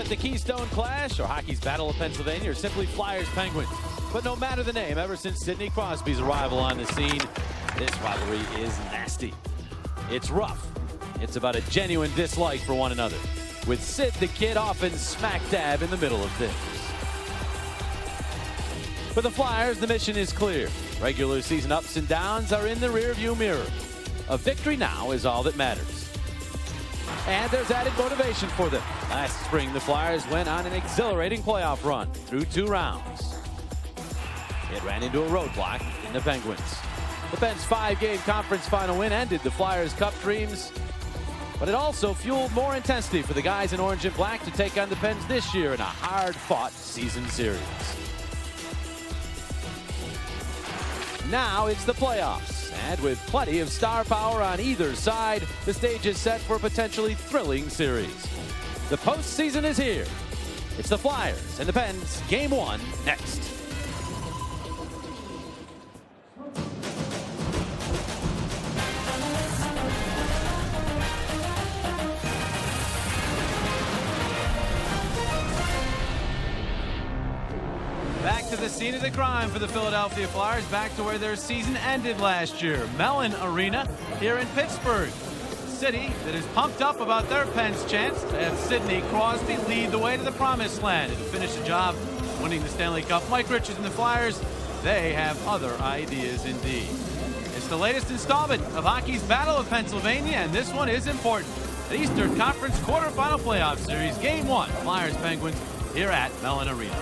the Keystone Clash, or hockey's Battle of Pennsylvania, or simply Flyers Penguins. But no matter the name, ever since Sidney Crosby's arrival on the scene, this rivalry is nasty. It's rough. It's about a genuine dislike for one another, with Sid the Kid often smack dab in the middle of things. For the Flyers, the mission is clear. Regular season ups and downs are in the rearview mirror. A victory now is all that matters. And there's added motivation for them. Last spring, the Flyers went on an exhilarating playoff run through 2 rounds. It ran into a roadblock in the Penguins. The Pens' 5-game conference final win ended the Flyers' Cup dreams, but it also fueled more intensity for the guys in orange and black to take on the Pens this year in a hard-fought season series. Now it's the playoffs, and with plenty of star power on either side, the stage is set for a potentially thrilling series. The postseason is here. It's the Flyers and the Pens, Game 1 next. Back to the scene of the crime for the Philadelphia Flyers, back to where their season ended last year. Mellon Arena here in Pittsburgh. A city that is pumped up about their Pens' chance to have Sidney Crosby lead the way to the promised land and to finish the job winning the Stanley Cup. Mike Richards and the Flyers, they have other ideas indeed. It's the latest installment of hockey's Battle of Pennsylvania, and this one is important. The Eastern Conference quarterfinal playoff series, Game 1, Flyers Penguins here at Mellon Arena.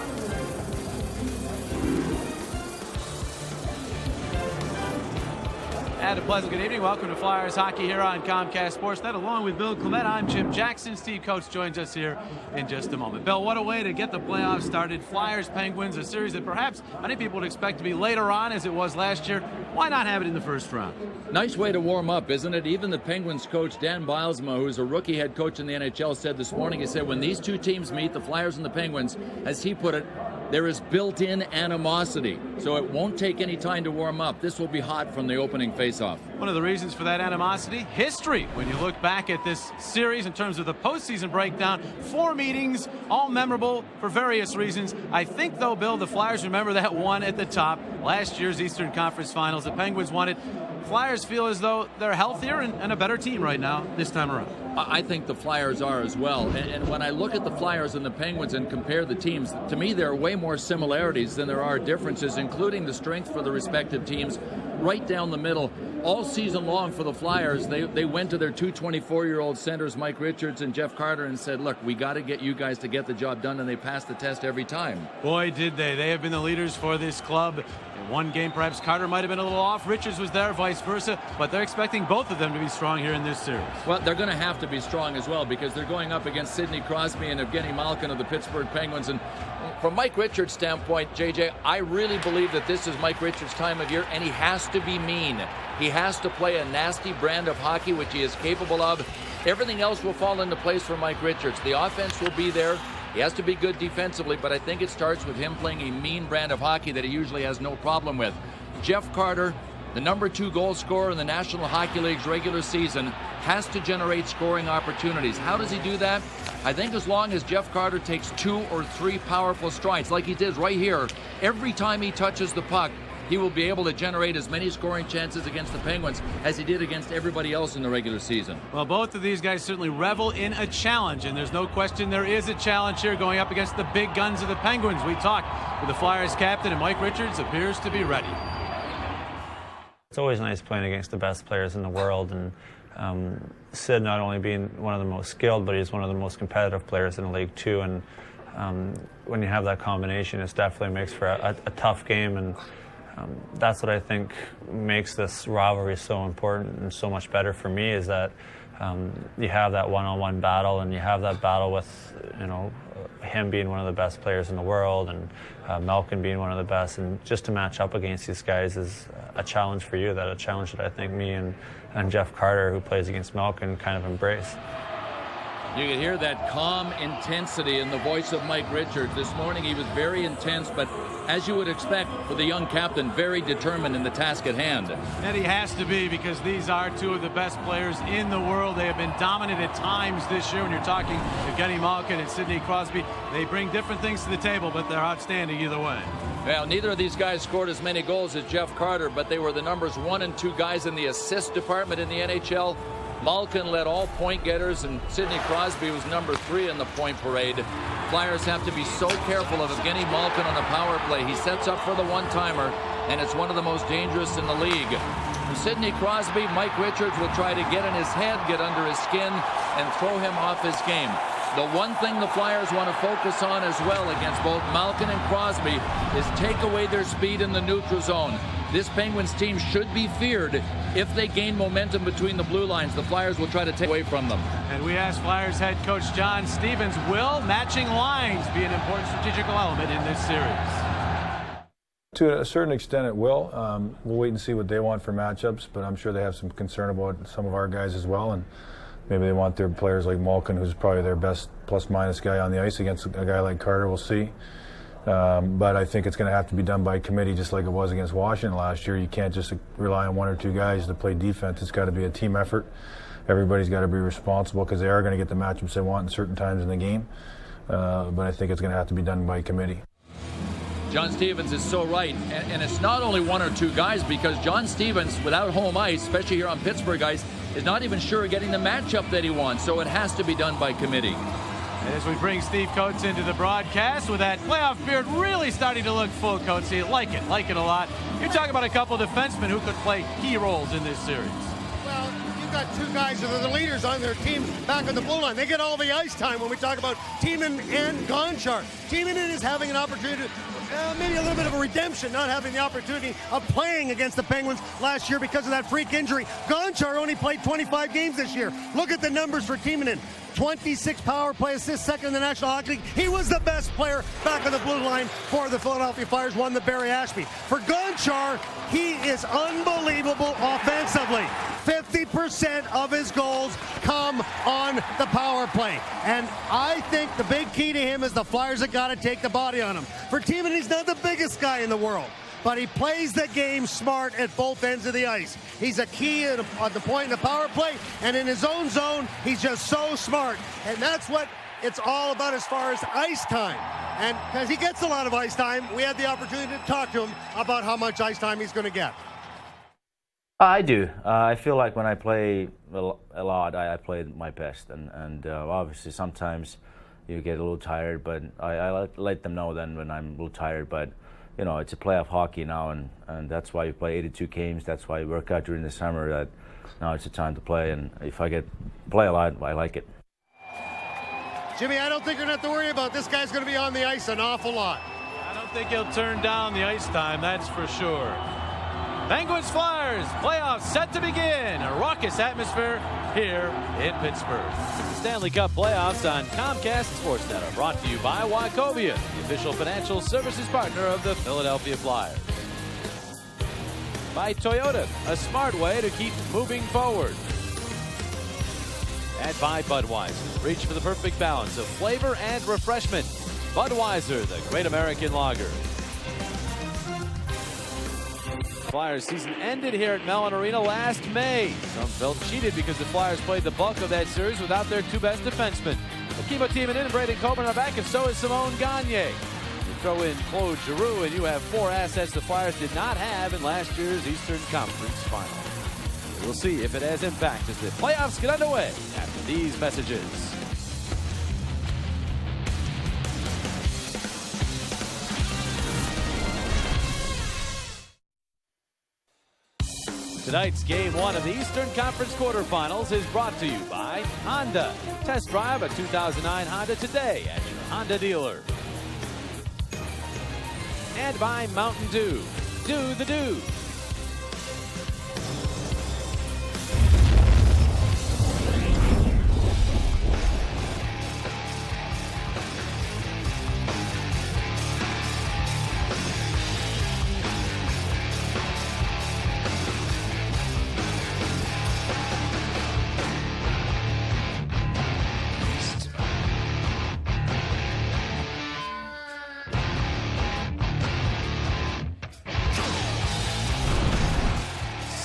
And a pleasant good evening. Welcome to Flyers Hockey here on Comcast Sportsnet. Along with Bill Clement, I'm Jim Jackson. Steve Coates joins us here in just a moment. Bill, what a way to get the playoffs started. Flyers Penguins, a series that perhaps many people would expect to be later on as it was last year. Why not have it in the first round? Nice way to warm up, isn't it? Even the Penguins coach, Dan Bilesma, who's a rookie head coach in the NHL, said this morning, he said, when these two teams meet, the Flyers and the Penguins, as he put it, there is built-in animosity, so it won't take any time to warm up. This will be hot from the opening face-off. One of the reasons for that animosity, history. When you look back at this series in terms of the postseason breakdown, 4 meetings, all memorable for various reasons. I think, though, Bill, the Flyers remember that one at the top, last year's Eastern Conference Finals. The Penguins won it. Flyers feel as though they're healthier and a better team right now this time around. I think the Flyers are as well. And when I look at the Flyers and the Penguins and compare the teams, to me there are way more similarities than there are differences, including the strength for the respective teams right down the middle. All season long for the Flyers, they went to their 2 24-year-old centers, Mike Richards and Jeff Carter, and said, look, we got to get you guys to get the job done, and they passed the test every time. Boy, did they. They have been the leaders for this club. In one game, perhaps Carter might have been a little off. Richards was there, vice versa, but they're expecting both of them to be strong here in this series. Well, they're going to have to be strong as well because they're going up against Sidney Crosby and Evgeny Malkin of the Pittsburgh Penguins. And from Mike Richards' standpoint, JJ, I really believe that this is Mike Richards' time of year, and he has to be mean. He has to play a nasty brand of hockey, which he is capable of. Everything else will fall into place for Mike Richards. The offense will be there. He has to be good defensively, but I think it starts with him playing a mean brand of hockey that he usually has no problem with. Jeff Carter, the number 2 goal scorer in the National Hockey League's regular season, has to generate scoring opportunities. How does he do that? I think as long as Jeff Carter takes 2 or 3 powerful strides, like he did right here, every time he touches the puck, he will be able to generate as many scoring chances against the Penguins as he did against everybody else in the regular season. Well, both of these guys certainly revel in a challenge, and there's no question there is a challenge here going up against the big guns of the Penguins. We talked with the Flyers captain, and Mike Richards appears to be ready. It's always nice playing against the best players in the world, and Sid not only being one of the most skilled, but he's one of the most competitive players in the league too. And when you have that combination, it definitely makes for a tough game, and that's what I think makes this rivalry so important and so much better for me, is that you have that one-on-one battle, and you have that battle with, him being one of the best players in the world, and Malkin being one of the best, and just to match up against these guys is a challenge for you, a challenge that I think me and Jeff Carter, who plays against Malkin, kind of embrace. You could hear that calm intensity in the voice of Mike Richards. This morning he was very intense, but as you would expect for the young captain, very determined in the task at hand. And he has to be, because these are two of the best players in the world. They have been dominant at times this year. When you're talking Evgeny Malkin and Sidney Crosby, they bring different things to the table, but they're outstanding either way. Well, neither of these guys scored as many goals as Jeff Carter, but they were the numbers 1 and 2 guys in the assist department in the NHL. Malkin led all point getters, and Sidney Crosby was number 3 in the point parade. Flyers have to be so careful of Evgeny Malkin on the power play. He sets up for the one-timer, and it's one of the most dangerous in the league. For Sidney Crosby, Mike Richards will try to get in his head, get under his skin, and throw him off his game. The one thing the Flyers want to focus on as well against both Malkin and Crosby is take away their speed in the neutral zone. This Penguins team should be feared. If they gain momentum between the blue lines, the Flyers will try to take away from them. And we asked Flyers head coach John Stevens, will matching lines be an important strategical element in this series? To a certain extent it will. We'll wait and see what they want for matchups, but I'm sure they have some concern about some of our guys as well, and maybe they want their players like Malkin, who's probably their best plus-minus guy on the ice, against a guy like Carter. We'll see. But I think it's going to have to be done by committee, just like it was against Washington last year. You can't just rely on 1 or 2 guys to play defense. It's got to be a team effort. Everybody's got to be responsible, because they are going to get the matchups they want in certain times in the game. But I think it's going to have to be done by committee. John Stevens is so right, and it's not only 1 or 2 guys, because John Stevens, without home ice, especially here on Pittsburgh ice, is not even sure of getting the matchup that he wants, so it has to be done by committee. And as we bring Steve Coates into the broadcast with that playoff beard really starting to look full, Coates, you like it a lot. You're talking about a couple of defensemen who could play key roles in this series. Well, you've got 2 guys that are the leaders on their team back on the blue line. They get all the ice time when we talk about Tiemann and Gonchar. Tiemann is having an opportunity maybe a little bit of a redemption, not having the opportunity of playing against the Penguins last year because of that freak injury. Gonchar only played 25 games this year. Look at the numbers for Tiemann. 26 power play assists, second in the National Hockey League. He was the best player back on the blue line for the Philadelphia Flyers, won the Barry Ashby. For Gonchar, he is unbelievable offensively. 50% of his goals come on the power play. And I think the big key to him is the Flyers have got to take the body on him. For Tiemann, he's not the biggest guy in the world, but he plays the game smart at both ends of the ice. He's a key at the point in the power play, and in his own zone, he's just so smart. And that's what it's all about as far as ice time. And because he gets a lot of ice time, we had the opportunity to talk to him about how much ice time he's going to get. I do. I feel like when I play a lot, I play my best. And obviously sometimes you get a little tired, but I let them know then when I'm a little tired. But you know, it's a playoff hockey now, and that's why you play 82 games. That's why you work out during the summer. That now it's the time to play, and if I get play a lot, I like it. Jimmy, I don't think you're going to have to worry about this guy's going to be on the ice an awful lot. I don't think he'll turn down the ice time, that's for sure. Penguins Flyers, playoffs set to begin. A raucous atmosphere here in Pittsburgh. Stanley Cup playoffs on Comcast Sportsnet are brought to you by Wachovia, the official financial services partner of the Philadelphia Flyers. By Toyota, a smart way to keep moving forward. And by Budweiser, reach for the perfect balance of flavor and refreshment. Budweiser, the great American lager. Flyers season ended here at Mellon Arena last May. Some felt cheated because the Flyers played the bulk of that series without their 2 best defensemen. Akimo Tiemann and Braden Coburn are back, and so is Simone Gagne. You throw in Claude Giroux, and you have 4 assets the Flyers did not have in last year's Eastern Conference Final. We'll see if it has impact as the playoffs get underway after these messages. Tonight's Game 1 of the Eastern Conference quarterfinals is brought to you by Honda. Test drive a 2009 Honda today at your Honda dealer. And by Mountain Dew. Do the do.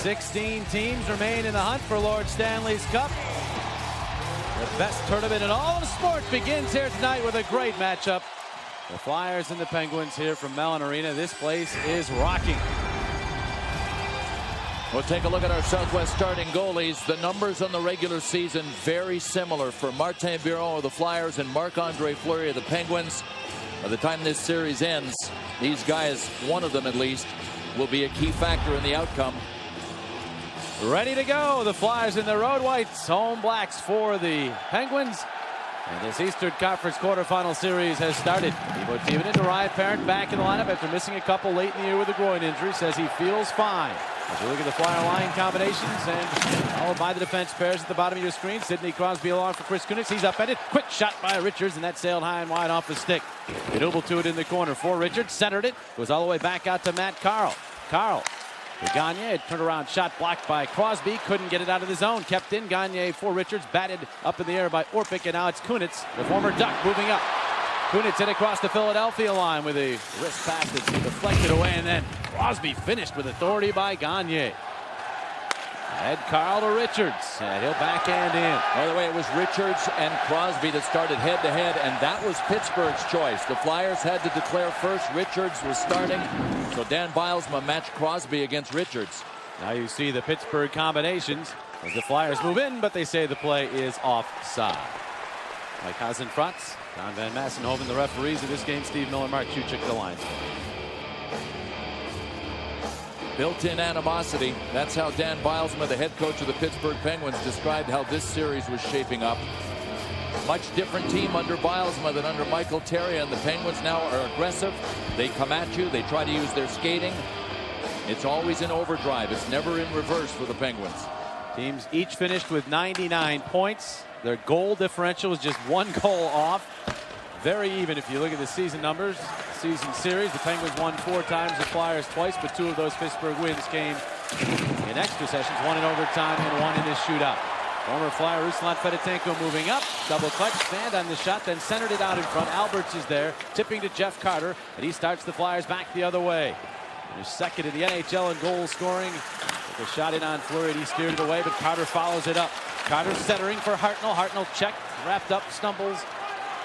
16 teams remain in the hunt for Lord Stanley's Cup. The best tournament in all of sports begins here tonight with a great matchup. The Flyers and the Penguins here from Mellon Arena. This place is rocking. We'll take a look at our Southwest starting goalies. The numbers on the regular season very similar for Martin Biron of the Flyers and Marc-Andre Fleury of the Penguins. By the time this series ends, these guys, one of them at least, will be a key factor in the outcome. Ready to go. The Flyers in the road whites, home blacks for the Penguins. And this Eastern Conference quarterfinal series has started. Evo Timonen to Ryan Parent back in the lineup after missing a couple late in the year with a groin injury. Says he feels fine. As you look at the Flyer line combinations and followed by the defense pairs at the bottom of your screen. Sidney Crosby along for Chris Kunitz. He's upended. Quick shot by Richards, and that sailed high and wide off the stick. Double to it in the corner for Richards. Centered it. Goes all the way back out to Matt Carl. Carl. Gagne, turned around shot blocked by Crosby. Couldn't get it out of the zone. Kept in. Gagne for Richards. Batted up in the air by Orpik. And now it's Kunitz, the former Duck, moving up. Kunitz hit across the Philadelphia line with a wrist pass that's deflected away. And then Crosby finished with authority by Gagne. Head Carl to Richards. And he'll backhand in. By the way, it was Richards and Crosby that started head-to-head, and that was Pittsburgh's choice. The Flyers had to declare first. Richards was starting, so Dan Bilesma matched Crosby against Richards. Now you see the Pittsburgh combinations as the Flyers move in, but they say the play is offside. Mike Hasenfratz, Don Van Massenhoven, the referees of this game, Steve Miller, Mark Chuchik, the linesman. Built-in animosity. That's how Dan Bilesma, the head coach of the Pittsburgh Penguins, described how this series was shaping up. Much different team under Bilesma than under Michael Terry, and the Penguins now are aggressive. They come at you. They try to use their skating. It's always in overdrive. It's never in reverse for the Penguins. Teams each finished with 99 points. Their goal differential is just one goal off. Very even if you look at the season numbers. Season series, the Penguins won 4 times, the Flyers twice, but 2 of those Pittsburgh wins came in extra sessions, 1 in overtime and 1 in this shootout. Former Flyer Ruslan Fedotenko moving up, double clutch, stand on the shot, then centered it out in front. Alberts is there, tipping to Jeff Carter, and he starts the Flyers back the other way. He's second in the NHL in goal scoring. With a shot in on Fleury, he steered it away, but Carter follows it up. Carter centering for Hartnell. Hartnell checked, wrapped up, stumbles.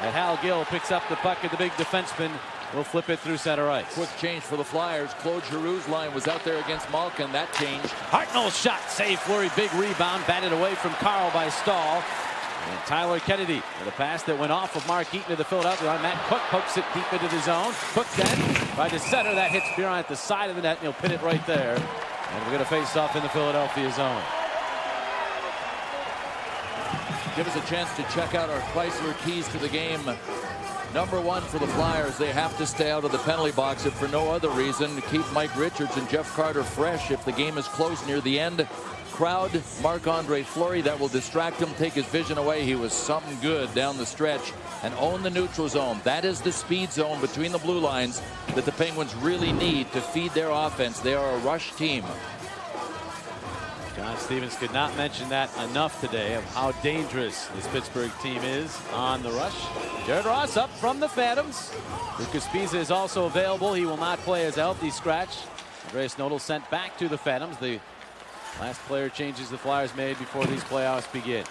And Hal Gill picks up the puck, and the big defenseman will flip it through center ice. Quick change for the Flyers. Claude Giroux's line was out there against Malkin. That changed. Hartnell's shot, save Fleury, big rebound, batted away from Carl by Stahl. And Tyler Kennedy with a pass that went off of Mark Eaton to the Philadelphia line. Matt Cook pokes it deep into the zone. Cook then tried to center. That hits Biron at the side of the net, and he'll pin it right there. And we're going to face off in the Philadelphia zone. Give us a chance to check out our Chrysler keys to the game. Number 1 for the Flyers, they have to stay out of the penalty box if for no other reason to keep Mike Richards and Jeff Carter fresh if the game is close near the end. Crowd Marc-Andre Fleury, that will distract him, take his vision away. He was something good down the stretch. And own the neutral zone. That is the speed zone between the blue lines that the Penguins really need to feed their offense. They are a rush team. John Stevens could not mention that enough today of how dangerous this Pittsburgh team is on the rush. Jared Ross up from the Phantoms. Lucas Pisa is also available. He will not play as a healthy scratch. Andreas Nodal sent back to the Phantoms. The last player changes the Flyers made before these playoffs begin.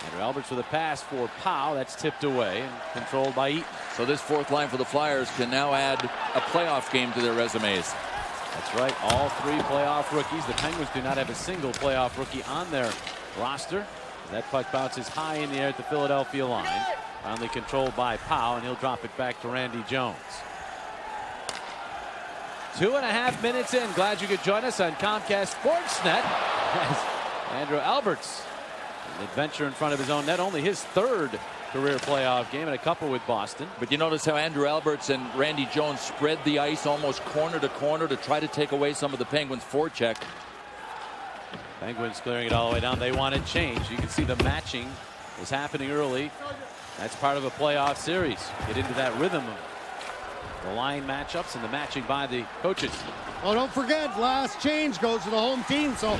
Andrew Alberts with a pass for Powell. That's tipped away and controlled by Eaton. So this 4th line for the Flyers can now add a playoff game to their resumes. That's right, all 3 playoff rookies. The Penguins do not have a single playoff rookie on their roster. That puck bounces high in the air at the Philadelphia line. Finally controlled by Powell, and he'll drop it back to Randy Jones. 2.5 minutes in. Glad you could join us on Comcast Sportsnet. Andrew Alberts, an adventure in front of his own net. Only his 3rd career playoff game and a couple with Boston. But you notice how Andrew Alberts and Randy Jones spread the ice almost corner to corner to try to take away some of the Penguins' forecheck. Penguins clearing it all the way down. They wanted change. You can see the matching was happening early. That's part of a playoff series. Get into that rhythm of the line matchups and the matching by the coaches. Oh, don't forget, last change goes to the home team. So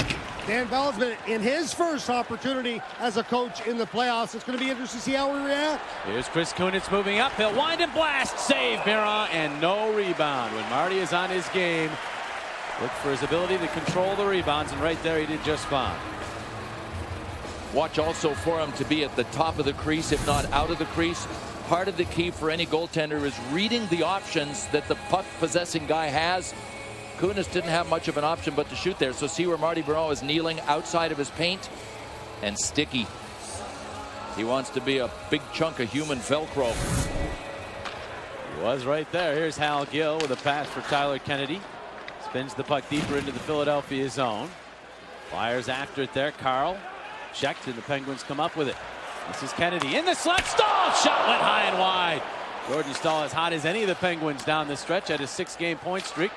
Dan Bilesma in his first opportunity as a coach in the playoffs. It's going to be interesting to see how we react. Here's Chris Kunitz moving up. He'll wind and blast. Save Biron, and no rebound. When Marty is on his game, Look for his ability to control the rebounds, and right there he did just fine. Watch also for him to be at the top of the crease, if not out of the crease. Part of the key for any goaltender is reading the options that the puck-possessing guy has. Kunis didn't have much of an option but to shoot there. So see where Marty Biron is kneeling outside of his paint, and sticky. He wants to be a big chunk of human Velcro. He was right there. Here's Hal Gill with a pass for Tyler Kennedy. Spins the puck deeper into the Philadelphia zone. Flyers after it there. Carl checked, and the Penguins come up with it. This is Kennedy in the slot. Stahl shot went high and wide. Jordan Stahl as hot as any of the Penguins down the stretch, had a 6-game point streak.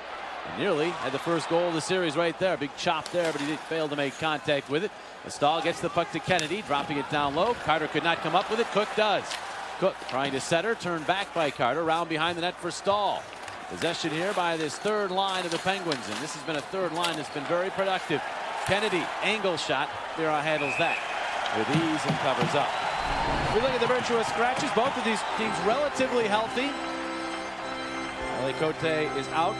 And nearly had the first goal of the series right there. Big chop there, but he did fail to make contact with it. Stahl gets the puck to Kennedy, dropping it down low. Carter could not come up with it. Cook does. Cook trying to set her, turned back by Carter. Round behind the net for Stahl. Possession here by this third line of the Penguins, and this has been a third line that's been very productive. Kennedy, angle shot. Biron handles that with ease and covers up. We look at the virtuous scratches. Both of these teams relatively healthy. Ellie Cote is out.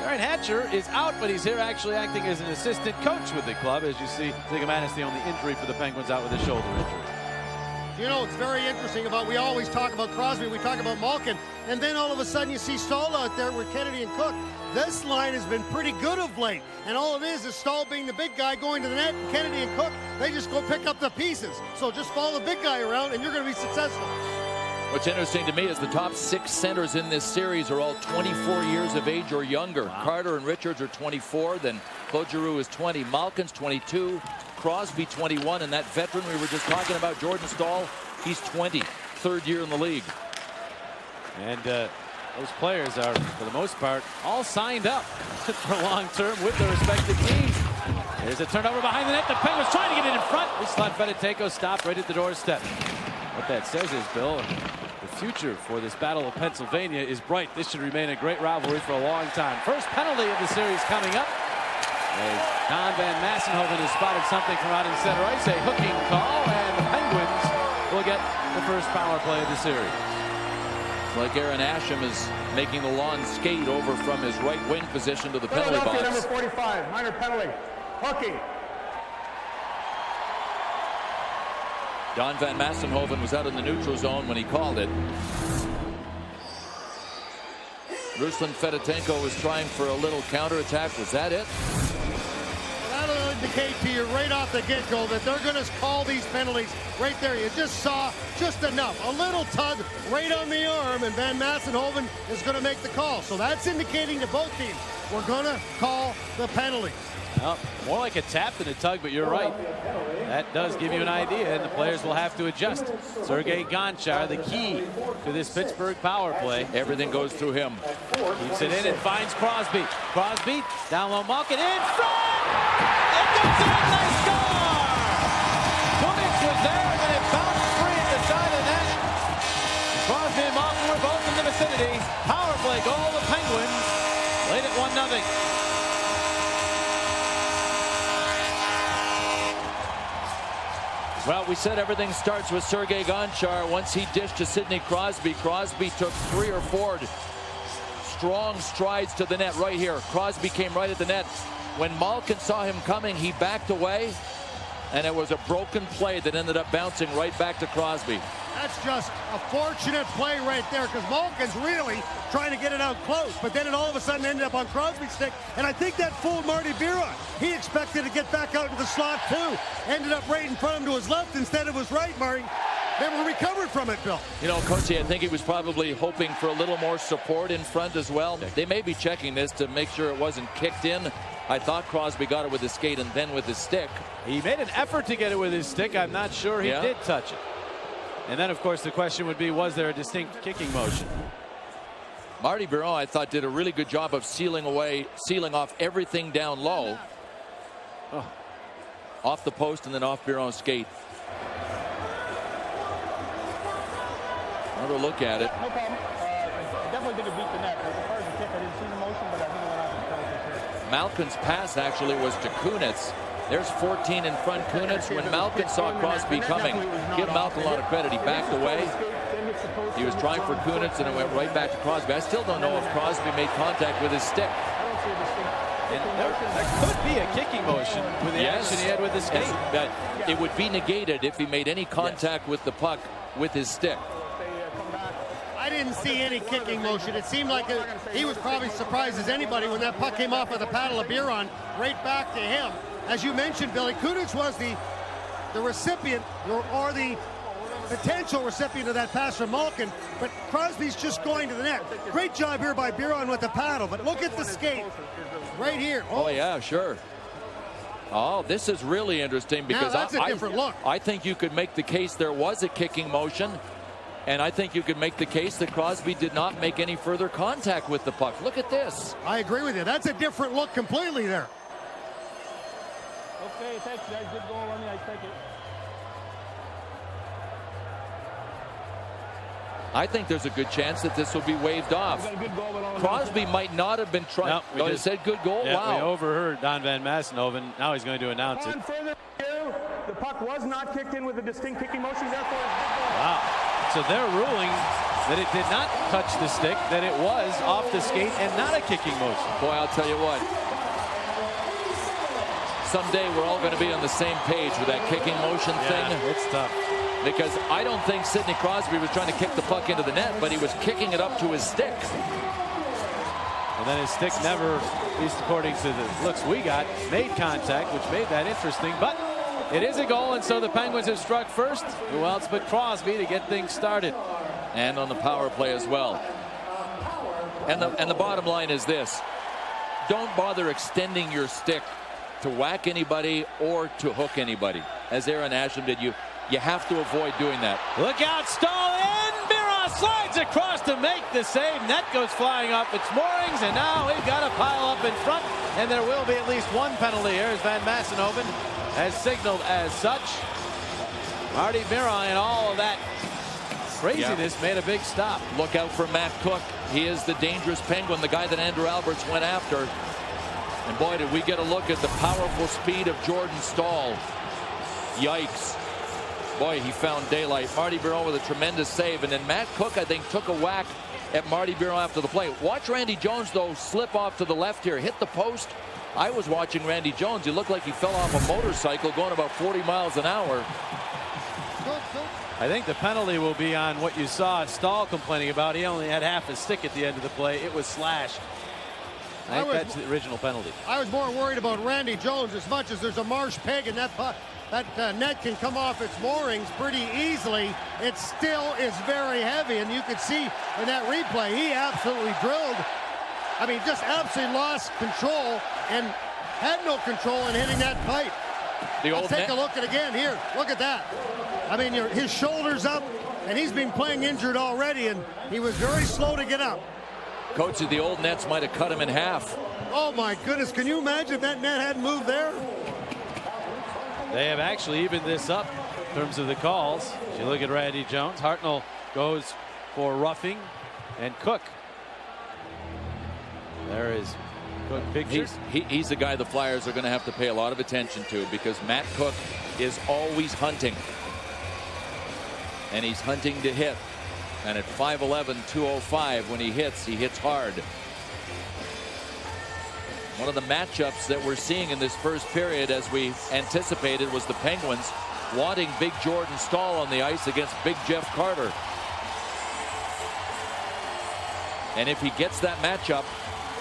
Darren Hatcher is out, but he's here actually acting as an assistant coach with the club. As you see, Zigomanis, the only injury for the Penguins, out with a shoulder injury. You know, it's very interesting about, we always talk about Crosby, we talk about Malkin, and then all of a sudden you see Stahl out there with Kennedy and Cook. This line has been pretty good of late, and all it is Stahl being the big guy going to the net, and Kennedy and Cook, they just go pick up the pieces. So just follow the big guy around and you're going to be successful. What's interesting to me is the top 6 centers in this series are all 24 years of age or younger. Wow. Carter and Richards are 24, then Claude Giroux is 20, Malkin's 22, Crosby 21, and that veteran we were just talking about, Jordan Stahl, he's 20, third year in the league. And those players are, for the most part, all signed up for long term with their respective teams. There's a turnover behind the net. The Penguins trying to get it in front. This time Fedotenko stopped right at the doorstep. What that says is, Bill, the future for this Battle of Pennsylvania is bright. This should remain a great rivalry for a long time. First penalty of the series coming up. As Don Van Massenhoven has spotted something from out in center ice, a hooking call, and the Penguins will get the first power play of the series. It's like Aaron Asham is making the lawn skate over from his right wing position to the penalty box. Number 45, minor penalty, hooking. Don Van Massenhoven was out in the neutral zone when he called it. Ruslan Fedotenko was trying for a little counterattack. Was that it? Well, that'll indicate to you right off the get-go that they're going to call these penalties right there. You just saw just enough. A little tug right on the arm, and Van Massenhoven is going to make the call. So that's indicating to both teams we're going to call the penalty. Well, more like a tap than a tug, but you're right. That does give you an idea, and the players will have to adjust. Sergei Gonchar, the key to this Pittsburgh power play. Everything goes through him. Keeps it in and finds Crosby. Crosby, down low, Malkin in front! It goes in, they score! Kunis was there, but it bounced free at the side of the net. Crosby and Malkin were both in the vicinity. Power play goal, the Penguins lead at 1-0. Well, we said everything starts with Sergei Gonchar. Once he dished to Sidney Crosby, Crosby took 3 or 4 strong strides to the net right here. Crosby came right at the net. When Malkin saw him coming, he backed away, and it was a broken play that ended up bouncing right back to Crosby. That's just a fortunate play right there, because Malkin's really trying to get it out close, but then it all of a sudden ended up on Crosby's stick, and I think that fooled Marty Biron. He expected to get back out into the slot too. Ended up right in front of him to his left instead of his right, Marty. Never recovered from it, Bill. You know, Coach, I think he was probably hoping for a little more support in front as well. They may be checking this to make sure it wasn't kicked in. I thought Crosby got it with his skate and then with his stick. He made an effort to get it with his stick. I'm not sure he did touch it. And then, of course, the question would be, was there a distinct kicking motion? Marty Biron, I thought, did a really good job of sealing off everything down low. Oh. Off the post and then off Biron's skate. Another look at it. No problem. I definitely think it beat the net. As far as the kick, I didn't see the motion, but I think it went off the penalty. Malkin's pass actually was to Kunitz. There's 14 in front. Kunitz, when Malkin saw Crosby coming, give Malkin a lot of credit. He backed away. He was trying for Kunitz, and it went right back to Crosby. I still don't know if Crosby made contact with his stick. And there could be a kicking motion with the action he had with the skate. It would be negated if he made any contact with the puck with his stick. I didn't see any kicking motion. It seemed like he was probably surprised as anybody when that puck came off of the paddle of Biron right back to him. As you mentioned, Billy, Kunitz was the recipient or the potential recipient of that pass from Malkin, but Crosby's just going to the net. Great job here by Biron with the paddle, but look at the skate right here. Oh yeah, sure. Oh, this is really interesting because now that's a different look. I think you could make the case there was a kicking motion. And I think you could make the case that Crosby did not make any further contact with the puck. Look at this. I agree with you. That's a different look completely there. Okay, thanks, guys. Good goal on the ice. Thank you. I think there's a good chance that this will be waved off. Crosby might not have been trying. No, he said good goal. Yeah, wow. we overheard Don Van Massenhoven. Now he's going to announce it. Further review, the puck was not kicked in with a distinct kicking motion. Therefore, Wow. So they're ruling that it did not touch the stick, that it was off the skate and not a kicking motion. Boy, I'll tell you what. Someday we're all going to be on the same page with that kicking motion thing. It's tough. Because I don't think Sidney Crosby was trying to kick the puck into the net, but he was kicking it up to his stick. And then his stick never, at least according to the looks we got, made contact, which made that interesting. But it is a goal, and so the Penguins have struck first. Who else but Crosby to get things started? And on the power play as well. And the bottom line is this. Don't bother extending your stick to whack anybody or to hook anybody. As Aaron Asham did, you have to avoid doing that. Look out, Stahl in. Biron slides across to make the save. Net goes flying off its moorings, and now we've got a pile up in front, and there will be at least one penalty here as Van Massenhoven has signaled as such. Marty Biron and all of that craziness made a big stop. Look out for Matt Cook. He is the dangerous Penguin, the guy that Andrew Alberts went after. And boy, did we get a look at the powerful speed of Jordan Stahl. Yikes. Boy, he found daylight. Marty Biron with a tremendous save. And then Matt Cook, I think, took a whack at Marty Biron after the play. Watch Randy Jones, though, slip off to the left here. Hit the post. I was watching Randy Jones. He looked like he fell off a motorcycle going about 40 miles an hour. I think the penalty will be on what you saw Stahl complaining about. He only had half his stick at the end of the play. It was slashed. I think that's the original penalty. I was more worried about Randy Jones. As much as there's a marsh peg and that net can come off its moorings pretty easily, it still is very heavy. And you could see in that replay, he absolutely drilled. I mean, just absolutely lost control and had no control in hitting that pipe. Let's take a look at it again here. Look at that. I mean, his shoulders up, and he's been playing injured already, and he was very slow to get up. Coach, the old nets might have cut him in half. Oh, my goodness. Can you imagine if that net hadn't moved there? They have actually evened this up in terms of the calls. As you look at Randy Jones, Hartnell goes for roughing, and Cook. There is Cook picture. He's the guy the Flyers are going to have to pay a lot of attention to because Matt Cook is always hunting. And he's hunting to hit. And at 5'11", 205, when he hits hard. One of the matchups that we're seeing in this first period, as we anticipated, was the Penguins wanting big Jordan Stahl on the ice against big Jeff Carter. And if he gets that matchup,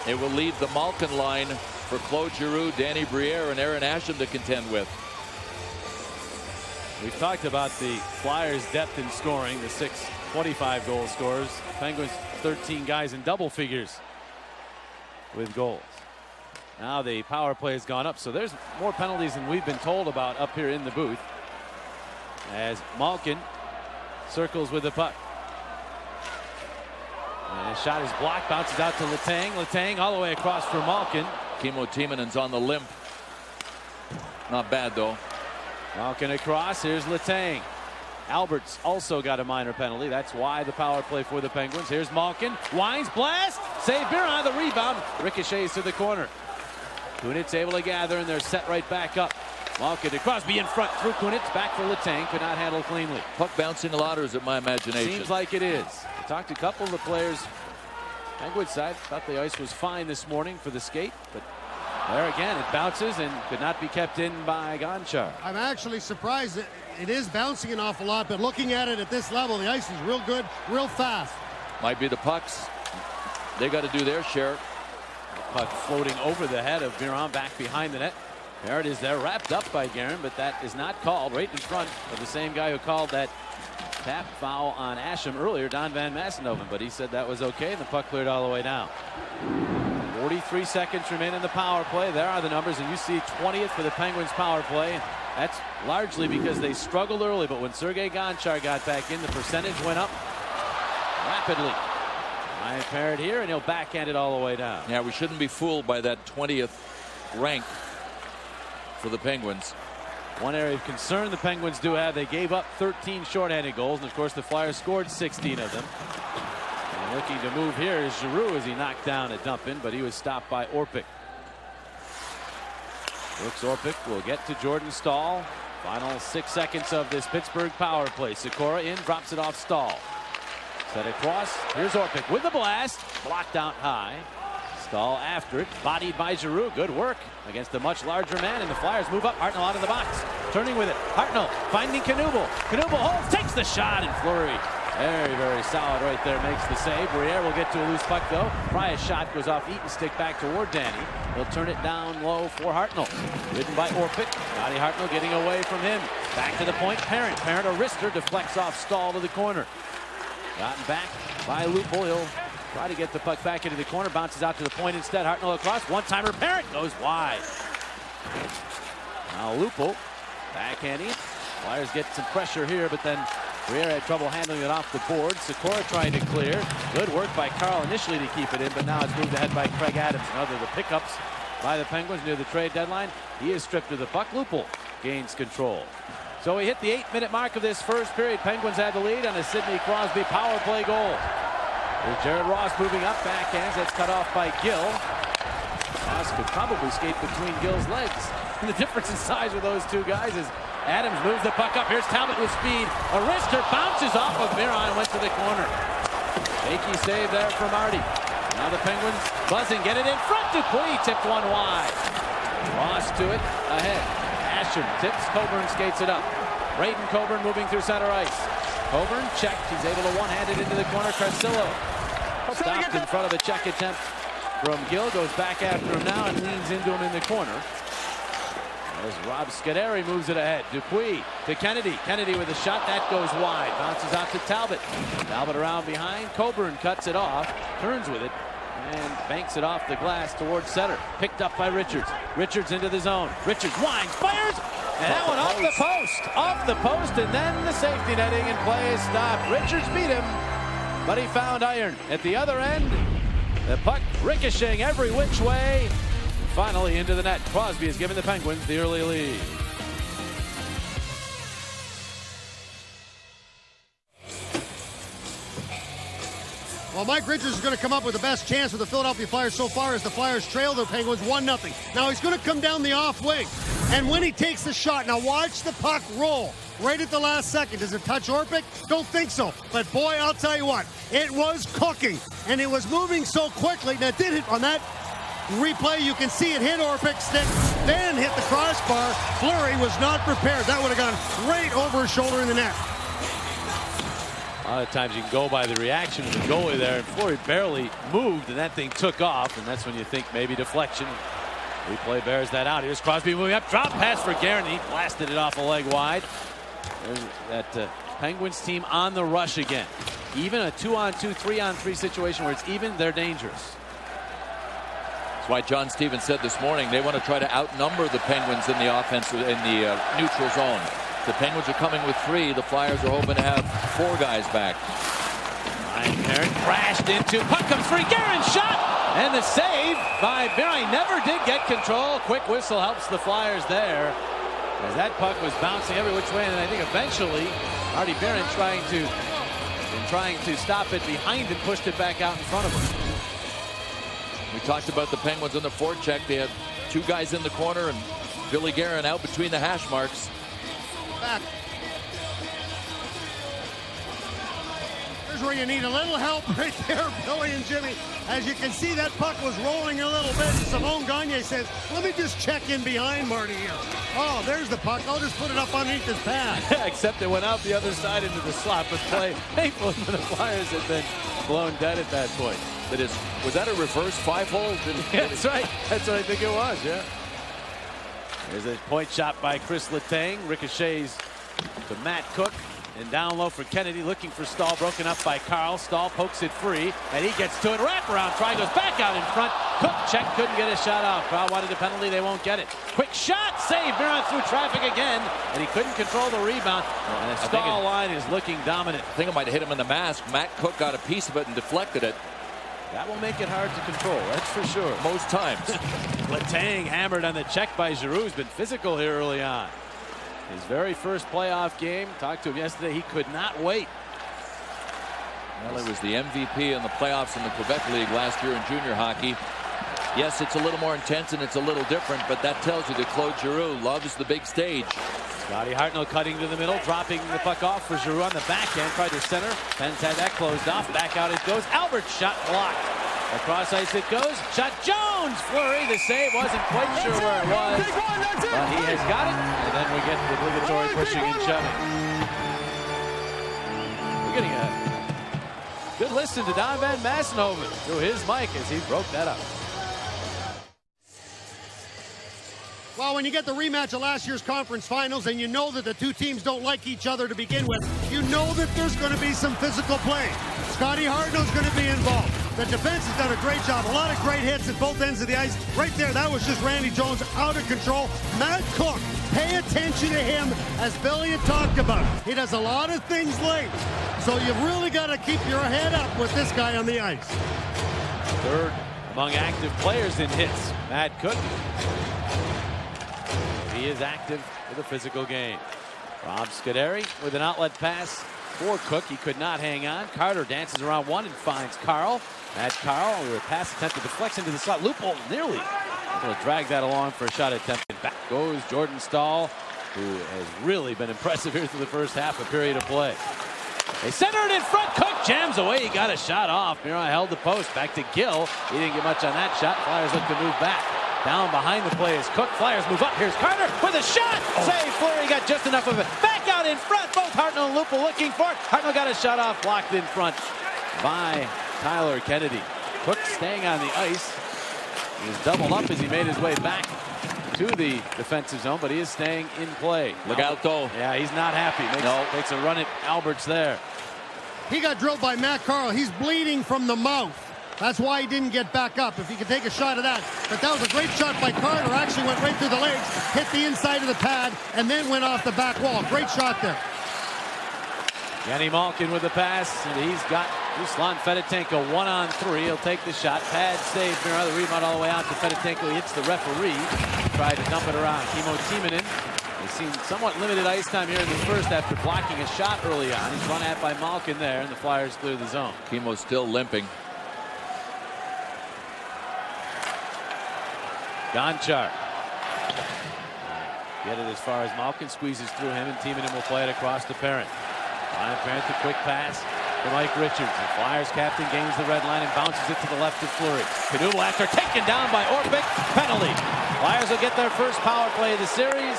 it will leave the Malkin line for Claude Giroux, Danny Briere, and Aaron Asham to contend with. We've talked about the Flyers' depth in scoring, the 6 25-goal scorers. Penguins 13 guys in double figures with goals. Now the power play has gone up, so there's more penalties than we've been told about up here in the booth. As Malkin circles with the puck. And his shot is blocked, bounces out to Letang. Letang all the way across for Malkin. Kimmo Timonen's on the limp. Not bad, though. Malkin across. Here's Letang. Alberts also got a minor penalty. That's why the power play for the Penguins. Here's Malkin. Winds, blast. Save Biron. The rebound. Ricochets to the corner. Kunitz able to gather, and they're set right back up. Malkin to Crosby in front through Kunitz. Back for Letang. Could not handle cleanly. Puck bouncing a lot, or is it my imagination? Seems like it is. I talked to a couple of the players. Penguins side thought the ice was fine this morning for the skate, but There again, it bounces and could not be kept in by Gonchar. I'm actually surprised that it is bouncing an awful lot, but looking at it at this level, the ice is real good, real fast. Might be the pucks. They got to do their share. Puck floating over the head of Biron back behind the net. There it is there, wrapped up by Guerin, but that is not called. Right in front of the same guy who called that tap foul on Asham earlier, Don Van Massenhoven, but he said that was okay, and the puck cleared all the way down. 43 seconds remain in the power play. There are the numbers, and you see 20th for the Penguins power play. That's largely because they struggled early, but when Sergei Gonchar got back in, the percentage went up rapidly. Ryan Parrott here, and he'll backhand it all the way down. Yeah, we shouldn't be fooled by that 20th rank for the Penguins. One area of concern the Penguins do have, they gave up 13 shorthanded goals, and of course the Flyers scored 16 of them. And looking to move here is Giroux as he knocked down a dump in, but he was stopped by Orpik. Brooks Orpik will get to Jordan Staal. Final 6 seconds of this Pittsburgh power play. Sikora in, drops it off Staal. Set across. Here's Orpik with the blast. Blocked out high. Staal after it. Bodied by Giroux. Good work against a much larger man. And the Flyers move up. Hartnell out of the box. Turning with it. Hartnell finding Knuble. Knuble holds. Takes the shot. And Fleury. Very, very solid right there. Makes the save. Briere will get to a loose puck though. Fry's shot goes off Eaton's stick back toward Danny. He'll turn it down low for Hartnell. Ridden by Orpik. Scotty Hartnell getting away from him. Back to the point. Parent. Parent, a wrister, deflects off Staal to the corner. Gotten back by Lupul. He'll try to get the puck back into the corner. Bounces out to the point instead. Hartnell across. One-timer. Parent goes wide. Now Lupul backhanding it. Flyers get some pressure here, but then Briere had trouble handling it off the board. Sikora trying to clear. Good work by Carl initially to keep it in, but now it's moved ahead by Craig Adams. Another of the pickups by the Penguins near the trade deadline. He is stripped of the puck. Lupul gains control. So we hit the 8-minute mark of this first period. Penguins had the lead on a Sidney Crosby power play goal. Here's Jared Ross moving up, backhands. That's cut off by Gill. Ross could probably skate between Gill's legs. And the difference in size with those two guys is Adams moves the puck up. Here's Talbot with speed. A wrister bounces off of Biron and went to the corner. Shaky save there from Marty. Now the Penguins buzzing, get it in front. Dupuis tipped one wide. Ross to it, ahead. Asham tips, Coburn skates it up. Braden Coburn moving through center ice. Coburn checked, he's able to one-hand it into the corner. Carcillo stopped in front of a check attempt from Gill, goes back after him now and leans into him in the corner. As Rob Scuderi moves it ahead. Dupuis to Kennedy. Kennedy with a shot that goes wide. Bounces out to Talbot. Talbot around behind. Coburn cuts it off. Turns with it. And banks it off the glass towards center. Picked up by Richards. Richards into the zone. Richards winds, fires, and that one off the post. Off the post, and then the safety netting and play is stopped. Richards beat him, but he found iron. At the other end, the puck ricocheting every which way. And finally into the net. Crosby has given the Penguins the early lead. Well, Mike Richards is going to come up with the best chance for the Philadelphia Flyers so far as the Flyers trail the Penguins 1-0. Now he's going to come down the off wing. And when he takes the shot, now watch the puck roll right at the last second. Does it touch Orpik? Don't think so. But boy, I'll tell you what, it was cooking. And it was moving so quickly. Now it did hit on that replay. You can see it hit Orpik's stick, then hit the crossbar. Fleury was not prepared. That would have gone right over his shoulder in the net. A lot of times you can go by the reaction of the goalie there, and Fleury barely moved, and that thing took off, and that's when you think maybe deflection. Replay bears that out. Here's Crosby moving up, drop pass for Guerin. He blasted it off a leg wide. There's that Penguins team on the rush again. Even a 2-on-2, 3-on-3 situation where it's even, they're dangerous. That's why John Stevens said this morning they want to try to outnumber the Penguins in the offense in the neutral zone. The Penguins are coming with 3. The Flyers are hoping to have 4 guys back. Ryan Parent crashed into. Puck comes free. Guerin shot. And the save by Biron. Never did get control. Quick whistle helps the Flyers there. As that puck was bouncing every which way. And I think eventually Artie Biron trying to stop it behind him, pushed it back out in front of him. We talked about the Penguins on the forecheck. They had 2 guys in the corner and Billy Guerin out between the hash marks. Back. There's where you need a little help right there, Billy and Jimmy. As you can see, that puck was rolling a little bit. Simone Gagne says, let me just check in behind Marty here. Oh, there's the puck. I'll just put it up underneath his pad. Except it went out the other side into the slot, but play thankfully for the Flyers had been blown dead at that point. Was that a reverse 5-hole? That's right. That's what I think it was, yeah. There's a point shot by Chris Letang. Ricochets to Matt Cook. And down low for Kennedy, looking for Stahl, broken up by Carl. Stahl pokes it free, and he gets to it. Wraparound try, goes back out in front. Cook check, couldn't get a shot off. Carl wanted a penalty, they won't get it. Quick shot, save, Miron through traffic again, and he couldn't control the rebound. And the Stahl line is looking dominant. I think it might have hit him in the mask. Matt Cook got a piece of it and deflected it. That will make it hard to control, that's for sure. Most times. Letang hammered on the check by Giroux, who's been physical here early on. His very first playoff game. Talked to him yesterday. He could not wait. Well, he was the MVP in the playoffs in the Quebec League last year in junior hockey. Yes, it's a little more intense and it's a little different, but that tells you that Claude Giroux loves the big stage. Scotty Hartnell cutting to the middle, dropping the puck off for Giroux on the backhand. Tried to center. Pens had that closed off. Back out it goes. Albert shot blocked. Across ice it goes. Shot Jones. Fleury. The save wasn't quite sure where it was. But he has got it. And then we get the obligatory pushing and shoving. We're getting a good listen to Don Van Massenhoven through his mic as he broke that up. Well, when you get the rematch of last year's conference finals and you know that the two teams don't like each other to begin with, you know that there's going to be some physical play. Scotty Hartnell's going to be involved. The defense has done a great job. A lot of great hits at both ends of the ice. Right there, that was just Randy Jones out of control. Matt Cook, pay attention to him, as Billy had talked about. He does a lot of things late. So you've really got to keep your head up with this guy on the ice. Third among active players in hits, Matt Cook. He is active with a physical game. Rob Scuderi with an outlet pass for Cook. He could not hang on. Carter dances around one and finds Carl. Matt Carl with a pass attempt to deflect into the slot. Loophole nearly able to drag that along for a shot attempt. And back goes Jordan Stahl, who has really been impressive here through the first half, a period of play. They center it in front. Cook jams away. He got a shot off. Miron held the post. Back to Gill. He didn't get much on that shot. Flyers look to move back. Down behind the play is Cook. Flyers move up. Here's Carter with a shot. Save. Fleury got just enough of it. Back out in front. Both Hartnell and Lupul looking for it. Hartnell got a shot off. Blocked in front by Tyler Kennedy. Cook staying on the ice. He was doubled up as he made his way back to the defensive zone, but he is staying in play. Look out, though. Yeah, he's not happy. Makes a run at Alberts there. He got drilled by Matt Carl. He's bleeding from the mouth. That's why he didn't get back up. If he could take a shot of that. But that was a great shot by Carter. Actually went right through the legs, hit the inside of the pad, and then went off the back wall. Great shot there. Yanni Malkin with the pass, and he's got Ruslan Fedotenko 1-on-3. He'll take the shot. Pad save. The rebound all the way out to Fedotenko. He hits the referee. Tried to dump it around. Kimmo Timonen. They've seen somewhat limited ice time here in the first after blocking a shot early on. He's run at by Malkin there, and the Flyers clear the zone. Kimmo's still limping. Gonchar. Get it as far as Malkin squeezes through him, and Timonen will play it across to Parent. Ryan Parent, a quick pass to Mike Richards. The Flyers captain gains the red line and bounces it to the left of Fleury. Knuble after taken down by Orpik. Penalty. Flyers will get their first power play of the series.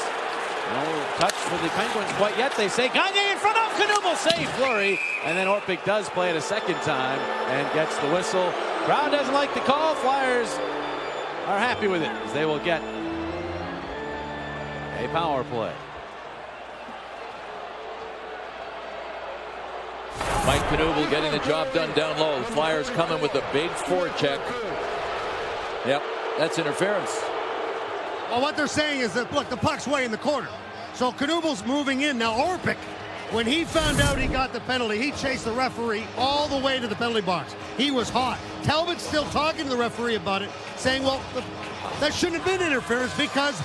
No touch for the Penguins quite yet. They say Gagne in front of Knuble. Save Fleury. And then Orpik does play it a second time and gets the whistle. Crowd doesn't like the call. Flyers are happy with it as they will get a power play. Mike Knuble getting the job done down low. The Flyers coming with a big forecheck. Yep, that's interference. Well, what they're saying is that, look, the puck's way in the corner. So Knuble's moving in. Now Orpik, when he found out he got the penalty, he chased the referee all the way to the penalty box. He was hot. Talbot's still talking to the referee about it, saying, well, that shouldn't have been interference because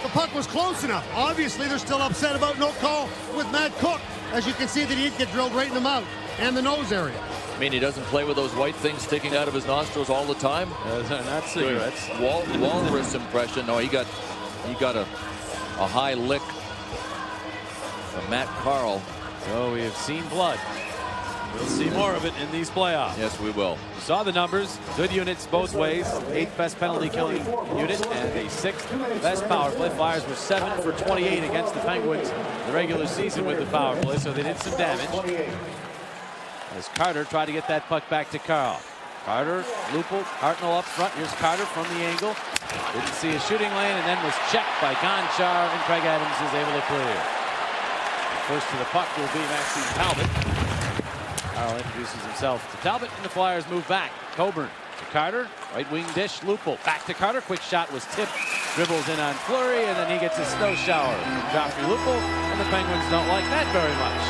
the puck was close enough. Obviously, they're still upset about no call with Matt Cook. As you can see that he did get drilled right in the mouth and the nose area. I mean, he doesn't play with those white things sticking out of his nostrils all the time. Not cigarettes. Walrus impression. No, he got a high lick from Matt Carl. So we have seen blood. We'll see more of it in these playoffs. Yes, we will. You saw the numbers. Good units both ways. 8th best penalty killing unit and a 6th best power play. Flyers were 7 for 28 against the Penguins in the regular season with the power play, so they did some damage. As Carter tried to get that puck back to Carl. Carter, Lupul, Hartnell up front. Here's Carter from the angle. Didn't see a shooting lane and then was checked by Gonchar, and Craig Adams is able to clear. First to the puck will be Maxime Talbot. Carl introduces himself to Talbot, and the Flyers move back. Coburn to Carter, right wing dish, Lupul back to Carter. Quick shot was tipped, dribbles in on Fleury, and then he gets a snow shower from Joffrey Lupul, and the Penguins don't like that very much.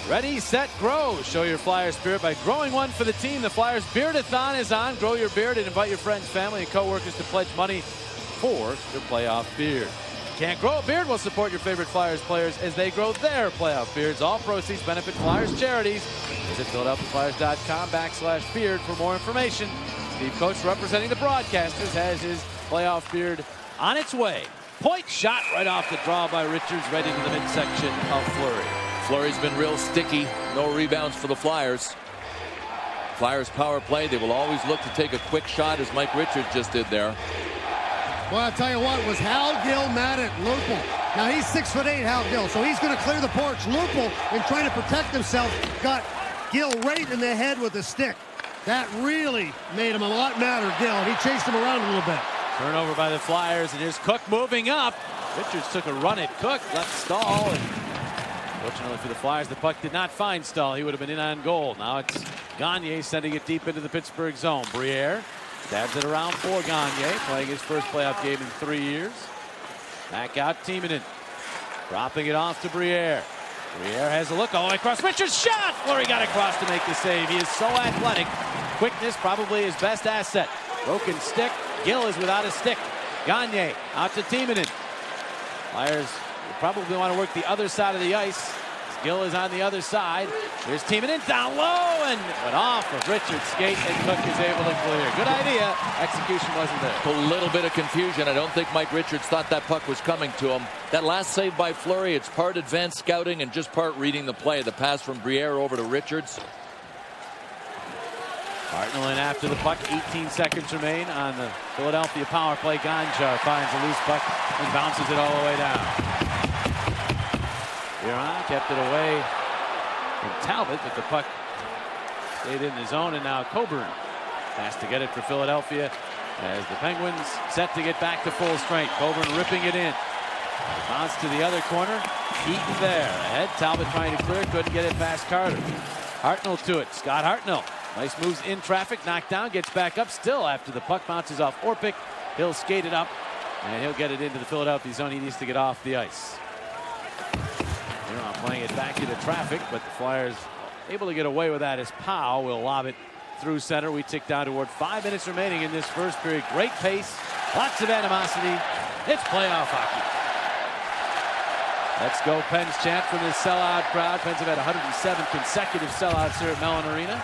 Ready, set, grow. Show your Flyer spirit by growing one for the team. The Flyers Beardathon is on. Grow your beard and invite your friends, family, and co-workers to pledge money for your playoff beard. Can't grow a beard? Well, support your favorite Flyers players as they grow their playoff beards. All proceeds benefit Flyers charities. Visit PhiladelphiaFlyers.com/beard for more information. Steve Coates, representing the broadcasters, has his playoff beard on its way. Point shot right off the draw by Richards, right into the midsection of Fleury. Fleury's been real sticky. No rebounds for the Flyers. Flyers power play. They will always look to take a quick shot, as Mike Richards just did there. Well, I'll tell you what, was Hal Gill mad at Lupul? Now, he's 6'8", Hal Gill, so he's going to clear the porch. Lupul, in trying to protect himself, got Gill right in the head with a stick. That really made him a lot madder, Gill. He chased him around a little bit. Turnover by the Flyers, and here's Cook moving up. Richards took a run at Cook, left Stahl, and fortunately for the Flyers, the puck did not find Stahl. He would have been in on goal. Now it's Gagne sending it deep into the Pittsburgh zone. Briere stabs it around for Gagne, playing his first playoff game in 3 years. Back out Timonen, dropping it off to Briere. Briere has a look all the way across. Richards shot! Fleury got across to make the save. He is so athletic. Quickness probably his best asset. Broken stick. Gill is without a stick. Gagne out to Timonen. Flyers probably want to work the other side of the ice. Gill is on the other side. There's Timonen down low and went off of Richards' skate, and Cook is able to clear. Good idea. Execution wasn't there. A little bit of confusion. I don't think Mike Richards thought that puck was coming to him. That last save by Fleury, it's part advanced scouting and just part reading the play. The pass from Briere over to Richards. Hartnell in after the puck. 18 seconds remain on the Philadelphia power play. Gonchar finds a loose puck and bounces it all the way down. Biron kept it away from Talbot, but the puck stayed in the zone, and now Coburn has to get it for Philadelphia as the Penguins set to get back to full strength. Coburn ripping it in. Bounce to the other corner. Eaton there. Ahead. Talbot trying to clear. Couldn't get it past Carter. Hartnell to it. Scott Hartnell. Nice moves in traffic. Knocked down. Gets back up still after the puck bounces off Orpik. He'll skate it up, and he'll get it into the Philadelphia zone. He needs to get off the ice. Biron playing it back into traffic, but the Flyers able to get away with that as Powell will lob it through center. We tick down toward 5 minutes remaining in this first period. Great pace. Lots of animosity. It's playoff hockey. Let's go Pens chant from this sellout crowd. Pens have had 107 consecutive sellouts here at Mellon Arena.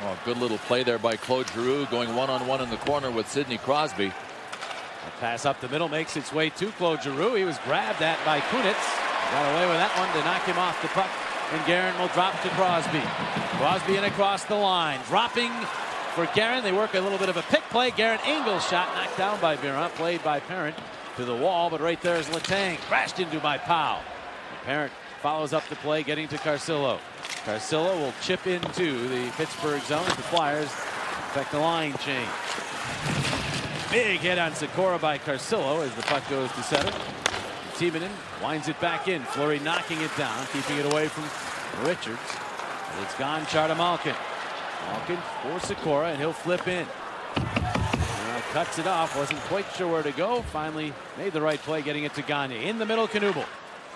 Oh, good little play there by Claude Giroux, going one-on-one in the corner with Sidney Crosby. A pass up the middle makes its way to Claude Giroux. He was grabbed at by Kunitz. Got away with that one to knock him off the puck. And Guerin will drop to Crosby. Crosby in across the line. Dropping for Guerin. They work a little bit of a pick play. Guerin Engel's shot knocked down by Biron. Played by Parent to the wall, but right there is Letang. Crashed into by Powell. Parent follows up the play, getting to Carcillo. Carcillo will chip into the Pittsburgh zone as the Flyers affect the line change. Big hit on Sikora by Carcillo as the puck goes to center. Timonen winds it back in. Fleury knocking it down, keeping it away from Richards. It's Gonchar to Malkin. Malkin for Sikora, and he'll flip in. Cuts it off. Wasn't quite sure where to go. Finally made the right play, getting it to Gagne. In the middle, Knuble.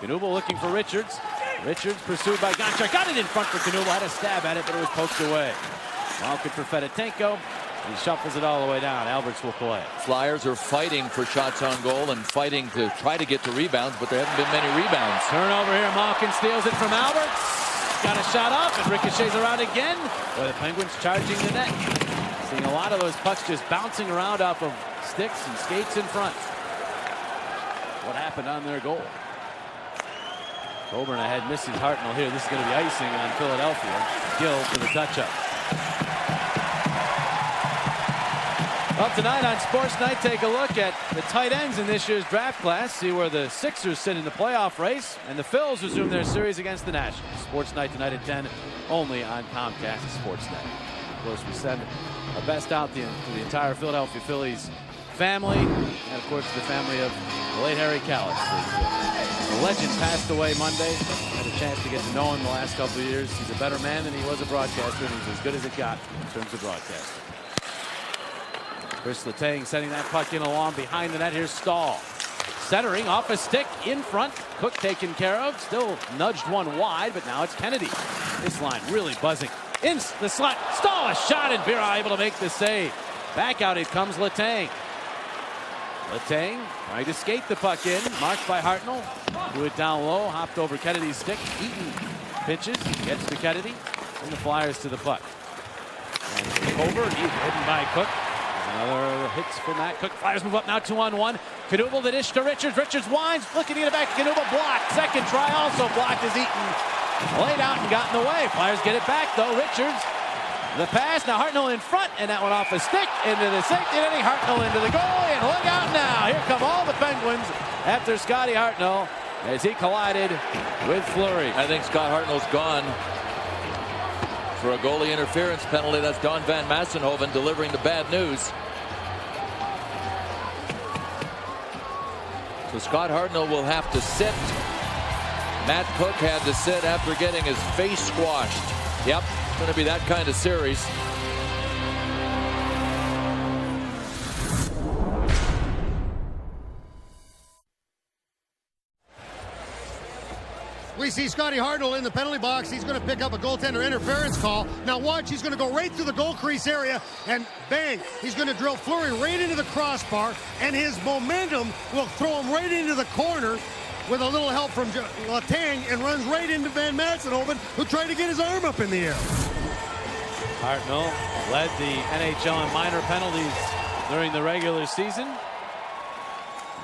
Knuble looking for Richards. Richards pursued by Gonchar. Got it in front for Knuble. Had a stab at it, but it was poked away. Malkin for Fedotenko. He shuffles it all the way down. Alberts will play. Flyers are fighting for shots on goal and fighting to try to get to rebounds, but there haven't been many rebounds. Turnover here. Malkin steals it from Alberts. Got a shot up and ricochets around again. Boy, the Penguins charging the net. Seeing a lot of those pucks just bouncing around off of sticks and skates in front. what happened on their goal. Coburn ahead, misses Hartnell here. This is going to be icing on Philadelphia. Gill for the touch-up. Well, tonight on Sports Night, take a look at the tight ends in this year's draft class. See where the Sixers sit in the playoff race. And the Phils resume their series against the Nationals. Sports Night tonight at 10, only on Comcast Sportsnet. Of course, we send our best out to the entire Philadelphia Phillies family. And, of course, the family of the late Harry Callis. The legend passed away Monday. Had a chance to get to know him the last couple of years. He's a better man than he was a broadcaster, and he's as good as it got in terms of broadcasting. Chris Letang sending that puck in along behind the net. Here's Stahl. Centering off a stick in front. Cook taken care of. Still nudged one wide, but now it's Kennedy. This line really buzzing. In the slot. Stahl a shot, and Bira able to make the save. Back out it comes Letang. Letang trying to skate the puck in. Marked by Hartnell. Threw it down low. Hopped over Kennedy's stick. Eaton pitches. Gets to Kennedy. And the Flyers to the puck. And over. He's hidden by Cook. Another hits for Matt Cook. Flyers move up now 2-on-1. Knuble the dish to Richards. Richards winds. Looking to get it back. Knuble blocked. Second try also blocked as Eaton laid out and got in the way. Flyers get it back though. Richards. The pass. Now Hartnell in front. And that one off a stick into the safety netting. Hartnell into the goalie. And look out now. Here come all the Penguins after Scotty Hartnell as he collided with Fleury. I think Scott Hartnell's gone for a goalie interference penalty. That's Don Van Massenhoven delivering the bad news. So Scott Hartnell will have to sit. Matt Cook had to sit after getting his face squashed. Yep, it's going to be that kind of series. We see Scotty Hartnell in the penalty box. He's going to pick up a goaltender interference call. Now watch, he's going to go right through the goal crease area, and bang, he's going to drill Fleury right into the crossbar, and his momentum will throw him right into the corner with a little help from Letang, and runs right into Van Massenhoven, who tried to get his arm up in the air. Hartnell led the NHL in minor penalties during the regular season.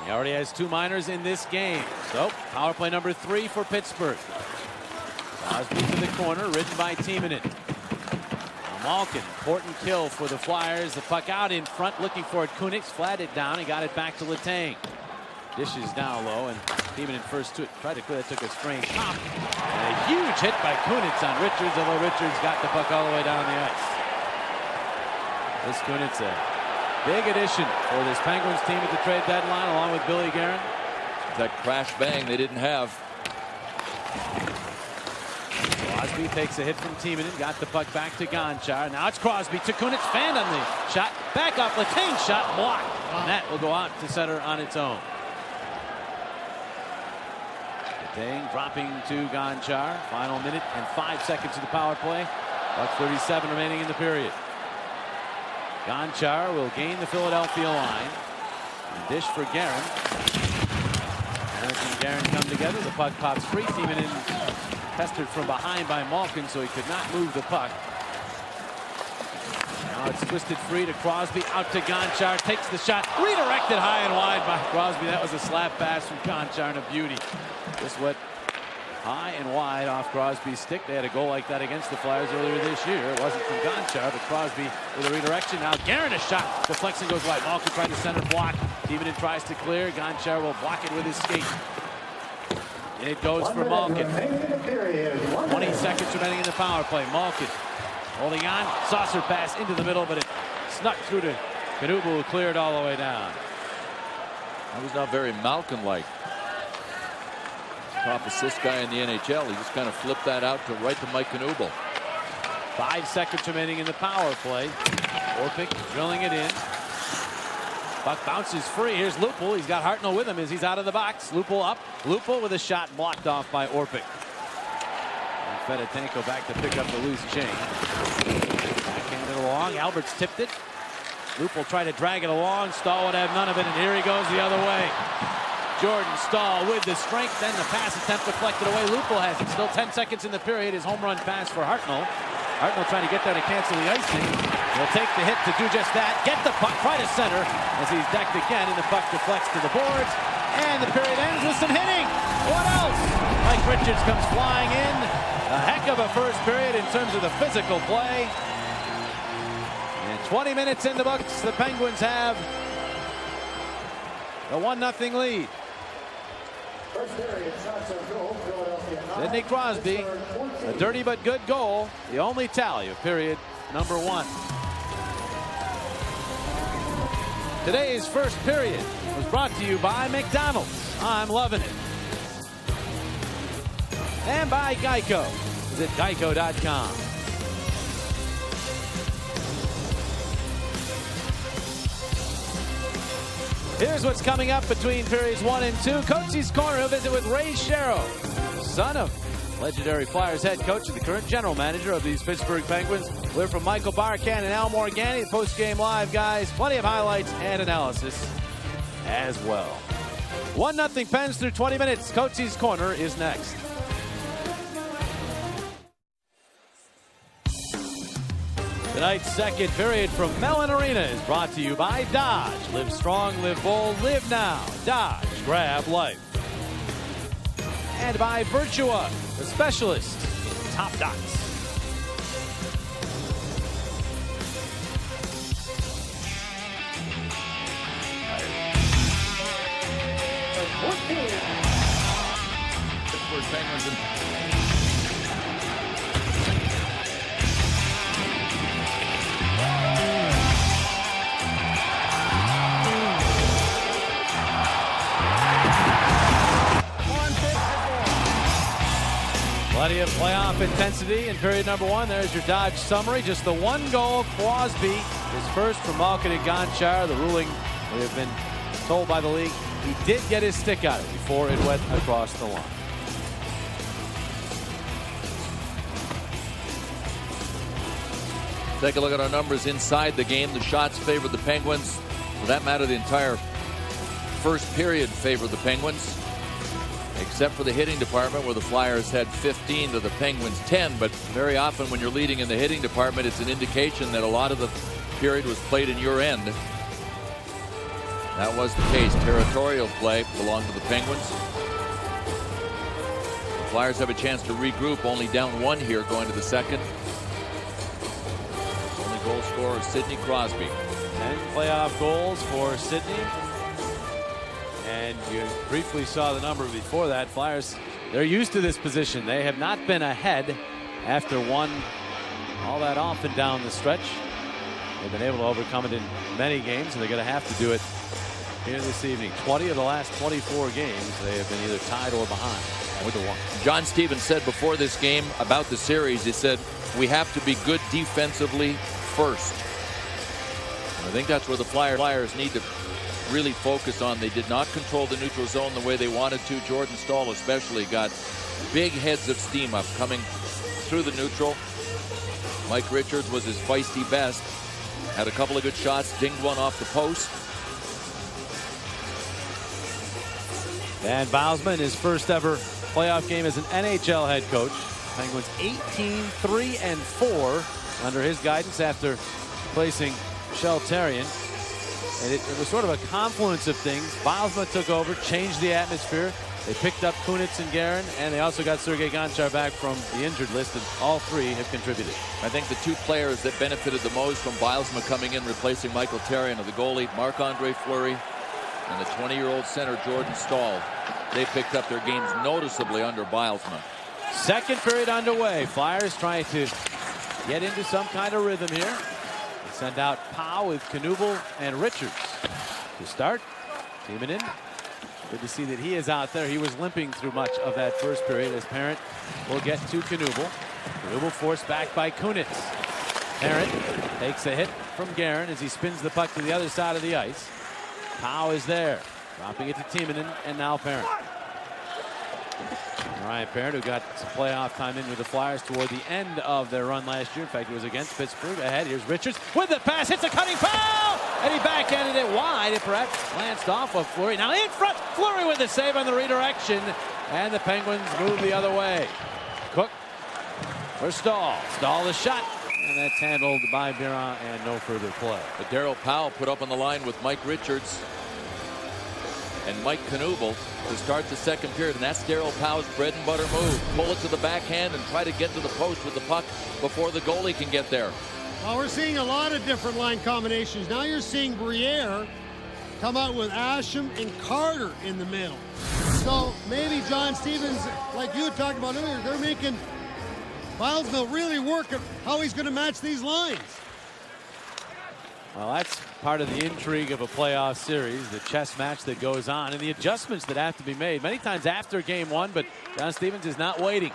He already has 2 minors in this game. So, power play number 3 for Pittsburgh. Crosby to the corner, ridden by Timonen. Malkin, important kill for the Flyers. The puck out in front, looking for it. Kunitz flattened it down and got it back to Letang. Dishes down low, and Timonen first tried to clear. That took a strange pop. And a huge hit by Kunitz on Richards, although Richards got the puck all the way down the ice. This Kunitz, big addition for this Penguins team at the trade deadline, along with Billy Guerin. That crash bang they didn't have. Crosby takes a hit from Timonen, got the puck back to Gonchar. Now it's Crosby to Kunitz, fanned on the shot, back off Letang, shot blocked. And that will go out to center on its own. Letang dropping to Gonchar. Final minute and 5 seconds of the power play. About 37 remaining in the period. Gonchar will gain the Philadelphia line. And dish for Guerin. Eric and Guerin come together. The puck pops free. Timonen pestered from behind by Malkin, so he could not move the puck. Now it's twisted free to Crosby. Out to Gonchar. Takes the shot. Redirected high and wide by Crosby. That was a slap pass from Gonchar and a beauty. Just went high and wide off Crosby's stick. They had a goal like that against the Flyers earlier this year. It wasn't from Gonchar, but Crosby with a redirection. Now Guerin a shot. Deflection goes wide. Malkin tried to center block. Timonen tries to clear. Gonchar will block it with his skate. And it goes for Malkin. 20 seconds remaining in the power play. Malkin holding on. Saucer pass into the middle, but it snuck through to Knuble, who cleared all the way down. That was not very Malkin-like. Top assist guy in the NHL. He just kind of flipped that out to right to Mike Knuble. 5 seconds remaining in the power play. Orpik drilling it in. Puck bounces free. Here's Lupul. He's got Hartnell with him as he's out of the box. Lupul up. Lupul with a shot blocked off by Orpik. And Fedotenko back to pick up the loose chain. Backhanded along. Alberts tipped it. Lupul tried to drag it along. Stahl would have none of it, and here he goes the other way. Jordan Stahl with the strength, then the pass attempt deflected away. Lupul has it. Still 10 seconds in the period. His home run pass for Hartnell. Hartnell trying to get there to cancel the icing. He'll take the hit to do just that. Get the puck right to center as he's decked again, and the puck deflects to the boards. And the period ends with some hitting. What else? Mike Richards comes flying in. A heck of a first period in terms of the physical play. And 20 minutes in the books, the Penguins have a 1-0 lead. Sidney Crosby, a dirty but good goal, the only tally of period number 1. Today's first period was brought to you by McDonald's. I'm loving it. And by Geico. Visit geico.com. Here's what's coming up between periods 1 and 2. Coach's Corner, he'll visit with Ray Sherrow, son of legendary Flyers head coach and the current general manager of these Pittsburgh Penguins. We're from Michael Barkan and Al Morgani, the post-game live guys. Plenty of highlights and analysis as well. 1-0 Pens through 20 minutes. Coach's Corner is next. Tonight's second period from Mellon Arena is brought to you by Dodge. Live strong, live bold, live now. Dodge, grab life. And by Virtua, the specialist in top dots. Pittsburgh Penguins and plenty of playoff intensity in period number 1. There's your Dodge summary. Just the one goal. Crosby, his first from Malkin and Gonchar. The ruling, we have been told by the league, he did get his stick out of it before it went across the line. take a look at our numbers inside the game. The shots favored the Penguins. For that matter, the entire first period favored the Penguins, except for the hitting department where the Flyers had 15 to the Penguins 10. But very often when you're leading in the hitting department, it's an indication that a lot of the period was played in your end. That was the case. Territorial play belonged to the Penguins. The Flyers have a chance to regroup, only down 1 here going to the second. Only goal scorer Sidney Crosby. 10 playoff goals for Sidney. And you briefly saw the number before that. Flyers, they're used to this position. They have not been ahead after one all that often down the stretch. They've been able to overcome it in many games, and they're going to have to do it here this evening. 20 of the last 24 games, they have been either tied or behind with the 1. John Stevens said before this game about the series, he said, we have to be good defensively first. And I think that's where the Flyers need to really focus on. They did not control the neutral zone the way they wanted to. Jordan Staal especially got big heads of steam up coming through the neutral. Mike Richards was his feisty best. Had a couple of good shots, dinged one off the post. Dan Bousman, his first ever playoff game as an NHL head coach. Penguins 18-3-4 under his guidance after placing Michel Therrien. And it was sort of a confluence of things. Bousman took over, changed the atmosphere. They picked up Kunitz and Guerin, and they also got Sergei Gonchar back from the injured list, and all 3 have contributed. I think the 2 players that benefited the most from Bousman coming in, replacing Michael Therrien, of the goalie Marc-Andre Fleury and the 20-year-old center Jordan Staal. They picked up their games noticeably under Bousman. Second period underway. Flyers trying to get into some kind of rhythm here. They send out Powell with Knuble and Richards to start. Teaming in. Good to see that he is out there. He was limping through much of that first period. As Parent will get to Knuble. Knuble forced back by Kunitz. Parent takes a hit from Guerin as he spins the puck to the other side of the ice. Powell is there, dropping it to Timonen, and now Parent. Ryan Parent, who got some playoff time in with the Flyers toward the end of their run last year. In fact, it was against Pittsburgh. Ahead, here's Richards with the pass, hits a cutting foul, and he backhanded it wide. It perhaps glanced off of Fleury. Now in front, Fleury with the save on the redirection, and the Penguins move the other way. Cook for Staal. Staal the shot, and that's handled by Biron, and no further play. But Darryl Powell put up on the line with Mike Richards. and Mike Knuble to start the second period. And that's Darryl Powell's bread and butter move. Pull it to the backhand and try to get to the post with the puck before the goalie can get there. Well, we're seeing a lot of different line combinations. Now you're seeing Briere come out with Asham and Carter in the middle. So maybe John Stevens, like you had talked about earlier, they're making Bilesville really work at how he's going to match these lines. Well, that's part of the intrigue of a playoff series, the chess match that goes on and the adjustments that have to be made many times after game one. But John Stevens is not waiting,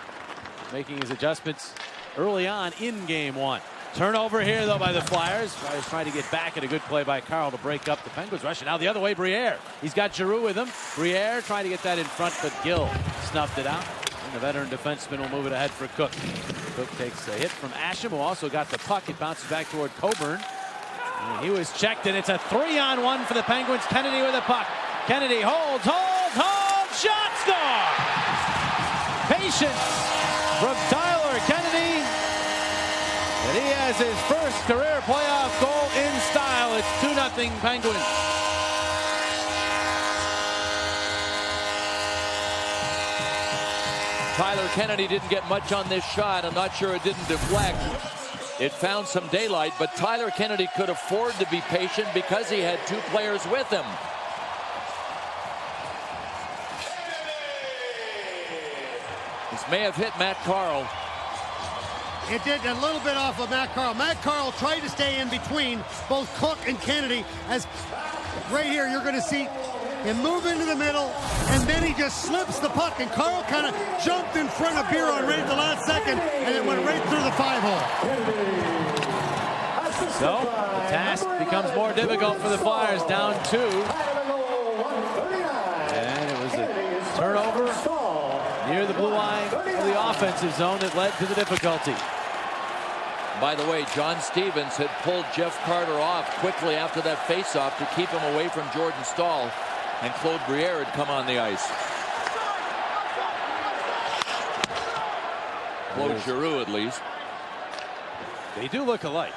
making his adjustments early on in game one. Turnover here, though, by the Flyers. Flyers trying to get back, at a good play by Carl to break up the Penguins rush. And now the other way, Briere. He's got Giroux with him. Briere trying to get that in front, but Gill snuffed it out. And the veteran defenseman will move it ahead for Cook. Cook takes a hit from Asham, who also got the puck. It bounces back toward Coburn. And he was checked, and it's a 3-on-1 for the Penguins. Kennedy with the puck. Kennedy holds, shot, score! Patience from Tyler Kennedy. And he has his first career playoff goal in style. It's 2-0 Penguins. Tyler Kennedy didn't get much on this shot. I'm not sure it didn't deflect. It found some daylight, but Tyler Kennedy could afford to be patient because he had two players with him. This may have hit Matt Carl. It did a little bit off of Matt Carl. Matt Carl tried to stay in between both Cook and Kennedy. As right here, you're going to see him move into the middle, and then he just slips the puck, and Carl kind of jumped in front of Biron right at the last second, and it went right through the 5-hole. So the task becomes more difficult for the Flyers, down 2. And it was a turnover near the blue line of the offensive zone that led to the difficulty. By the way, John Stevens had pulled Jeff Carter off quickly after that faceoff to keep him away from Jordan Stahl, and Claude Briere had come on the ice. Claude Giroux, at least. They do look alike.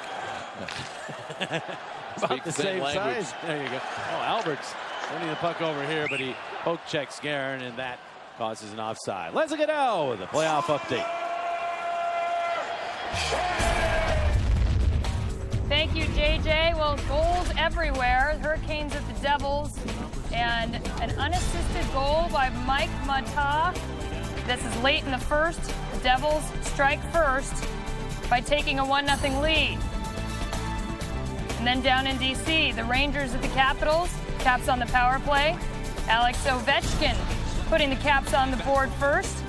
About the same size. There you go. Oh, Albert's sending the puck over here, but he poke checks Guerin, and that causes an offside. Leslie Goodell with a playoff update. Thank you, JJ. Well, goals everywhere. Hurricanes at the Devils, and an unassisted goal by Mike Mata. This is late in the first. The Devils strike first by taking a 1-0 lead. And then down in D.C., the Rangers at the Capitals. Caps on the power play. Alex Ovechkin putting the Caps on the board first.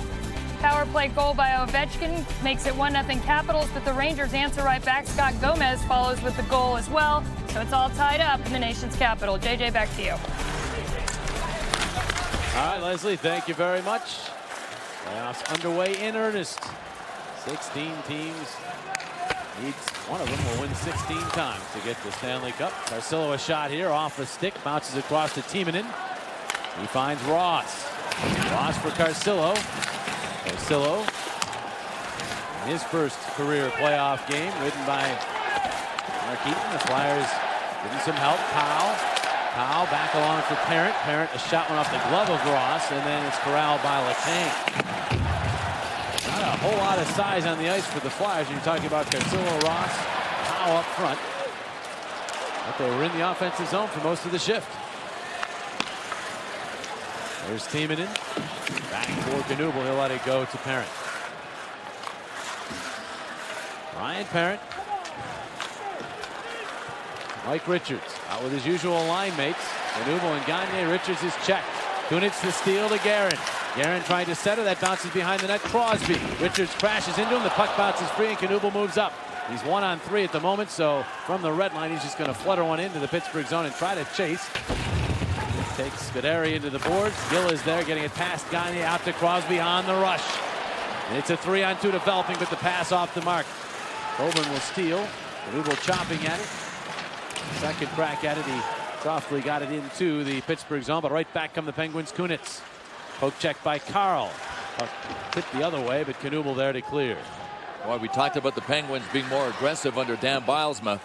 Power play goal by Ovechkin makes it 1-0 Capitals, but the Rangers answer right back. Scott Gomez follows with the goal as well. So it's all tied up in the nation's capital. JJ, back to you. All right, Leslie, thank you very much. Playoffs underway in earnest. 16 teams. One of them will win 16 times to get the Stanley Cup. Carcillo a shot here off the stick, bounces across to Timonen. He finds Ross. Ross for Carcillo. Carcillo, his first career playoff game, ridden by Mark Eaton. The Flyers getting some help. Powell back along for Parent. Parent, a shot went off the glove of Ross, and then it's corralled by Letang. Not a whole lot of size on the ice for the Flyers. You're talking about Carcillo, Ross, Powell up front. But they were in the offensive zone for most of the shift. There's Timonen. Back for Knuble. He'll let it go to Parent. Ryan Parent. Mike Richards out with his usual line mates. Knuble and Gagne. Richards is checked. Kunitz the steal to Guerin. Guerin trying to set it. That bounces behind the net. Crosby. Richards crashes into him. The puck bounces free and Knuble moves up. He's 1-on-3 at the moment, so from the red line, he's just going to flutter one into the Pittsburgh zone and try to chase. Takes Scuderi into the boards. Gill is there getting it past Gagne out to Crosby on the rush. And it's a 3-on-2 developing, but the pass off the mark. Coburn will steal. Knuble chopping at it. Second crack at it. He softly got it into the Pittsburgh zone, but right back come the Penguins. Kunitz. Poke check by Carl. Hit the other way, but Knuble there to clear. Well, we talked about the Penguins being more aggressive under Dan Bilesma.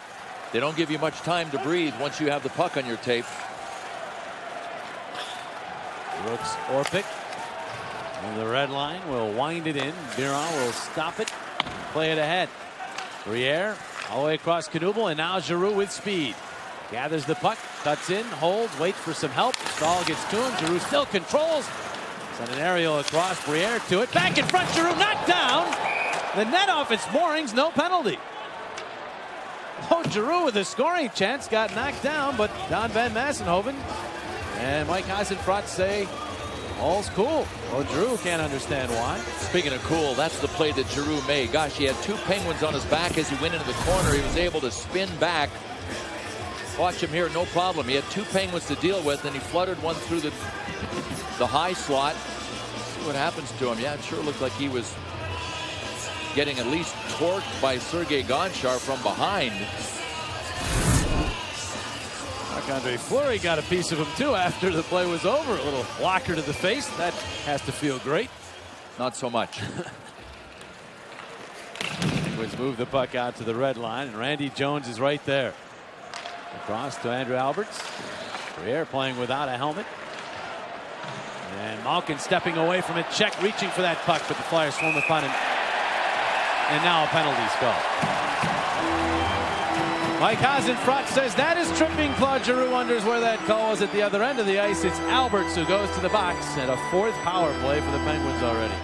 They don't give you much time to breathe once you have the puck on your tape. Brooks Orpik. And the red line will wind it in. Biron will stop it. Play it ahead. Briere all the way across Knuble, and now Giroux with speed. Gathers the puck, cuts in, holds, waits for some help. Stahl gets to him. Giroux still controls. Send an aerial across. Briere to it. Back in front. Giroux knocked down. The net off its moorings. No penalty. Oh, Giroux with a scoring chance got knocked down, but Don Van Massenhoven and Mike Hasenfratz say all's cool. Well, Giroux can't understand why. Speaking of cool, that's the play that Giroux made. Gosh, he had two Penguins on his back as he went into the corner. He was able to spin back. Watch him here, no problem. He had two Penguins to deal with, and he fluttered one through the high slot. See what happens to him. Yeah, it sure looked like he was getting at least torqued by Sergei Gonchar from behind. Marc-Andre Fleury got a piece of him too after the play was over. A little blocker to the face. That has to feel great. Not so much. Penguins move the puck out to the red line, and Randy Jones is right there. Across to Andrew Alberts. Briere playing without a helmet. And Malkin stepping away from it. Check reaching for that puck, but the Flyers swarm upon him. And now a penalty's called. Mike Hasenfratz says that is tripping. Claude Giroux wonders where that call was at the other end of the ice. It's Alberts who goes to the box, and a fourth power play for the Penguins already.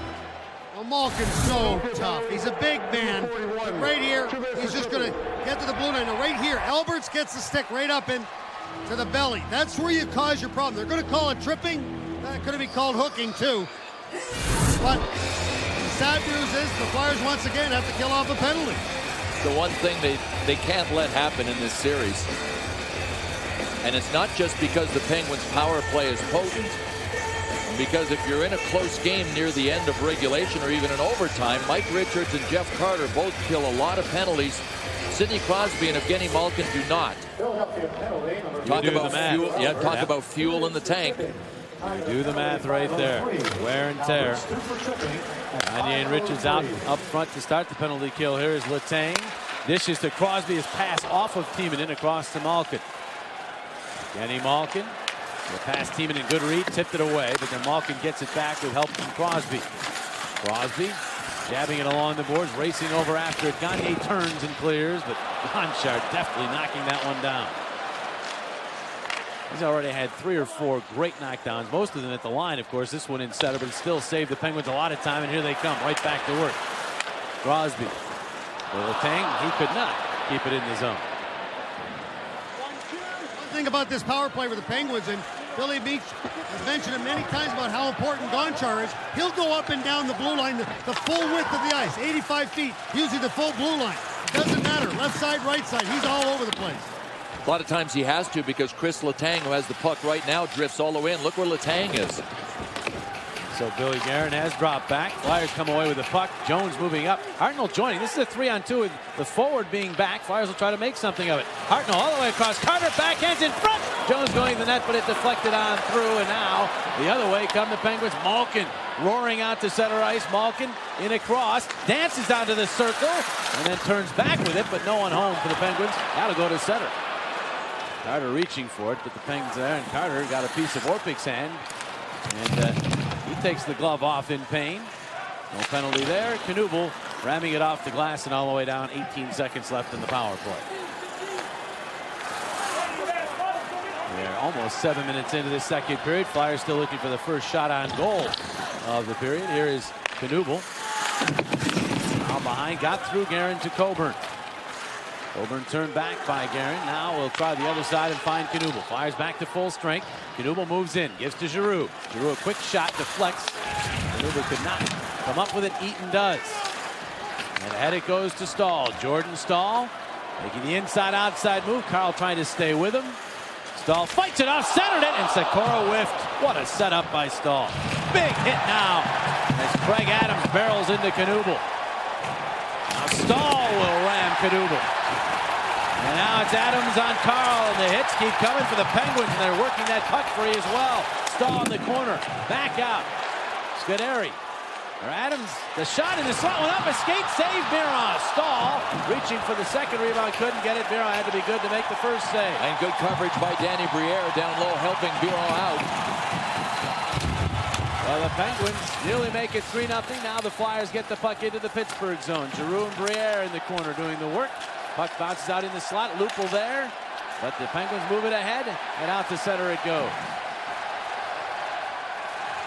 Well, Malkin's so tough. He's a big man. But right here, he's just going to get to the blue line. Now right here, Alberts gets the stick right up in to the belly. That's where you cause your problem. They're going to call it tripping. That could be called hooking too. But the sad news is the Flyers once again have to kill off a penalty. The one thing they can't let happen in this series, and it's not just because the Penguins' power play is potent, because if you're in a close game near the end of regulation or even in overtime, Mike Richards and Jeff Carter both kill a lot of penalties. Sidney Crosby and Evgeny Malkin do not. Talk about fuel. Yeah, talk about fuel in the tank. Do the math right there. Wear and tear. Gagne and Richards out up front to start the penalty kill. Here is Letang. Dishes to Crosby. His pass off of Tiemann across to Malkin. Evgeny Malkin. The pass Tiemann in good read. Tipped it away, but then Malkin gets it back with help from Crosby. Crosby jabbing it along the boards. Racing over after it. Gagne turns and clears, but Gonchar deftly knocking that one down. He's already had 3 or 4 great knockdowns, most of them at the line, of course. This one in center, but it still saved the Penguins a lot of time, and here they come, right back to work. Crosby. Letang, he could not keep it in the zone. One thing about this power play for the Penguins, and Billy Beach has mentioned it many times about how important Gonchar is. He'll go up and down the blue line, the full width of the ice, 85 feet, usually the full blue line. Doesn't matter, left side, right side, he's all over the place. A lot of times he has to, because Chris Letang, who has the puck right now, drifts all the way in. Look where Letang is. So Billy Guerin has dropped back. Flyers come away with the puck. Jones moving up. Hartnell joining. This is a 3-on-2 with the forward being back. Flyers will try to make something of it. Hartnell all the way across. Carter backhands in front. Jones going to the net, but it deflected on through. And now the other way come the Penguins. Malkin roaring out to center ice. Malkin in a cross. Dances down to the circle and then turns back with it, but no one home for the Penguins. Now to go to center. Carter reaching for it, but the Penguins there, and Carter got a piece of Orpik's hand, and he takes the glove off in pain. No penalty there. Knuble ramming it off the glass and all the way down. 18 seconds left in the power play. We're almost 7 minutes into the second period. Flyers still looking for the first shot on goal of the period. Here is Knuble. Now behind, got through Guerin to Coburn. Coburn turned back by Guerin. Now we'll try the other side and find Knuble. Fires back to full strength. Knuble moves in, gives to Giroux. Giroux a quick shot, deflects. Knuble could not come up with it. Eaton does. And ahead it goes to Stahl. Jordan Stahl making the inside-outside move. Carl trying to stay with him. Stahl fights it off, centered it, and Sikora whiffed. What a setup by Stahl. Big hit now as Craig Adams barrels into Knuble. Now Stahl will ram Knuble. And now it's Adams on Carl, and the hits keep coming for the Penguins, and they're working that puck free as well. Stahl in the corner, back out. Scuderi. Or Adams, the shot in the slot went up, a skate save, Biron. Stahl reaching for the second rebound, couldn't get it. Biron had to be good to make the first save. And good coverage by Danny Briere down low, helping Biron out. Well, the Penguins nearly make it 3-0. Now the Flyers get the puck into the Pittsburgh zone. Giroux and Briere in the corner doing the work. Puck bounces out in the slot. Lupul there. But the Penguins move it ahead, and out to center it goes.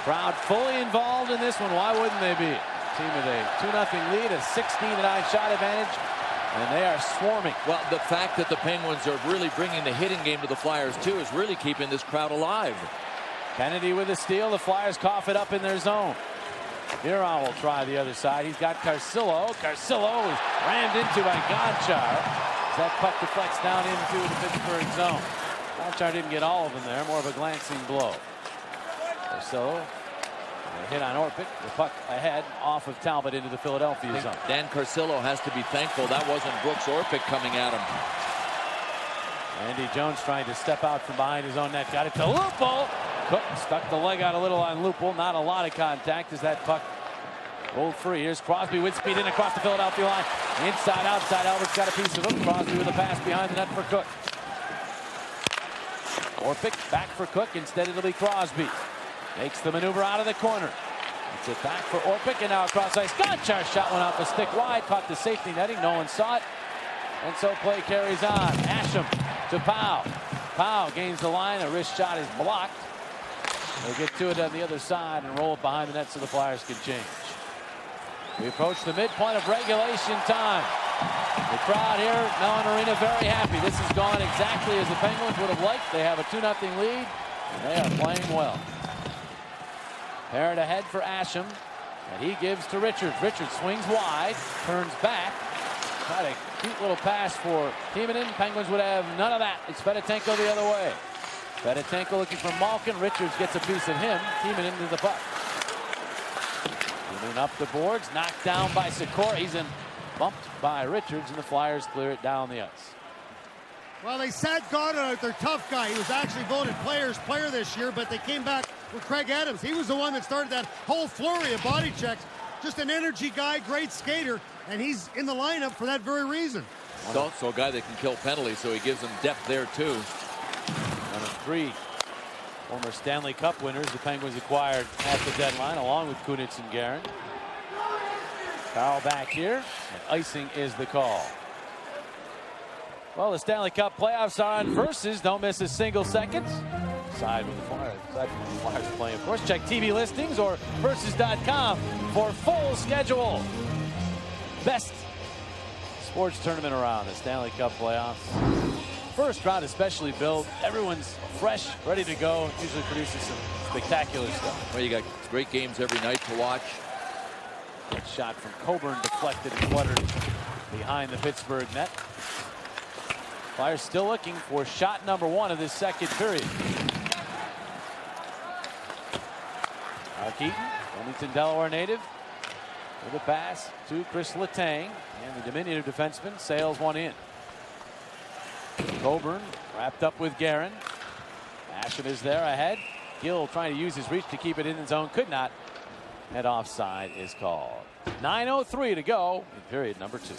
Crowd fully involved in this one. Why wouldn't they be? Team with a 2-0 lead, a 16-9 shot advantage, and they are swarming. Well, the fact that the Penguins are really bringing the hitting game to the Flyers, too, is really keeping this crowd alive. Kennedy with a steal. The Flyers cough it up in their zone. Miron will try the other side. He's got Carcillo. Carcillo is rammed into by Gonchar. That puck deflects down into the Pittsburgh zone. Gonchar didn't get all of them there. More of a glancing blow. Carcillo. A hit on Orpik. The puck ahead off of Talbot into the Philadelphia zone. Dan Carcillo has to be thankful that wasn't Brooks Orpik coming at him. Andy Jones trying to step out from behind his own net. Got it to Lupul. Cook stuck the leg out a little on Lupul. Not a lot of contact as that puck rolled free. Here's Crosby with speed in across the Philadelphia line. Inside, outside. Albert's got a piece of him. Crosby with a pass behind the net for Cook. Orpik back for Cook. Instead it'll be Crosby. Makes the maneuver out of the corner. It's it back for Orpik, and now across ice. Gonchar shot one off a stick wide. Caught the safety netting. No one saw it. And so play carries on. Asham to Powell. Powell gains the line. A wrist shot is blocked. They get to it on the other side and roll it behind the net so the Flyers can change. We approach the midpoint of regulation time. The crowd here at Mellon Arena very happy. This has gone exactly as the Penguins would have liked. They have a 2-0 lead, and they are playing well. Parrott ahead for Asham, and he gives to Richards. Richards swings wide, turns back. Got a cute little pass for Timonen. Penguins would have none of that. It's Fedotenko the other way. Fedotenko looking for Malkin. Richards gets a piece of him. Timonen to the puck. Timonen up the boards, knocked down by Sikora. He's in bumped by Richards, and the Flyers clear it down the ice. Well, they sat Goddard out, their tough guy. He was actually voted Players' Player this year, but they came back with Craig Adams. He was the one that started that whole flurry of body checks. Just an energy guy, great skater, and he's in the lineup for that very reason. He's also a guy that can kill penalties, so he gives them depth there, too. One of three former Stanley Cup winners the Penguins acquired at the deadline, along with Kunitz and Guerin. Foul back here, and icing is the call. Well, the Stanley Cup playoffs are on Versus. Don't miss a single second. Side with the Flyers. Side with the Flyers playing. Of course, check TV listings or Versus.com for full schedule. Best sports tournament around, the Stanley Cup playoffs. First round especially built. Everyone's fresh, ready to go. Usually produces some spectacular stuff. Well, you got great games every night to watch. That shot from Coburn deflected and fluttered behind the Pittsburgh net. Flyers still looking for shot number one of this second period. Mark Eaton, Wilmington, Delaware native, with a pass to Chris Letang, and the diminutive defenseman sails one in. Coburn wrapped up with Guerin. Asham is there ahead. Gill trying to use his reach to keep it in the zone, could not. And offside is called. 9:03 to go in period number 2.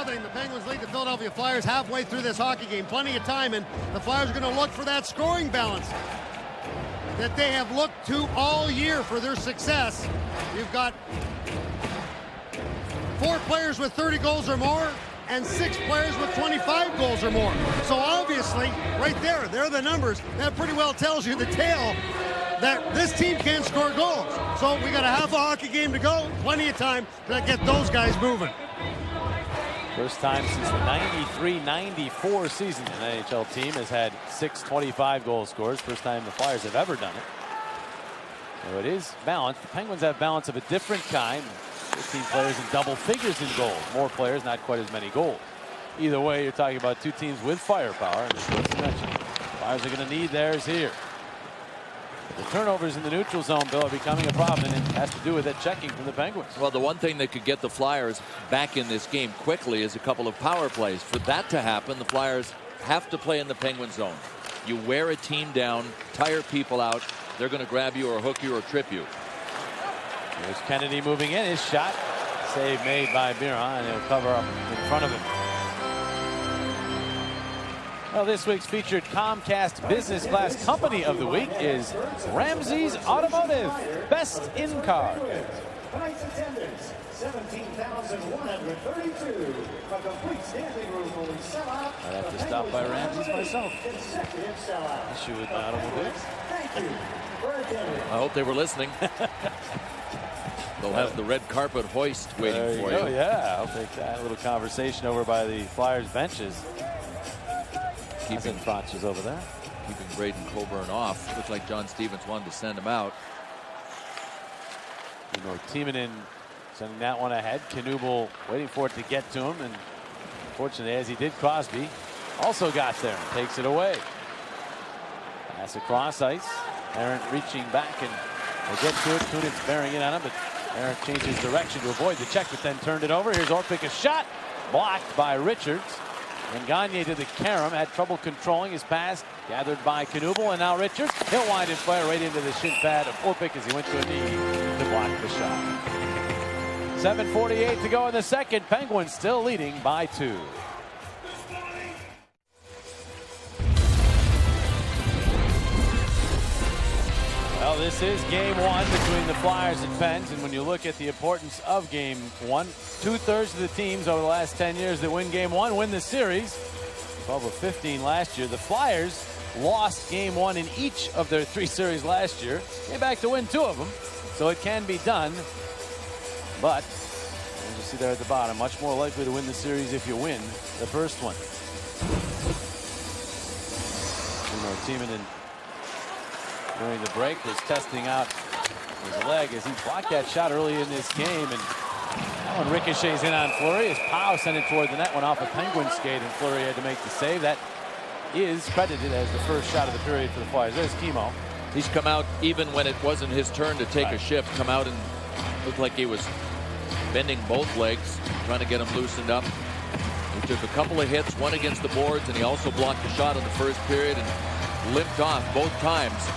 The Penguins lead the Philadelphia Flyers halfway through this hockey game. Plenty of time, and the Flyers are going to look for that scoring balance that they have looked to all year for their success. You've got 4 players with 30 goals or more and 6 players with 25 goals or more. So obviously, right there, they're the numbers. That pretty well tells you the tale that this team can't score goals. So we got a half a hockey game to go. Plenty of time to get those guys moving. First time since the 93-94 season an NHL team has had 6 25-goal scorers. First time the Flyers have ever done it. So it is balanced. The Penguins have balance of a different kind. 15 players in double figures in goals. More players, not quite as many goals. Either way, you're talking about 2 teams with firepower. And as Chris mentioned, the Flyers are going to need theirs here. The turnovers in the neutral zone, Bill, are becoming a problem, and it has to do with that checking from the Penguins. Well, the one thing that could get the Flyers back in this game quickly is a couple of power plays. For that to happen, the Flyers have to play in the Penguin zone. You wear a team down, tire people out, they're going to grab you or hook you or trip you. There's Kennedy moving in. His shot. Save made by Miron, and he'll cover up in front of him. Well, this week's featured Comcast Business Class Company of the Week is Ramsey's Automotive Best in Car. Tonight's attendance, 17,132. A complete standing room only sellout. I'd have to stop by Ramsey's myself. Consecutive sellout. Issue with my automobiles. Thank you for attending. I hope they were listening. They'll have the red carpet hoist waiting for you. Oh yeah, I'll take that. A little conversation over by the Flyers benches. Keeping Francis over there. Keeping Braden Coburn off. Looked like John Stevens wanted to send him out. You know, Timonen sending that one ahead. Knuble waiting for it to get to him, and fortunately, as he did, Crosby also got there and takes it away. Pass across ice. Aaron reaching back, and they get to it. Kunitz bearing it on him, but Aaron changes direction to avoid the check, but then turned it over. Here's Orpik, a shot blocked by Richards. And Gagne to the carom, had trouble controlling his pass, gathered by Knuble, and now Richards. He'll wind and fire right into the shin pad of Orpik as he went to a knee to block the shot. 7:48 to go in the second. Penguins still leading by 2. Well, this is game 1 between the Flyers and Pens, and when you look at the importance of game 1, 2/3 of the teams over the last 10 years that win game 1 win the series. 12 of 15 last year. The Flyers lost game 1 in each of their 3 series last year. Came back to win 2 of them, so it can be done. But as you see there at the bottom, much more likely to win the series if you win the first one. You know, Timonen during the break was testing out his leg as he blocked that shot early in this game, and that one ricochets in on Fleury as Powell sent it toward the net, went off a Penguin skate, and Fleury had to make the save. That is credited as the first shot of the period for the Flyers. There's Kimo. He's come out even when it wasn't his turn to take a shift. Come out and looked like he was bending both legs, trying to get him loosened up. He took a couple of hits, one against the boards, and he also blocked a shot in the first period and limped off both times.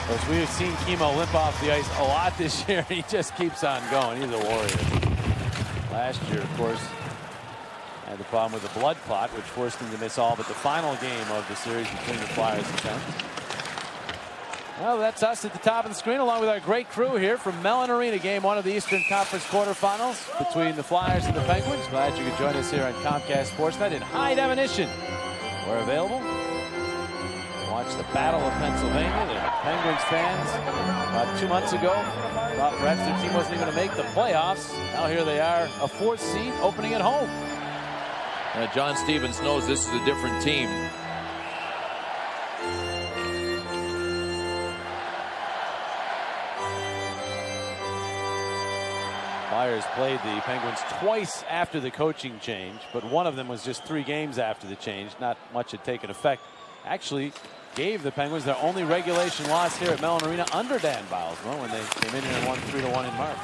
Of course, we've seen Kimo limp off the ice a lot this year. He just keeps on going. He's a warrior. Last year, of course, had the problem with the blood clot, which forced him to miss all but the final game of the series between the Flyers and Pens. Well, that's us at the top of the screen, along with our great crew here from Mellon Arena. Game 1 of the Eastern Conference quarterfinals between the Flyers and the Penguins. Glad you could join us here on Comcast Sportsnet in high definition. We're available. Watch the Battle of Pennsylvania. The Penguins fans about 2 months ago thought perhaps their team wasn't even going to make the playoffs. Now here they are, a 4th seed, opening at home. John Stevens knows this is a different team. Flyers played the Penguins twice after the coaching change, but one of them was just 3 games after the change. Not much had taken effect. Actually gave the Penguins their only regulation loss here at Mellon Arena under Dan Bylsma when they came in here and won 3-1 in March.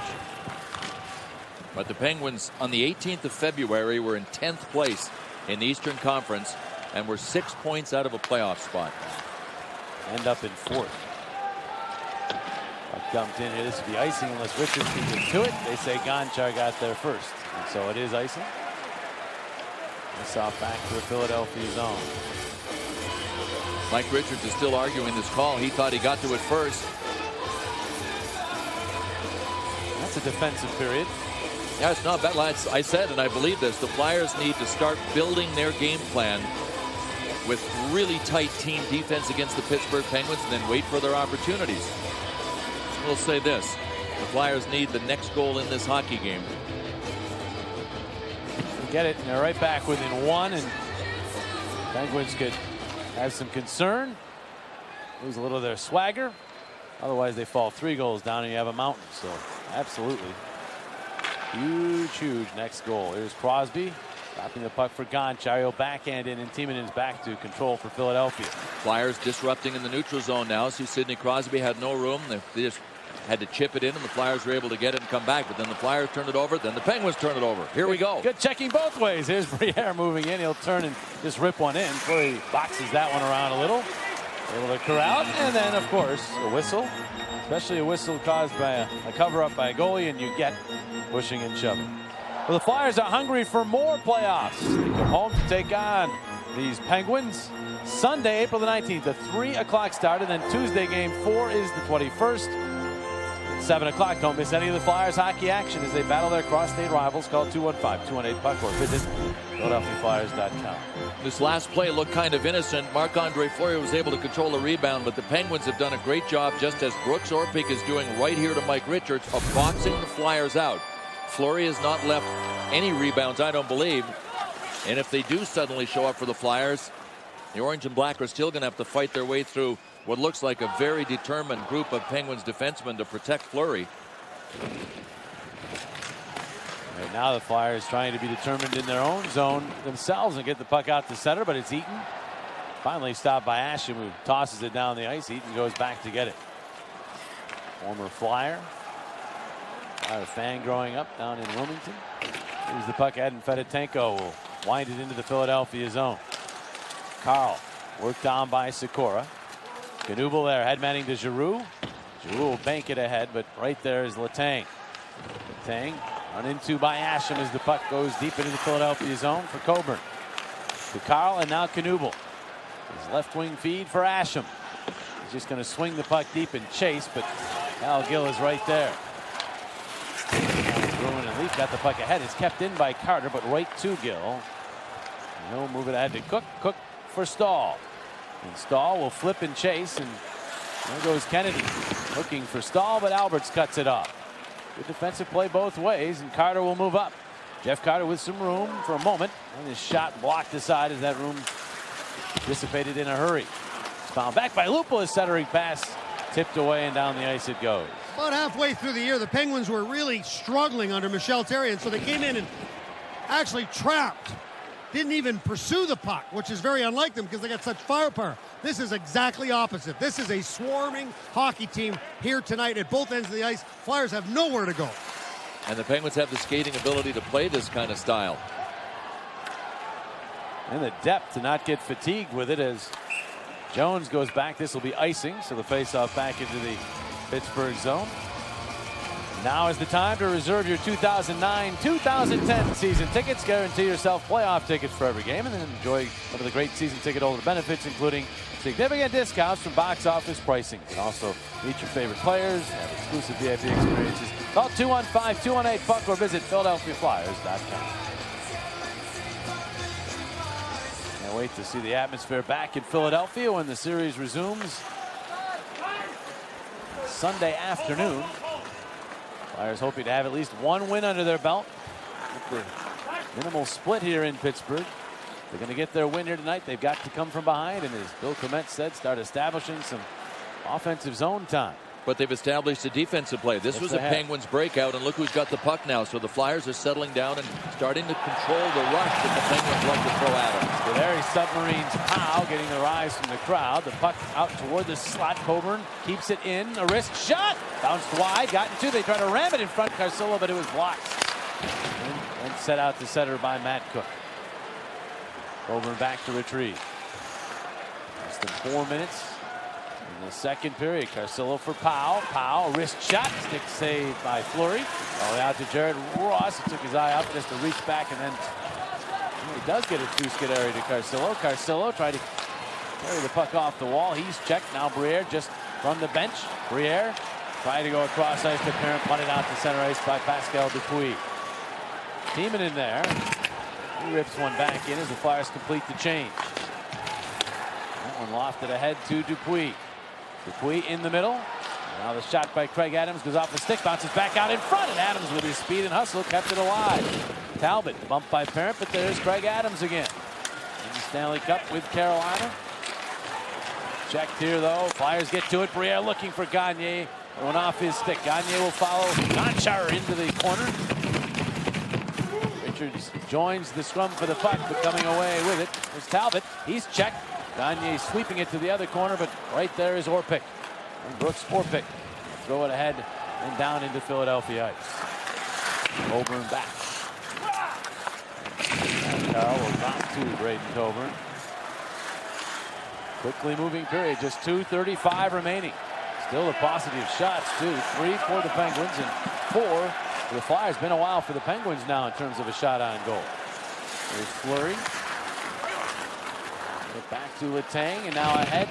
But the Penguins on the 18th of February were in 10th place in the Eastern Conference and were 6 points out of a playoff spot. End up in 4th. Dumped in here. This would be icing unless Richards can get to it. They say Gonchar got there first, and so it is icing. This off back to the Philadelphia zone. Mike Richards is still arguing this call. He thought he got to it first. That's a defensive period. Yeah, it's not bad, lads. I said, and I believe this, the Flyers need to start building their game plan with really tight team defense against the Pittsburgh Penguins and then wait for their opportunities. We'll say this, the Flyers need the next goal in this hockey game. They get it, and they're right back within 1, and Penguins could have some concern, lose a little of their swagger. Otherwise, they fall 3 goals down, and you have a mountain. So, absolutely. Huge next goal. Here's Crosby stopping the puck for Gonchar. He'll backhand in, and Timonen's back to control for Philadelphia. Flyers disrupting in the neutral zone now. See, Sidney Crosby had no room. They just had to chip it in, and the Flyers were able to get it and come back. But then the Flyers turned it over. Then the Penguins turned it over. Here we go. Good checking both ways. Here's Briere moving in. He'll turn and just rip one in. Fleury boxes that one around a little. Able to corral, and then, of course, a whistle. Especially a whistle caused by a cover-up by a goalie, and you get pushing and shoving. Well, the Flyers are hungry for more playoffs. They come home to take on these Penguins Sunday, April the 19th, a 3 o'clock start, and then Tuesday game 4 is the 21st. 7 o'clock. Don't miss any of the Flyers hockey action as they battle their cross-state rivals. Call 215-218-PUCK or visit PhiladelphiaFlyers.com. This last play looked kind of innocent. Marc-Andre Fleury was able to control the rebound, but the Penguins have done a great job, just as Brooks Orpik is doing right here to Mike Richards, of boxing the Flyers out. Fleury has not left any rebounds, I don't believe. And if they do suddenly show up for the Flyers, the Orange and Black are still going to have to fight their way through what looks like a very determined group of Penguins defensemen to protect Fleury. Right now the Flyers trying to be determined in their own zone themselves and get the puck out to center, but it's Eaton. Finally stopped by Asham, who tosses it down the ice. Eaton goes back to get it. Former Flyer. Flyer fan growing up down in Wilmington. Here's the puck ahead, and Fedotenko will wind it into the Philadelphia zone. Carl worked on by Sikora. Knuble there, headmanning to Giroux. Giroux will bank it ahead, but right there is Letang. Letang run into by Asham as the puck goes deep into the Philadelphia zone for Coburn. To Carl, and now Knuble. His left wing feed for Asham. He's just going to swing the puck deep and chase, but Al Gill is right there. Bruin and Leaf got the puck ahead. It's kept in by Carter, but right to Gill. He'll move it ahead to Cook. Cook for Stahl. And Stahl will flip and chase, and there goes Kennedy looking for Stahl, but Alberts cuts it off. Good defensive play both ways, and Carter will move up. Jeff Carter with some room for a moment, and his shot blocked aside as that room dissipated in a hurry. It's found back by Lupo. His centering pass tipped away, and down the ice it goes. About halfway through the year, the Penguins were really struggling under Michel Therrien, so they came in and actually trapped. Didn't even pursue the puck, which is very unlike them because they got such firepower. This is exactly opposite. This is a swarming hockey team here tonight at both ends of the ice. Flyers have nowhere to go. And the Penguins have the skating ability to play this kind of style. And the depth to not get fatigued with it as Jones goes back. This will be icing, so the faceoff back into the Pittsburgh zone. Now is the time to reserve your 2009-2010 season tickets. Guarantee yourself playoff tickets for every game, and then enjoy some of the great season ticket holder benefits, including significant discounts from box office pricing. You can also meet your favorite players, have exclusive VIP experiences. Call 215-218-PUCK or visit PhiladelphiaFlyers.com. Can't wait to see the atmosphere back in Philadelphia when the series resumes Sunday afternoon. Flyers hoping to have at least one win under their belt. With the minimal split here in Pittsburgh. They're going to get their win here tonight. They've got to come from behind, and as Bill Clement said, start establishing some offensive zone time. But they've established a defensive play. This was a Penguins breakout, and look who's got the puck now. So the Flyers are settling down and starting to control the rush that the Penguins love to throw at them. So there he submarines Powell, getting the rise from the crowd. The puck out toward the slot. Coburn keeps it in. A wrist shot. Bounced wide. Got into. They tried to ram it in front of Carcillo, but it was blocked. And set out to center by Matt Cook. Coburn back to retrieve. Less than 4 minutes in the second period. Carcillo for Powell. Powell, wrist shot. Stick saved by Fleury. All the way out to Jared Ross. He took his eye up just to reach back, and then he does get a two-skid area to Carcillo. Carcillo tried to carry the puck off the wall. He's checked. Now Briere just from the bench. Briere tried to go across ice, but Parent punted out to center ice by Pascal Dupuis. Teeman in there. He rips one back in as the Flyers complete the change. That one lofted ahead to Dupuis. Dupuis in the middle. Now the shot by Craig Adams goes off the stick, bounces back out in front, and Adams with his speed and hustle kept it alive. Talbot bumped by Parent, but there's Craig Adams again. In the Stanley Cup with Carolina. Checked here though. Flyers get to it. Briere looking for Gagne. One off his stick. Gagne will follow Gonchar into the corner. Richards joins the scrum for the puck, but coming away with it is Talbot. He's checked. Gagne sweeping it to the other corner, but right there is Orpik. And Brooks Orpik. Throw it ahead and down into Philadelphia ice. Coburn back. And Carl will drop to Braden Coburn. Quickly moving period, just 2:35 remaining. Still a paucity of shots, too. 3 for the Penguins and 4 for the Flyers. Been a while for the Penguins now in terms of a shot on goal. There's Fleury. Back to Letang, and now ahead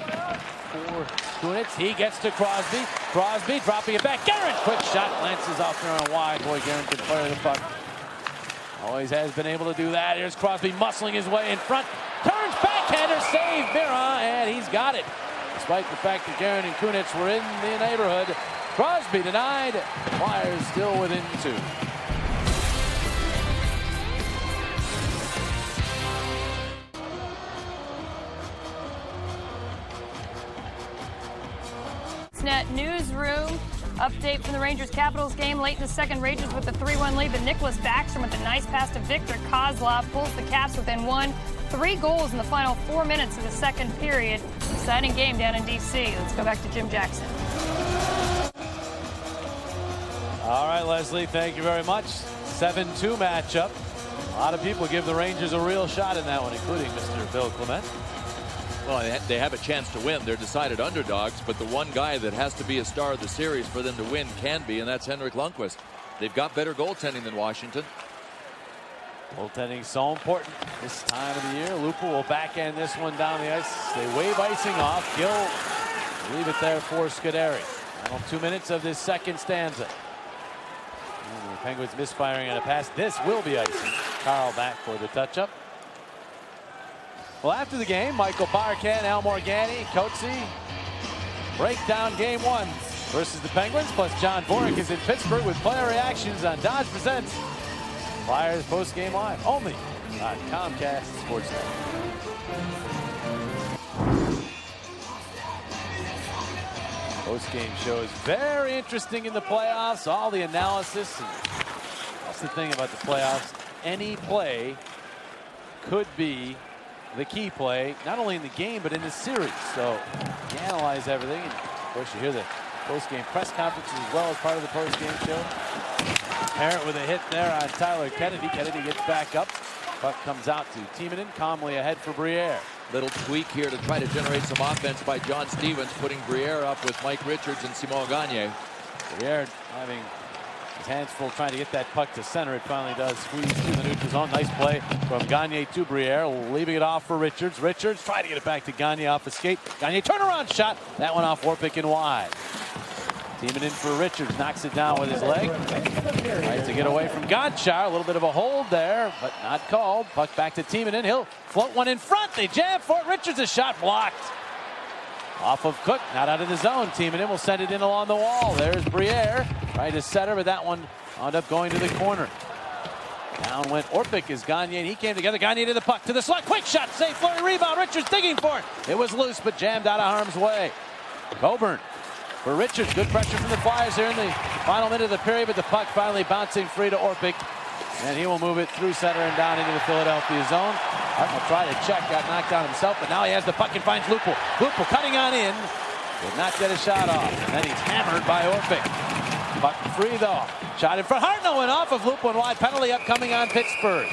for Kunitz. He gets to Crosby. Crosby dropping it back. Guerin, quick shot, lances off there on wide. Boy, Guerin can fire the puck. Always has been able to do that. Here's Crosby muscling his way in front. Turns backhander, save Biron, and he's got it. Despite the fact that Guerin and Kunitz were in the neighborhood, Crosby denied. Flyers still within 2. Net newsroom update from the Rangers-Capitals game. Late in the second, Rangers with the 3-1 lead, but Nicholas Backstrom with a nice pass to Victor Kozlov pulls the Caps within 1. 3 goals in the final 4 minutes of the second period. Exciting game down in D.C. Let's go back to Jim Jackson. All right, Leslie, thank you very much. 7-2 matchup. A lot of people give the Rangers a real shot in that one, including Mr. Bill Clement. Well, they have a chance to win. They're decided underdogs, but the one guy that has to be a star of the series for them to win can be, and that's Henrik Lundqvist. They've got better goaltending than Washington. Goaltending so important this time of the year. Lupa will backhand this one down the ice. They wave icing off. Gill leave it there for Scuderi. Final 2 minutes of this second stanza. And the Penguins misfiring on a pass. This will be icing. Carl back for the touch-up. Well, after the game, Michael Barkan, Al Morganti, Coetzee break down Game 1 versus the Penguins. Plus John Vorik is in Pittsburgh with player reactions on Dodge Presents Flyers post-game live only on Comcast Sportsnet. Post-game show is very interesting in the playoffs. All the analysis. And that's the thing about the playoffs. Any play could be the key play, not only in the game, but in the series. So you analyze everything. And of course, you hear the post-game press conferences as well as part of the post-game show. Parent with a hit there on Tyler Kennedy. Kennedy gets back up. Puck comes out to Timonen. Calmly ahead for Briere. Little tweak here to try to generate some offense by John Stevens, putting Briere up with Mike Richards and Simon Gagne. Briere having his hands full trying to get that puck to center. It finally does squeeze through the neutral zone. Nice play from Gagne to Briere, leaving it off for Richards. Richards trying to get it back to Gagne off the skate. Gagne turnaround shot. That one off Orpik and wide. Teaming in for Richards, knocks it down with his leg. Tries to get away from Gonchar. A little bit of a hold there, but not called. Puck back to Timonen. He'll float one in front. They jam for it. Richards, a shot blocked. Off of Cook, not out of the zone. Timonen will send it in along the wall. There's Briere. Trying to center, but that one wound up going to the corner. Down went Orpik as Gagne, and he came together. Gagne to the puck, to the slot. Quick shot, save, Fleury, rebound. Richards digging for it. It was loose, but jammed out of harm's way. Coburn for Richards. Good pressure from the Flyers here in the final minute of the period, but the puck finally bouncing free to Orpik. And he will move it through center and down into the Philadelphia zone. Hart will try to check, got knocked down himself, but now he has the puck and finds Lupul. Lupul cutting on in, did not get a shot off. And then he's hammered by Orpik. Puck free though. Shot in front. Hartnell went off of Lupul and wide. Penalty upcoming on Pittsburgh.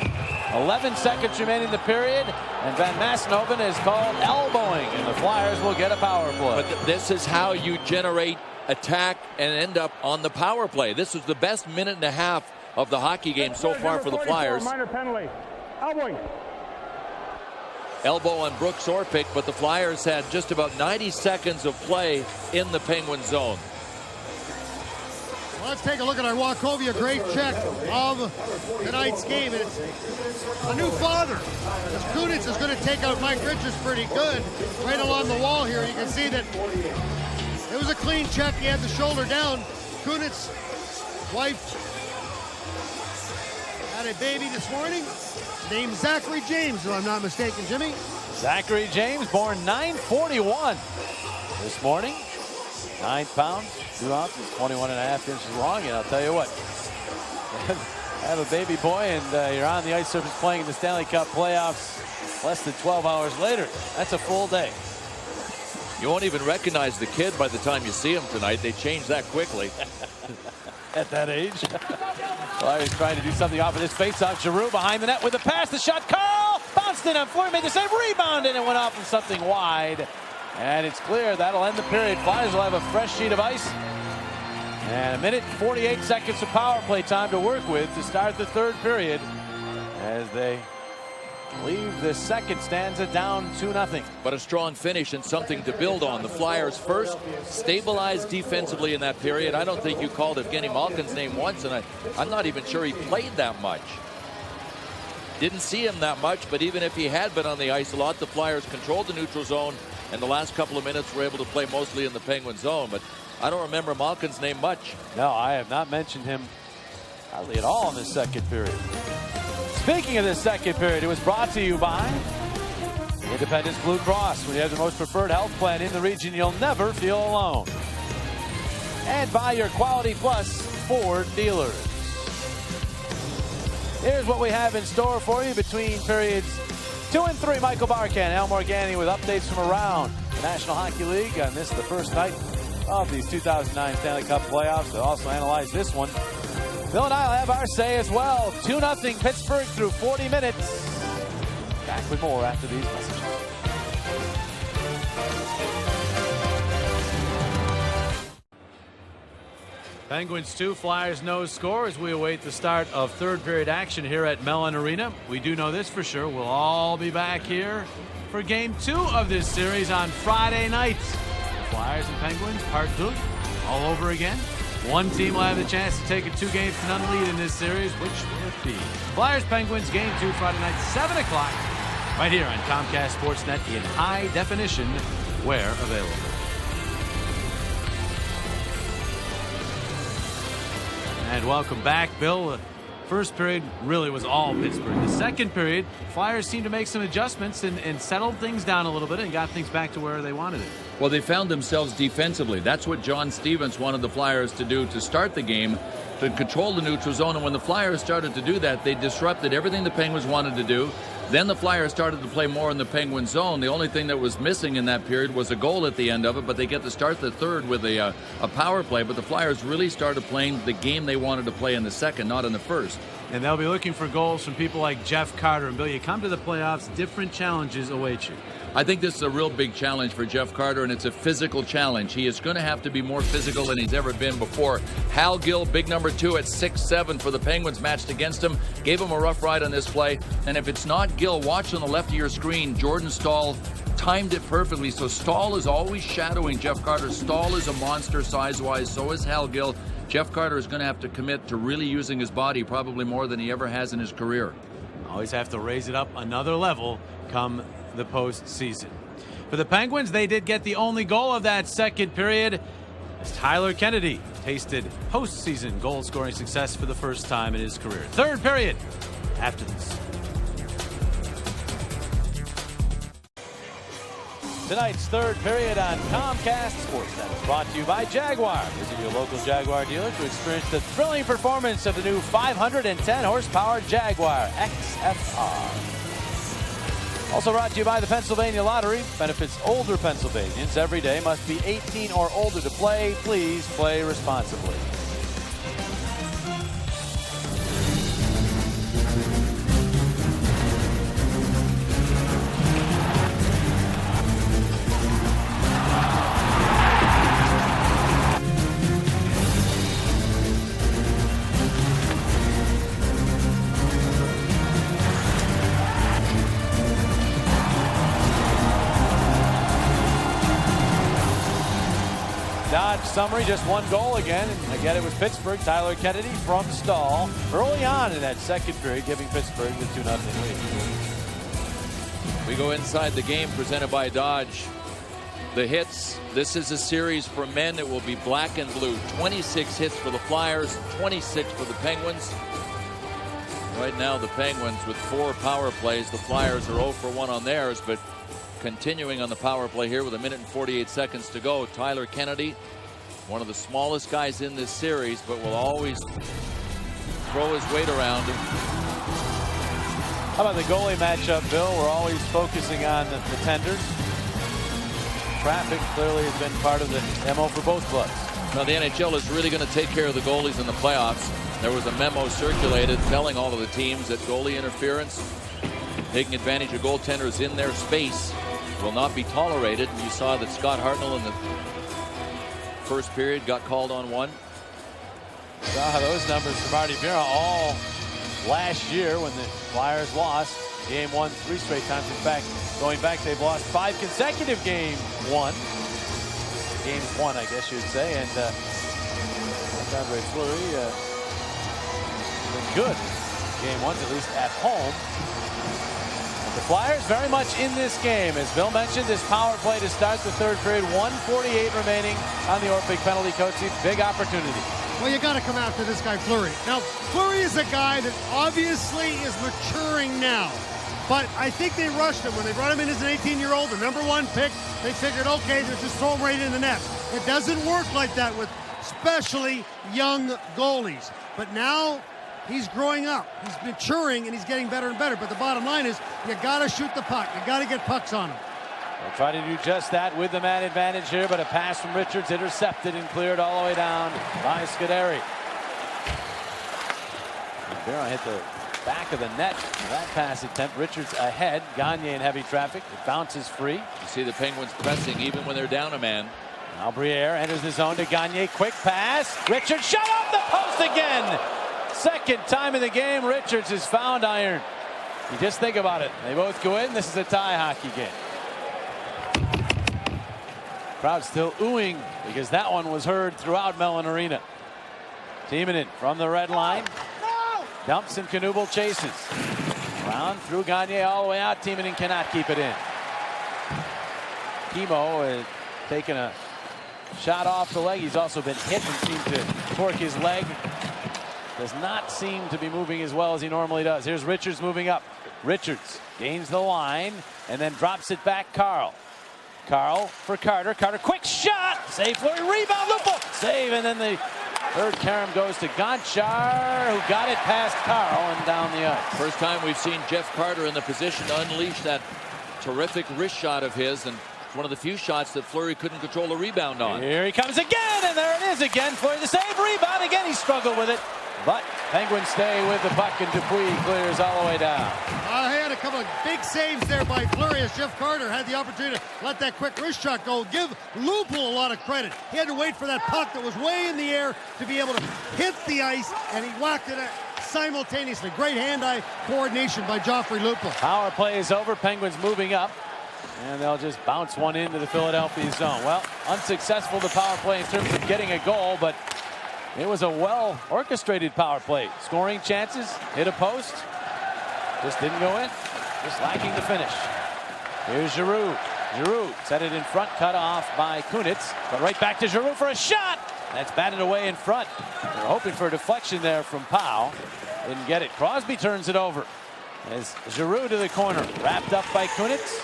11 seconds remaining in the period, and Van Massenhoven is called elbowing, and the Flyers will get a power play. But this is how you generate attack and end up on the power play. This was the best minute and a half of the hockey game so far for the Flyers. Minor penalty. Elbowing. Elbow on Brooks Orpik, but the Flyers had just about 90 seconds of play in the Penguin zone. Well, let's take a look at our Wachovia great check of tonight's game. And it's a new father. As Kunitz is going to take out Mike Richards pretty good. Right along the wall here, you can see that it was a clean check. He had the shoulder down. Kunitz, wife, had a baby this morning named Zachary James, if I'm not mistaken, Jimmy. Zachary James, born 9/41 this morning. 9 pounds, 2 ounces, 21.5 inches long. And I'll tell you what, have a baby boy and you're on the ice surface playing in the Stanley Cup playoffs less than 12 hours later. That's a full day. You won't even recognize the kid by the time you see him tonight. They changed that quickly. At that age. Flyers trying to do something off of this faceoff. Giroux behind the net with a pass. The shot. Carl bounced in on Fleury, made the save, rebound, and it went off of something wide. And it's clear that'll end the period. Flyers will have a fresh sheet of ice. And a minute and 48 seconds of power play time to work with to start the third period as they leave the second stanza down 2-0. But a strong finish and something to build on. The Flyers first stabilized defensively in that period. I don't think you called Evgeny Malkin's name once, and I'm not even sure he played that much. Didn't see him that much, but even if he had been on the ice a lot, the Flyers controlled the neutral zone, and the last couple of minutes were able to play mostly in the Penguin zone. But I don't remember Malkin's name much. No, I have not mentioned him hardly at all in this second period. Speaking of this second period, it was brought to you by Independence Blue Cross. When you have the most preferred health plan in the region, you'll never feel alone. And by your Quality Plus Ford dealers. Here's what we have in store for you between periods 2 and 3. Michael Barkan, Al Morgani with updates from around the National Hockey League on this, the first night of these 2009 Stanley Cup playoffs. They'll also analyze this one. Bill and I will have our say as well. 2-0 Pittsburgh through 40 minutes. Back with more after these messages. Penguins 2, Flyers no score as we await the start of third period action here at Mellon Arena. We do know this for sure. We'll all be back here for game 2 of this series on Friday night. Flyers and Penguins, part 2, all over again. One team will have the chance to take a 2-0 lead in this series. Which will it be? Flyers Penguins game 2 Friday night 7 o'clock right here on Comcast Sportsnet in high definition where available. And welcome back, Bill. The first period really was all Pittsburgh. The second period, Flyers seemed to make some adjustments and settled things down a little bit and got things back to where they wanted it. Well, they found themselves defensively. That's what John Stevens wanted the Flyers to do to start the game, to control the neutral zone. And when the Flyers started to do that, they disrupted everything the Penguins wanted to do. Then the Flyers started to play more in the Penguin zone. The only thing that was missing in that period was a goal at the end of it, but they get to start the third with a power play. But the Flyers really started playing the game they wanted to play in the second, not in the first. And they'll be looking for goals from people like Jeff Carter. And Bill, you come to the playoffs, different challenges await you. I think this is a real big challenge for Jeff Carter, and it's a physical challenge. He is going to have to be more physical than he's ever been before. Hal Gill, big number 2 at 6'7" for the Penguins, matched against him. Gave him a rough ride on this play. And if it's not Gill, watch on the left of your screen. Jordan Staal timed it perfectly. So Staal is always shadowing Jeff Carter. Staal is a monster size-wise. So is Hal Gill. Jeff Carter is going to have to commit to really using his body probably more than he ever has in his career. Always have to raise it up another level come the postseason. For the Penguins, they did get the only goal of that second period as Tyler Kennedy tasted postseason goal-scoring success for the first time in his career. Third period after this. Tonight's third period on Comcast Sportsnet is brought to you by Jaguar. Visit your local Jaguar dealer to experience the thrilling performance of the new 510 horsepower Jaguar XFR. Also brought to you by the Pennsylvania Lottery. Benefits older Pennsylvanians every day. Must be 18 or older to play. Please play responsibly. Summary, just one goal again. And again, it was Pittsburgh. Tyler Kennedy from Staal early on in that second period, giving Pittsburgh the 2-0 lead. We go inside the game presented by Dodge. The hits. This is a series for men. It will be black and blue. 26 hits for the Flyers, 26 for the Penguins. Right now, the Penguins with 4 power plays. The Flyers are 0 for 1 on theirs, but continuing on the power play here with a minute and 48 seconds to go. Tyler Kennedy, one of the smallest guys in this series, but will always throw his weight around. How about the goalie matchup, Bill? We're always focusing on the tenders. Traffic clearly has been part of the MO for both clubs. Now the NHL is really going to take care of the goalies in the playoffs. There was a memo circulated telling all of the teams that goalie interference, taking advantage of goaltenders in their space, will not be tolerated. And you saw that Scott Hartnell in the first period got called on one. Saw those numbers from Marty Mira all last year when the Flyers lost Game 1 3 straight times. In fact, going back, they've lost 5 consecutive Game 1. Games 1, I guess you'd say. And Andre Fleury been good. Game 1, at least at home. The Flyers very much in this game. As Bill mentioned, this power play to start the third period. 1:48 remaining on the Orpik penalty. Coachy, big opportunity. Well, you got to come after this guy, Fleury. Now, Fleury is a guy that obviously is maturing now. But I think they rushed him. When they brought him in as an 18-year-old, the #1 pick, they figured, okay, they'll just throw him right in the net. It doesn't work like that with especially young goalies. But now he's growing up. He's maturing, and he's getting better and better. But the bottom line is you got to shoot the puck. You got to get pucks on him. They'll try to do just that with the man advantage here, but a pass from Richards intercepted and cleared all the way down by Scuderi. Barron hit the back of the net for that pass attempt. Richards ahead. Gagne in heavy traffic. It bounces free. You see the Penguins pressing even when they're down a man. Now Briere enters the zone to Gagne. Quick pass. Richards shot off the post again. Second time in the game, Richards has found iron. You just think about it. They both go in. This is a tie hockey game. Crowd still oohing because that one was heard throughout Mellon Arena. Timonen from the red line. Dumps and Knuble chases. Brown through Gagne all the way out. Timonen cannot keep it in. Kimo taking a shot off the leg. He's also been hit and seemed to torque his leg. Does not seem to be moving as well as he normally does. Here's Richards moving up. Richards gains the line and then drops it back. Carl for Carter. Carter, quick shot. Save, Fleury, rebound, Lupo. Save, and then the third carom goes to Gonchar, who got it past Carl and down the ice. First time we've seen Jeff Carter in the position to unleash that terrific wrist shot of his, and one of the few shots that Fleury couldn't control a rebound on. Here he comes again, and there it is again. Fleury the save, rebound again. He struggled with it, but Penguins stay with the puck, and Dupuis clears all the way down. He had a couple of big saves there by Fleury as Jeff Carter had the opportunity to let that quick wrist shot go. Give Lupul a lot of credit. He had to wait for that puck that was way in the air to be able to hit the ice, and he whacked it simultaneously. Great hand-eye coordination by Joffrey Lupul. Power play is over. Penguins moving up, and they'll just bounce one into the Philadelphia zone. Well, unsuccessful the power play in terms of getting a goal, but it was a well-orchestrated power play. Scoring chances, hit a post, just didn't go in. Just lacking the finish. Here's Giroux. Giroux set it in front, cut off by Kunitz, but right back to Giroux for a shot. That's batted away in front. They were hoping for a deflection there from Powell. Didn't get it. Crosby turns it over. As Giroux to the corner, wrapped up by Kunitz.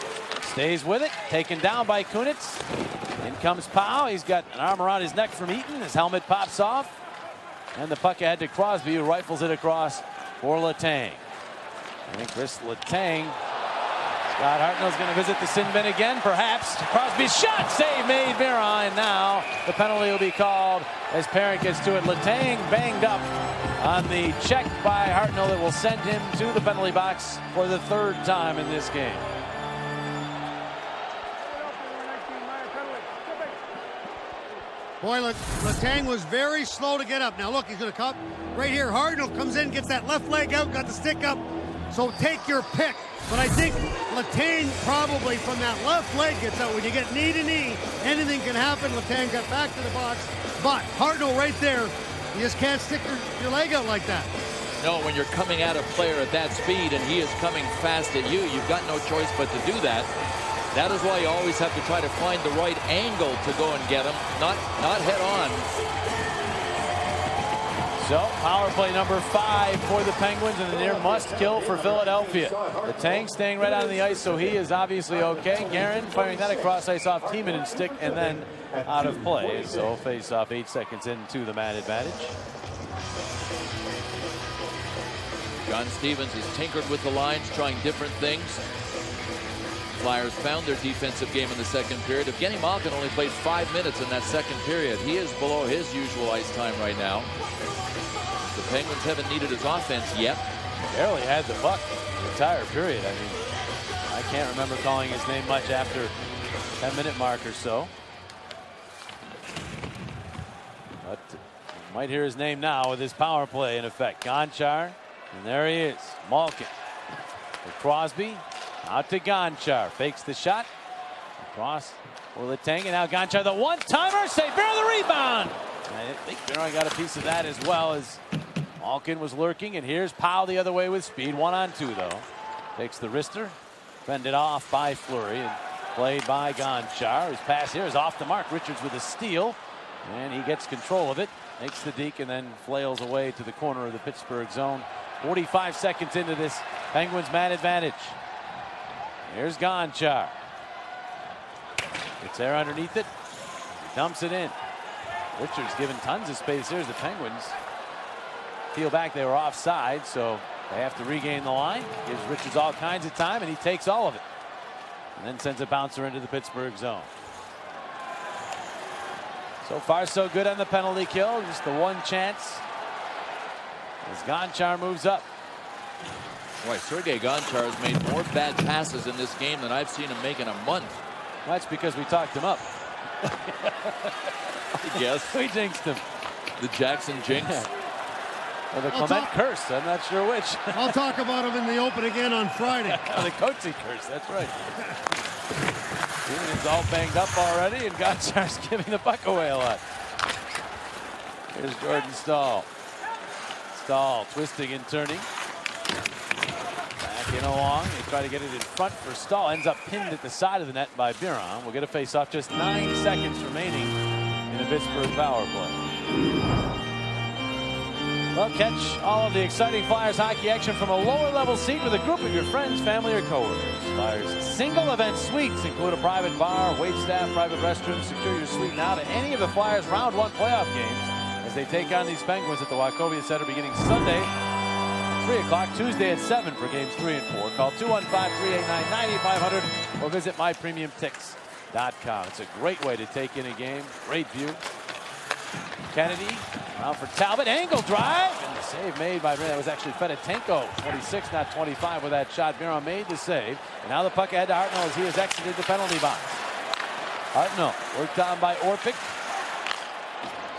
Stays with it, taken down by Kunitz. In comes Powell. He's got an arm around his neck from Eaton. His helmet pops off. And the puck ahead to Crosby, who rifles it across for Letang. I think Chris Letang. Scott Hartnell's going to visit the sin bin again, perhaps. Crosby's shot, save made, Mira, and now the penalty will be called as Parent gets to it. Letang banged up on the check by Hartnell that will send him to the penalty box for the third time in this game. Boy, Letang was very slow to get up. Now look, he's going to come right here. Hartnell comes in, gets that left leg out, got the stick up. So take your pick. But I think Letang probably from that left leg gets out. When you get knee to knee, anything can happen. Letang got back to the box. But Hartnell right there, you just can't stick your leg out like that. No, when you're coming at a player at that speed and he is coming fast at you, you've got no choice but to do that. That is why you always have to try to find the right angle to go and get him, not head on. So, power play number 5 for the Penguins, and the near must-kill for Philadelphia. The Tank staying right on the ice, so he is obviously okay. Guerin firing that across ice off Timonen stick, and then out of play. So, face off 8 seconds into the man advantage. John Stevens has tinkered with the lines, trying different things. Flyers found their defensive game in the second period. Evgeny Malkin only played 5 minutes in that second period. He is below his usual ice time right now. The Penguins haven't needed his offense yet. Barely had the puck the entire period. I mean, I can't remember calling his name much after 10-minute mark or so. But Might hear his name now with his power play in effect. Gonchar, and there he is. Malkin. For Crosby. Out to Gonchar. Fakes the shot. Across for Letang, and now Gonchar, the one-timer. Save Biron the rebound. I think Biron got a piece of that as well, as Malkin was lurking, and here's Powell the other way with speed. 1-on-2 though. Takes the wrister. Fended off by Fleury and played by Gonchar. His pass here is off the mark. Richards with a steal, and he gets control of it. Makes the deke and then flails away to the corner of the Pittsburgh zone. 45 seconds into this Penguins man advantage. Here's Gonchar. It's there underneath it. He dumps it in. Richards given tons of space here as the Penguins peel back. They were offside, so they have to regain the line. Gives Richards all kinds of time, and he takes all of it. And then sends a bouncer into the Pittsburgh zone. So far, so good on the penalty kill. Just the one chance as Gonchar moves up. Boy, Sergei Gonchar has made more bad passes in this game than I've seen him make in a month. That's because we talked him up. I guess. We jinxed him. The Jackson jinx. Or the Clement curse. I'm not sure which. I'll talk about him in the open again on Friday. The Coatsy curse. That's right. He's all banged up already, and Gonchar's giving the puck away a lot. Here's Jordan Staal. Staal twisting and turning. Back in along. They try to get it in front for Staal. Ends up pinned at the side of the net by Biron. We'll get a face-off. Just 9 seconds remaining in the Pittsburgh power play. Well, catch all of the exciting Flyers hockey action from a lower-level seat with a group of your friends, family, or coworkers. Flyers single-event suites include a private bar, waitstaff, private restroom. Secure your suite now to any of the Flyers Round 1 playoff games as they take on these Penguins at the Wachovia Center beginning Sunday at 3 o'clock, Tuesday at 7 for games 3 and 4. Call 215-389-9500 or visit mypremiumtix.com. It's a great way to take in a game. Great view. Kennedy around for Talbot, angle drive, and the save made by Biron. That was actually Fedotenko, 26, not 25, with that shot. Biron made the save, and now the puck ahead to Hartnell as he has exited the penalty box. Hartnell worked on by Orpik,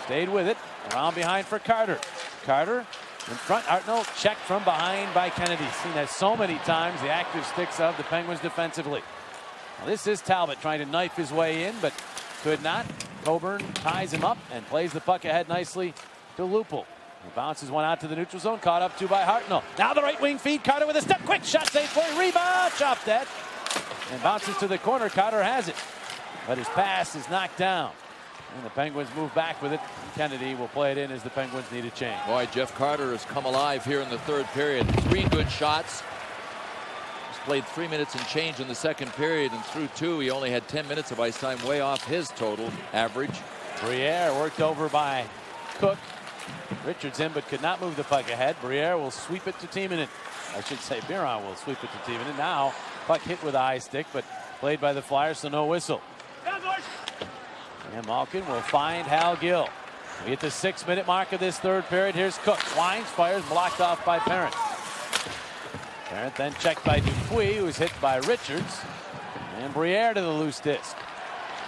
stayed with it, around behind for Carter. Carter in front, Hartnell checked from behind by Kennedy. Seen that so many times, the active sticks of the Penguins defensively. Now this is Talbot trying to knife his way in, but could not. Coburn ties him up and plays the puck ahead nicely to Lupul. He bounces one out to the neutral zone, caught up to by Hartnell. Now the right wing feed, Carter with a step, quick shot, save play, rebound, chopped dead. And bounces to the corner, Carter has it. But his pass is knocked down. And the Penguins move back with it. Kennedy will play it in as the Penguins need a change. Boy, Jeff Carter has come alive here in the third period. 3 good shots. Played 3 minutes and change in the second period, and through 2 he only had 10 minutes of ice time, way off his total average. Briere worked over by Cook. Richards in but could not move the puck ahead. Briere will sweep it to Timonen. I should say Biron will sweep it to Timonen. Now puck hit with a high stick but played by the Flyers, so no whistle. And Malkin will find Hal Gill. We hit the 6-minute mark of this third period. Here's Cook. Winds, fires, blocked off by Parent. Parent then checked by Dupuis, who was hit by Richards. And Briere to the loose disc.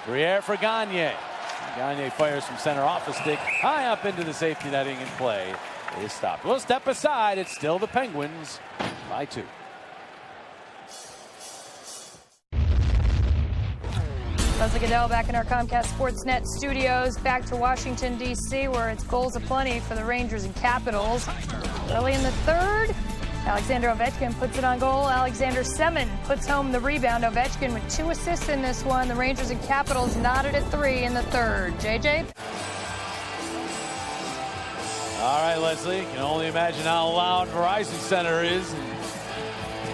Briere for Gagne. Gagne fires from center off a stick, high up into the safety netting, and play is stopped. We'll step aside. It's still the Penguins by 2. Leslie Goodell back in our Comcast Sportsnet studios. Back to Washington, D.C., where it's goals aplenty for the Rangers and Capitals. Early in the third, Alexander Ovechkin puts it on goal. Alexander Semin puts home the rebound. Ovechkin with 2 assists in this one. The Rangers and Capitals knotted at 3 in the third. JJ? All right, Leslie. You can only imagine how loud Verizon Center is in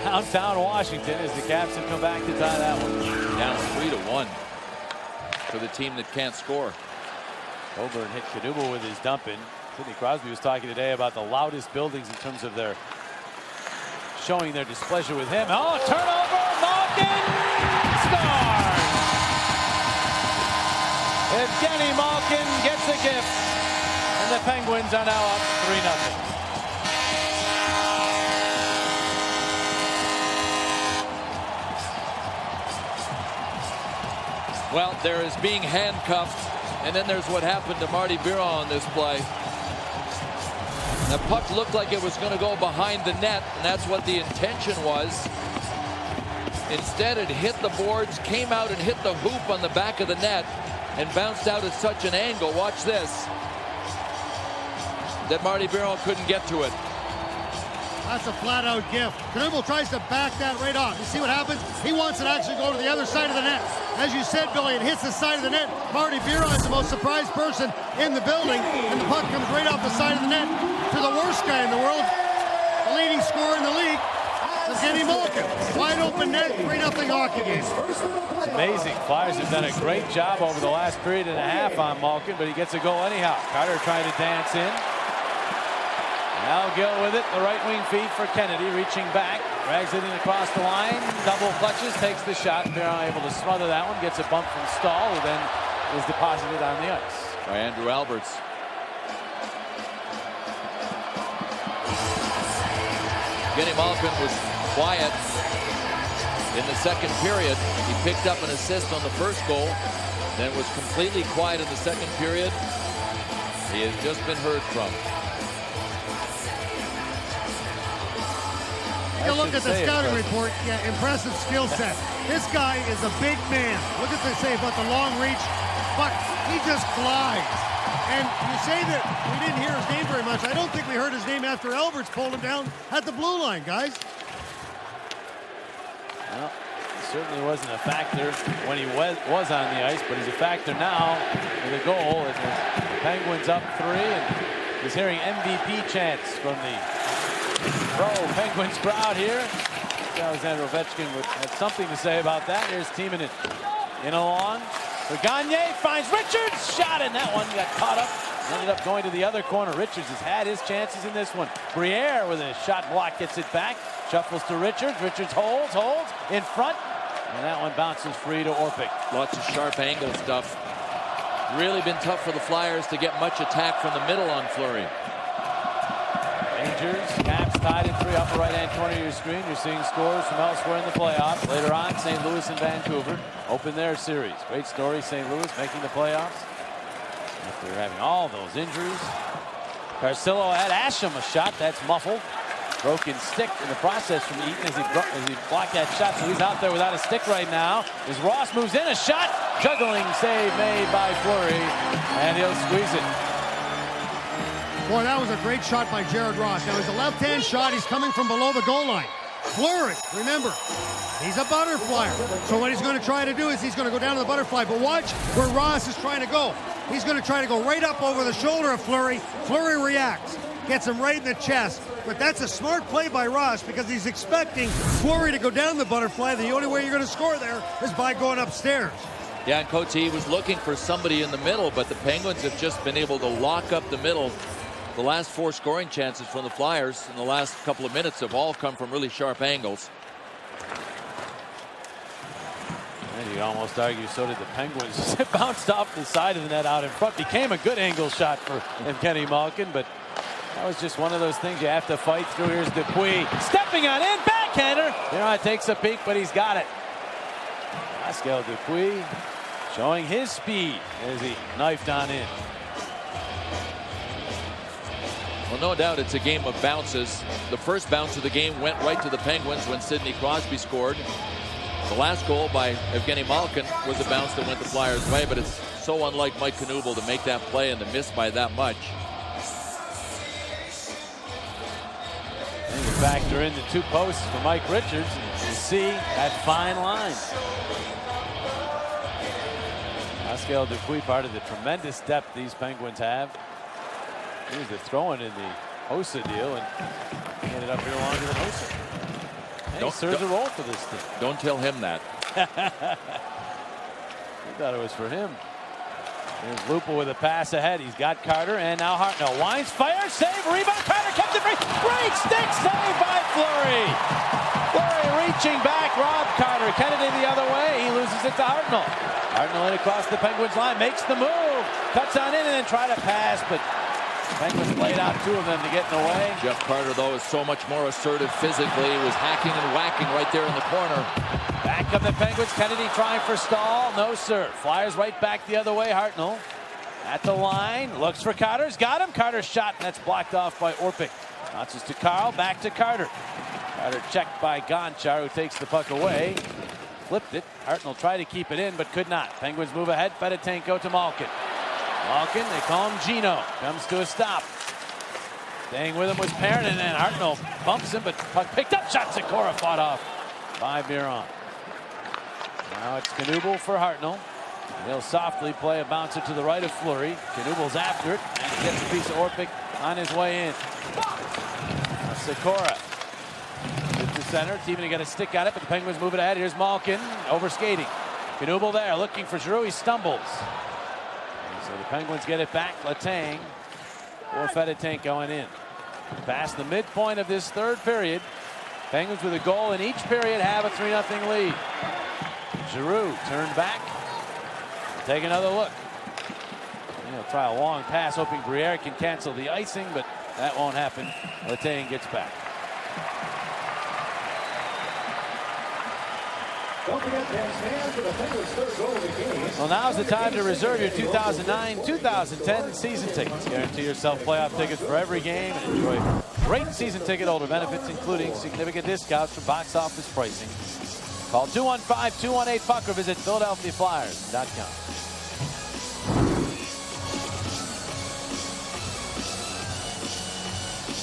downtown Washington as the Caps have come back to tie that one. Down 3-1 for the team that can't score. Coburn hit Kadubel with his dump in. Sidney Crosby was talking today about the loudest buildings in terms of their showing their displeasure with him. Oh, turnover, Malkin scores! Evgeny Malkin gets a gift, and the Penguins are now up 3-0. Well, there is being handcuffed, and then there's what happened to Marty Biron on this play. The puck looked like it was going to go behind the net, and that's what the intention was. Instead, it hit the boards, came out and hit the hoop on the back of the net, and bounced out at such an angle. Watch this. That Marty Biron couldn't get to it. That's a flat-out gift. Knuble tries to back that right off. You see what happens? He wants it to actually go to the other side of the net. As you said, Billy, it hits the side of the net. Marty Biron is the most surprised person in the building, and the puck comes right off the side of the net to the worst guy in the world, the leading scorer in the league, Evgeny Malkin. Wide open net, 3-0 hockey game. It's amazing. Flyers have done a great job over the last period and a half on Malkin, but he gets a goal anyhow. Carter trying to dance in. Now Gill with it. The right wing feed for Kennedy, reaching back. Drags it in across the line. Double clutches, takes the shot. Biron able to smother that one. Gets a bump from Stahl, who then is deposited on the ice. By Andrew Alberts. Evgeny Malkin was quiet in the second period. He picked up an assist on the first goal, then was completely quiet in the second period. He has just been heard from. Take a look at the scouting report. Yeah, impressive skill set. This guy is a big man. Look at what they say about the long reach, but he just flies. And you say that we didn't hear his name very much. I don't think we heard his name after Alberts pulled him down at the blue line, guys. Well, he certainly wasn't a factor when he was on the ice, but he's a factor now with a goal. And the Penguins up 3, and he's hearing MVP chants from the pro-Penguins crowd here. Alexander Ovechkin would have something to say about that. Here's Timonen in along. Gagne finds Richards. Shot in that one. Got caught up. Ended up going to the other corner. Richards has had his chances in this one. Briere with a shot block gets it back. Shuffles to Richards. Richards holds in front. And that one bounces free to Orpik. Lots of sharp angle stuff. Really been tough for the Flyers to get much attack from the middle on Fleury. Rangers, Caps tied in 3 upper right-hand corner of your screen. You're seeing scores from elsewhere in the playoffs. Later on, St. Louis and Vancouver open their series. Great story, St. Louis making the playoffs after having all those injuries. Carcillo had Asham a shot. That's muffled. Broken stick in the process from Eaton as he blocked that shot. So he's out there without a stick right now. As Ross moves in, a shot. Juggling save made by Fleury. And he'll squeeze it. Boy, that was a great shot by Jared Ross. Now, it's a left-hand shot. He's coming from below the goal line. Fleury, remember, he's a butterflyer. So what he's going to try to do is he's going to go down to the butterfly. But watch where Ross is trying to go. He's going to try to go right up over the shoulder of Fleury. Fleury reacts, gets him right in the chest. But that's a smart play by Ross because he's expecting Fleury to go down the butterfly. The only way you're going to score there is by going upstairs. Yeah, and Cote was looking for somebody in the middle, but the Penguins have just been able to lock up the middle. The last 4 scoring chances from the Flyers in the last couple of minutes have all come from really sharp angles. And you'd almost argue so did the Penguins. It bounced off the side of the net out in front. Became a good angle shot for Evgeny Malkin, but that was just one of those things you have to fight through. Here's Dupuis stepping on in, backhander. It takes a peek, but he's got it. Pascal Dupuis showing his speed as he knifed on in. Well, no doubt it's a game of bounces. The first bounce of the game went right to the Penguins when Sidney Crosby scored. The last goal by Evgeny Malkin was a bounce that went the Flyers' way, but it's so unlike Mike Knuble to make that play and to miss by that much. And you factor in the 2 posts for Mike Richards, and you see that fine line. Pascal Dupuis, part of the tremendous depth these Penguins have. He was throwing in the Hossa deal, and he ended up here longer than Hossa. He serves a role for this team. Don't tell him that. He thought it was for him. There's Lupa with a pass ahead. He's got Carter, and now Hartnell. Wines, fire, save, rebound. Carter kept it free. Great stick save by Fleury. Fleury reaching back, robbed Carter. Kennedy the other way. He loses it to Hartnell. Hartnell in across the Penguins line, makes the move, cuts on in, and then try to pass, but Penguins played out 2 of them to get in the way. Jeff Carter, though, is so much more assertive physically. He was hacking and whacking right there in the corner. Back come the Penguins. Kennedy trying for Stahl. No, sir. Flyers right back the other way. Hartnell At the line, looks for Carter's got him. Carter's shot, and that's blocked off by Orpik. Bounces to Carl, back to Carter. Carter checked by Gonchar, who takes the puck away. Flipped it. Hartnell tried to keep it in, but could not. Penguins move ahead. Fedotenko to Malkin. Malkin, they call him Gino. Comes to a stop. Staying with him was Perrin, and then Hartnell bumps him, but puck picked up. Shot Sikora fought off by Biron. Now it's Knuble for Hartnell. He'll softly play a bouncer to the right of Fleury. Knuble's after it and gets a piece of Orpik on his way in. Sikora to center. Teaming to get a stick at it, but the Penguins move it ahead. Here's Malkin over skating. Knuble there looking for Giroux. He stumbles. And so the Penguins get it back. Letang or Fedotenko going in. Past the midpoint of this third period. Penguins with a goal in each period have a 3-0 lead. Giroux turned back. Take another look. He'll try a long pass, hoping Briere can cancel the icing, but that won't happen. Letang gets back. Well, now's the time to reserve your 2009-2010 season tickets. Guarantee yourself playoff tickets for every game and enjoy great season ticket holder benefits, including significant discounts from box office pricing. Call 215-218-PUCK or visit PhiladelphiaFlyers.com.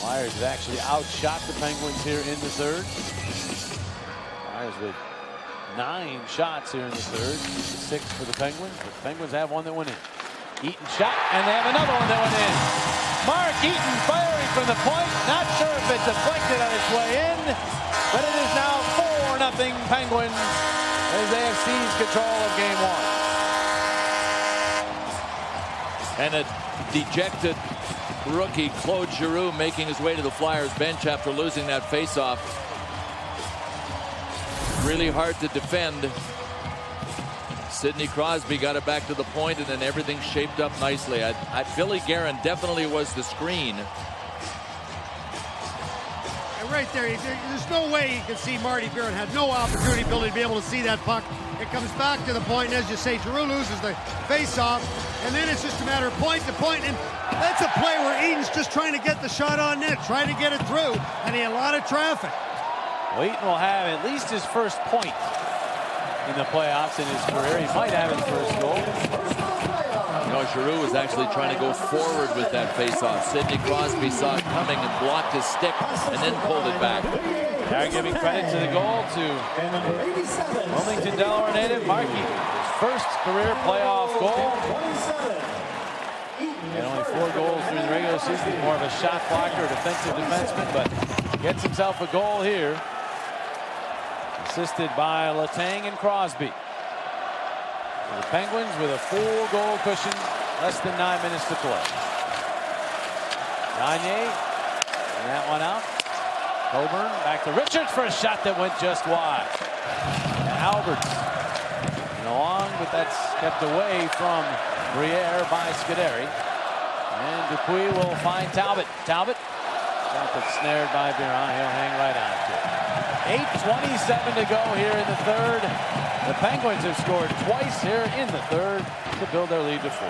Flyers have actually outshot the Penguins here in the third. Flyers with 9 shots here in the third. 6 for the Penguins. But the Penguins have one that went in. Eaton shot, and they have another one that went in. Mark Eaton firing from the point. Not sure if it deflected on its way in, but it is now 4-0 Penguins as they have seized control of Game 1. And a dejected rookie, Claude Giroux, making his way to the Flyers bench after losing that faceoff. Really hard to defend. Sidney Crosby got it back to the point, and then everything shaped up nicely. Billy Guerin definitely was the screen. And right there, there's no way you can see Marty Biron had no opportunity, Billy, to be able to see that puck. It comes back to the point, and as you say, Giroux loses the face-off, and then it's just a matter of point to point, and that's a play where Eaton's just trying to get the shot on net, trying to get it through, and he had a lot of traffic. Well, Eaton will have at least his first point in the playoffs in his career. He might have his first goal. You know, Giroux was actually trying to go forward with that faceoff. Sidney Crosby saw it coming and blocked his stick and then pulled it back. They're giving credit to the goal to Wilmington, Delaware native Mark Eaton. His first career playoff goal. He had only 4 goals during the regular season. More of a shot blocker, a defensive defenseman, but gets himself a goal here. Assisted by Letang and Crosby. The Penguins with a full goal cushion, less than 9 minutes to play. Gagne, and that one out. Coburn back to Richards for a shot that went just wide. Alberts and along, but that's kept away from Briere by Scuderi. And Dupuis will find Talbot. Talbot, shot that's snared by Biron. He'll hang right on to it. 8:27 to go here in the third. The Penguins have scored twice here in the third to build their lead to 4.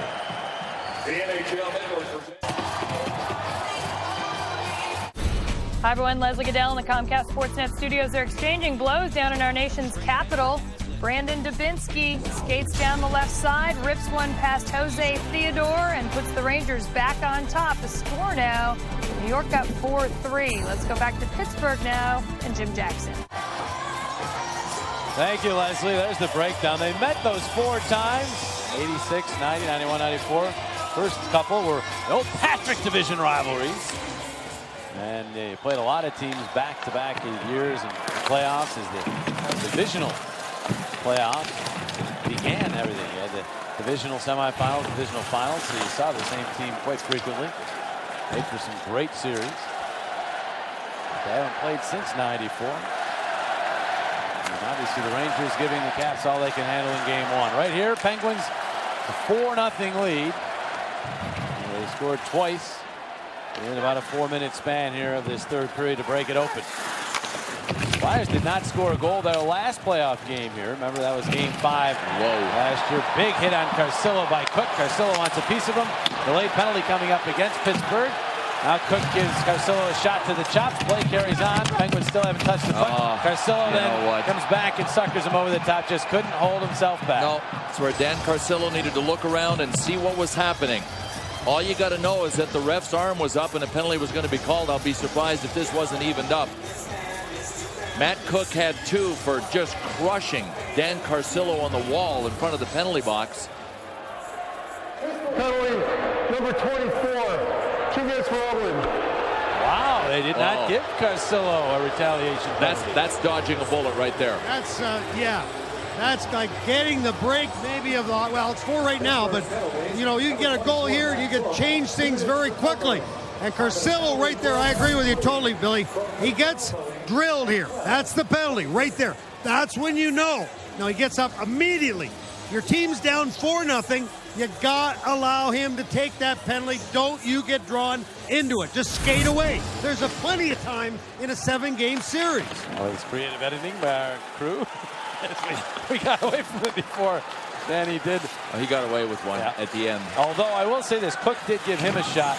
Hi everyone, Leslie Goodell in the Comcast Sportsnet studios. They're exchanging blows down in our nation's capital. Brandon Dubinsky skates down the left side, rips one past Jose Theodore, and puts the Rangers back on top. The score now, New York up 4-3. Let's go back to Pittsburgh now, and Jim Jackson. Thank you, Leslie. There's the breakdown. They met those 4 times, 86, 90, 91, 94. First couple were the old Patrick Division rivalries. And they played a lot of teams back-to-back years in the playoffs as the divisional playoffs began everything. You had the divisional semifinals, divisional finals, so you saw the same team quite frequently. Made for some great series. They haven't played since '94. And obviously the Rangers giving the Caps all they can handle in Game 1. Right here, Penguins a 4-0 lead. And they scored twice in about a 4-minute span here of this third period to break it open. Flyers did not score a goal their last playoff game here. Remember, that was Game 5 last year. Big hit on Carcillo by Cook. Carcillo wants a piece of him. Delayed penalty coming up against Pittsburgh. Now Cook gives Carcillo a shot to the chops. Play carries on. Penguins still haven't touched the puck. Carcillo then comes back and suckers him over the top. Just couldn't hold himself back. No, it's where Dan Carcillo needed to look around and see what was happening. All you got to know is that the ref's arm was up and a penalty was going to be called. I'll be surprised if this wasn't evened up. Matt Cook had 2 for just crushing Dan Carcillo on the wall in front of the penalty box. Penalty number 24. 2 minutes for Oberlin. Wow, they did not give Carcillo a retaliation. That's dodging a bullet right there. That's that's like getting the break maybe of the, well, it's 4 right now, but you know, you can get a goal here and you can change things very quickly. And Carcillo right there, I agree with you totally, Billy. He gets drilled here. That's the penalty right there. That's when you know. Now he gets up immediately. Your team's down 4-0. You got to allow him to take that penalty. Don't you get drawn into it. Just skate away. There's a plenty of time in a 7-game series. Well, it's creative editing by our crew. We got away from it before Danny did. He got away with one at the end. Although I will say this, Cook did give him a shot.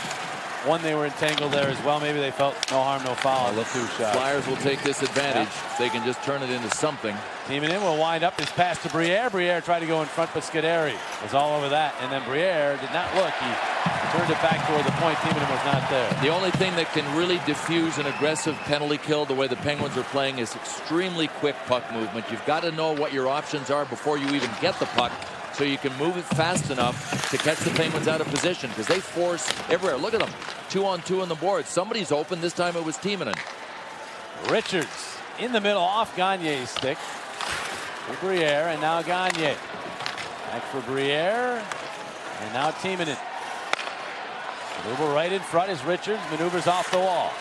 One, they were entangled there as well. Maybe they felt no harm, no foul on the 2 shots. Flyers will take this advantage. They can just turn it into something. Teaming in will wind up his pass to Briere. Briere tried to go in front, but Scuderi was all over that. And then Briere did not look. He turned it back toward the point. Teaming in was not there. The only thing that can really diffuse an aggressive penalty kill the way the Penguins are playing is extremely quick puck movement. You've got to know what your options are before you even get the puck, so you can move it fast enough to catch the Penguins out of position, because they force everywhere. Look at them, 2-on-2 on the board. Somebody's open. This time it was Timonen. Richards in the middle off Gagne's stick. For Briere, and now Gagne. Back for Briere, and now Timonen. Maneuver right in front as Richards maneuvers off the wall.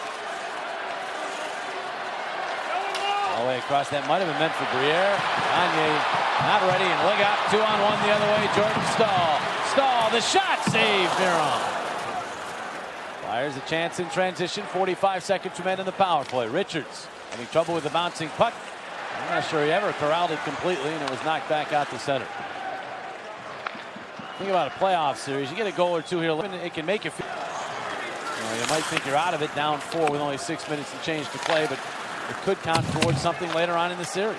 All the way across, that might have been meant for Briere. Gagne not ready, and look out, 2-on-1 the other way. Jordan Stahl. Stahl, the shot, save Miron. Flyers a chance in transition. 45 seconds remaining in the power play. Richards having trouble with the bouncing puck. I'm not sure he ever corralled it completely, and it was knocked back out to center. Think about a playoff series. You get a goal or 2 here, it can make you feel. You might think you're out of it, down 4 with only 6 minutes to change to play, but it could count towards something later on in the series.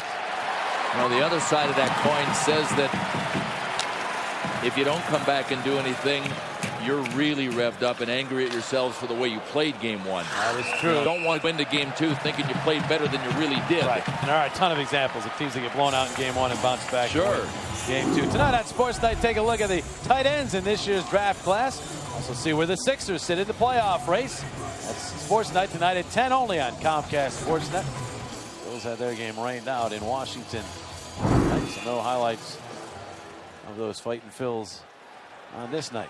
Well, the other side of that coin says that if you don't come back and do anything, you're really revved up and angry at yourselves for the way you played Game 1. That is true. You don't want to win to Game 2 thinking you played better than you really did. Right. And there are a ton of examples of teams that get blown out in Game 1 and bounce back. Sure. Game 2. Tonight on Sports Night, take a look at the tight ends in this year's draft class. Also see where the Sixers sit in the playoff race. That's Sports Night tonight at 10 only on Comcast Sportsnet. Bills had their game rained out in Washington. So no highlights of those fighting Phils on this night.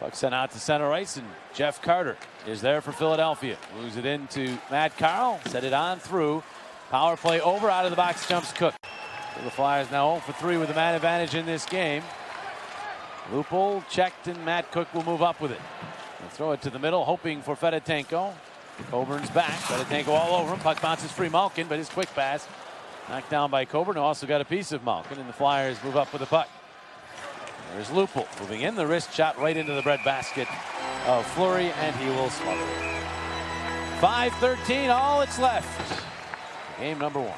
Puck sent out to center ice, and Jeff Carter is there for Philadelphia. Moves it into Matt Carl. Set it on through. Power play over. Out of the box jumps Cook. So the Flyers now 0 for 3 with the man advantage in this game. Loophole checked, and Matt Cook will move up with it. They'll throw it to the middle, hoping for Fedotenko. Coburn's back. Fedotenko all over him. Puck bounces free Malkin, but his quick pass knocked down by Coburn, who also got a piece of Malkin, and the Flyers move up with the puck. There's Lupul moving in, the wrist shot right into the breadbasket of Fleury, and he will smother it. 5:13, all that's left. Game number 1.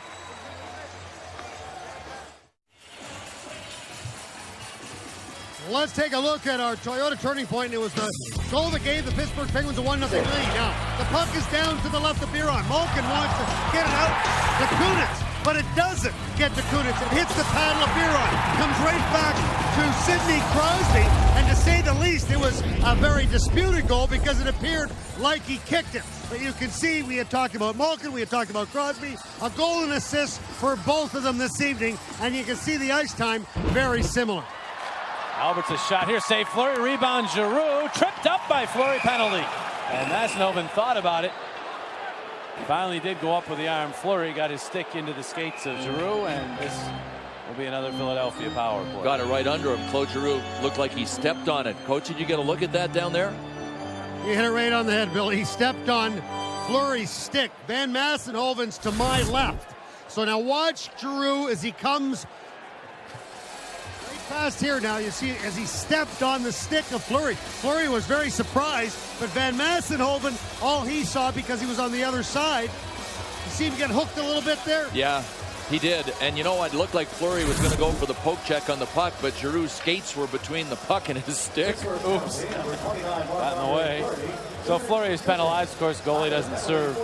Let's take a look at our Toyota turning point. It was the goal that gave the Pittsburgh Penguins a 1-0 lead. Now, the puck is down to the left of Biron. Malkin wants to get it out to Kunitz, but it doesn't get to Kunitz. It hits the paddle of Biron. Comes right back to Sidney Crosby, and to say the least, it was a very disputed goal because it appeared like he kicked it. But you can see we had talked about Malkin, we had talked about Crosby. A goal and assist for both of them this evening, and you can see the ice time very similar. Albert's a shot here, save Fleury, rebound Giroux, tripped up by Fleury, penalty. And that's no even thought about it. Finally did go up with the arm. Fleury got his stick into the skates of Giroux, and this will be another Philadelphia power play. Got it right under him. Claude Giroux looked like he stepped on it. Coach, did you get a look at that down there? You hit it right on the head, Bill. He stepped on Fleury's stick. Van Massenhoven's to my left. So now watch Giroux as he comes right past here. Now you see as he stepped on the stick of Fleury. Fleury was very surprised, but Van Massenhoven, all he saw because he was on the other side, you see him get hooked a little bit there? Yeah, he did. And you know what? It looked like Fleury was going to go for the poke check on the puck, but Giroux's skates were between the puck and his stick. Oops. Got in the way. So Fleury is penalized. Of course, goalie doesn't serve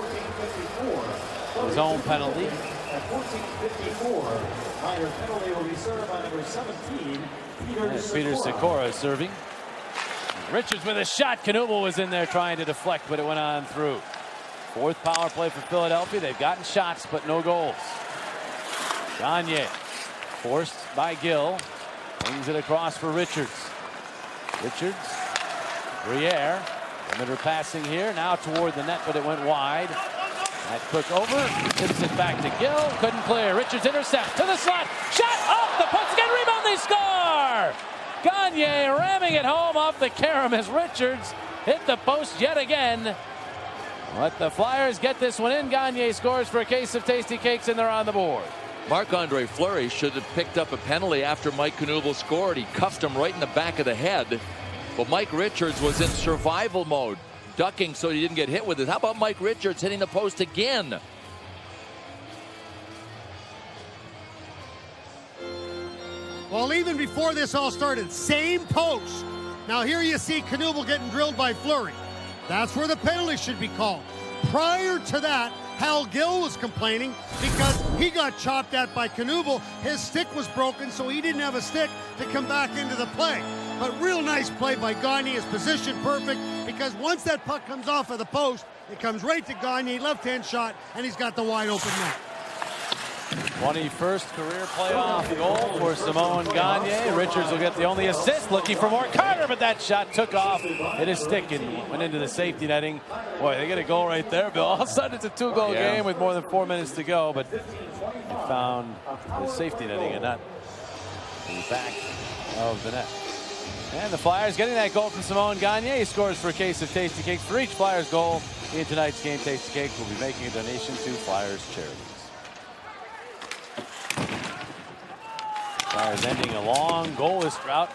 his own penalty. At 14:54, minor penalty will be served by number 17, Peter Sikora serving. Richards with a shot. Knuble was in there trying to deflect, but it went on through. Fourth power play for Philadelphia. They've gotten shots, but no goals. Gagne forced by Gill. Brings it across for Richards. Richards. Briere. Limiter passing here. Now toward the net, but it went wide. That quick over. Tips it back to Gill. Couldn't clear. Richards intercepts to the slot. Shot off the puck. Again, rebound. They score. Gagne ramming it home off the carom as Richards hit the post yet again. Let the Flyers get this one in. Gagne scores for a case of tasty cakes, and they're on the board. Marc-Andre Fleury should have picked up a penalty after Mike Knuble scored. He cuffed him right in the back of the head. But Mike Richards was in survival mode, ducking so he didn't get hit with it. How about Mike Richards hitting the post again? Well, even before this all started, same post. Now here you see Knuble getting drilled by Fleury. That's where the penalty should be called. Prior to that, Hal Gill was complaining because he got chopped at by Knuble. His stick was broken, so he didn't have a stick to come back into the play. But real nice play by Gagne. His position perfect because once that puck comes off of the post, it comes right to Gagne, left-hand shot, and he's got the wide open net. 21st career playoff goal for Simon Gagne. Richards will get the only assist, looking for more. Carter, but that shot took off. Hit his stick and went into the safety netting. Boy, they get a goal right there, Bill. All of a sudden, it's a two-goal game with more than 4 minutes to go, but they found the safety netting and not the back of the net. And the Flyers getting that goal from Simon Gagne. He scores for a case of tasty cakes. For each Flyers goal in tonight's game, Tasty Cakes will be making a donation to Flyers charities. Flyers ending a long goalless drought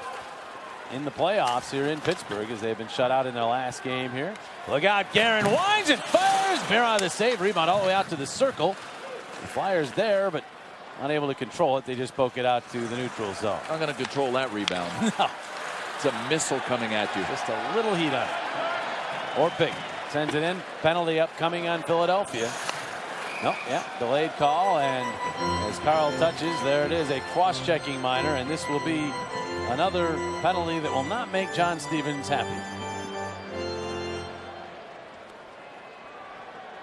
in the playoffs here in Pittsburgh as they've been shut out in their last game here. Look out, Guerin winds and fires. Mira the save, rebound all the way out to the circle. The Flyers there, but unable to control it. They just poke it out to the neutral zone. I'm going to control that rebound. No. It's a missile coming at you. Just a little heat on it. Orpik sends it in. Penalty upcoming on Philadelphia. Nope, yeah, delayed call, and as Carl touches, there it is, a cross-checking minor, and this will be another penalty that will not make John Stevens happy.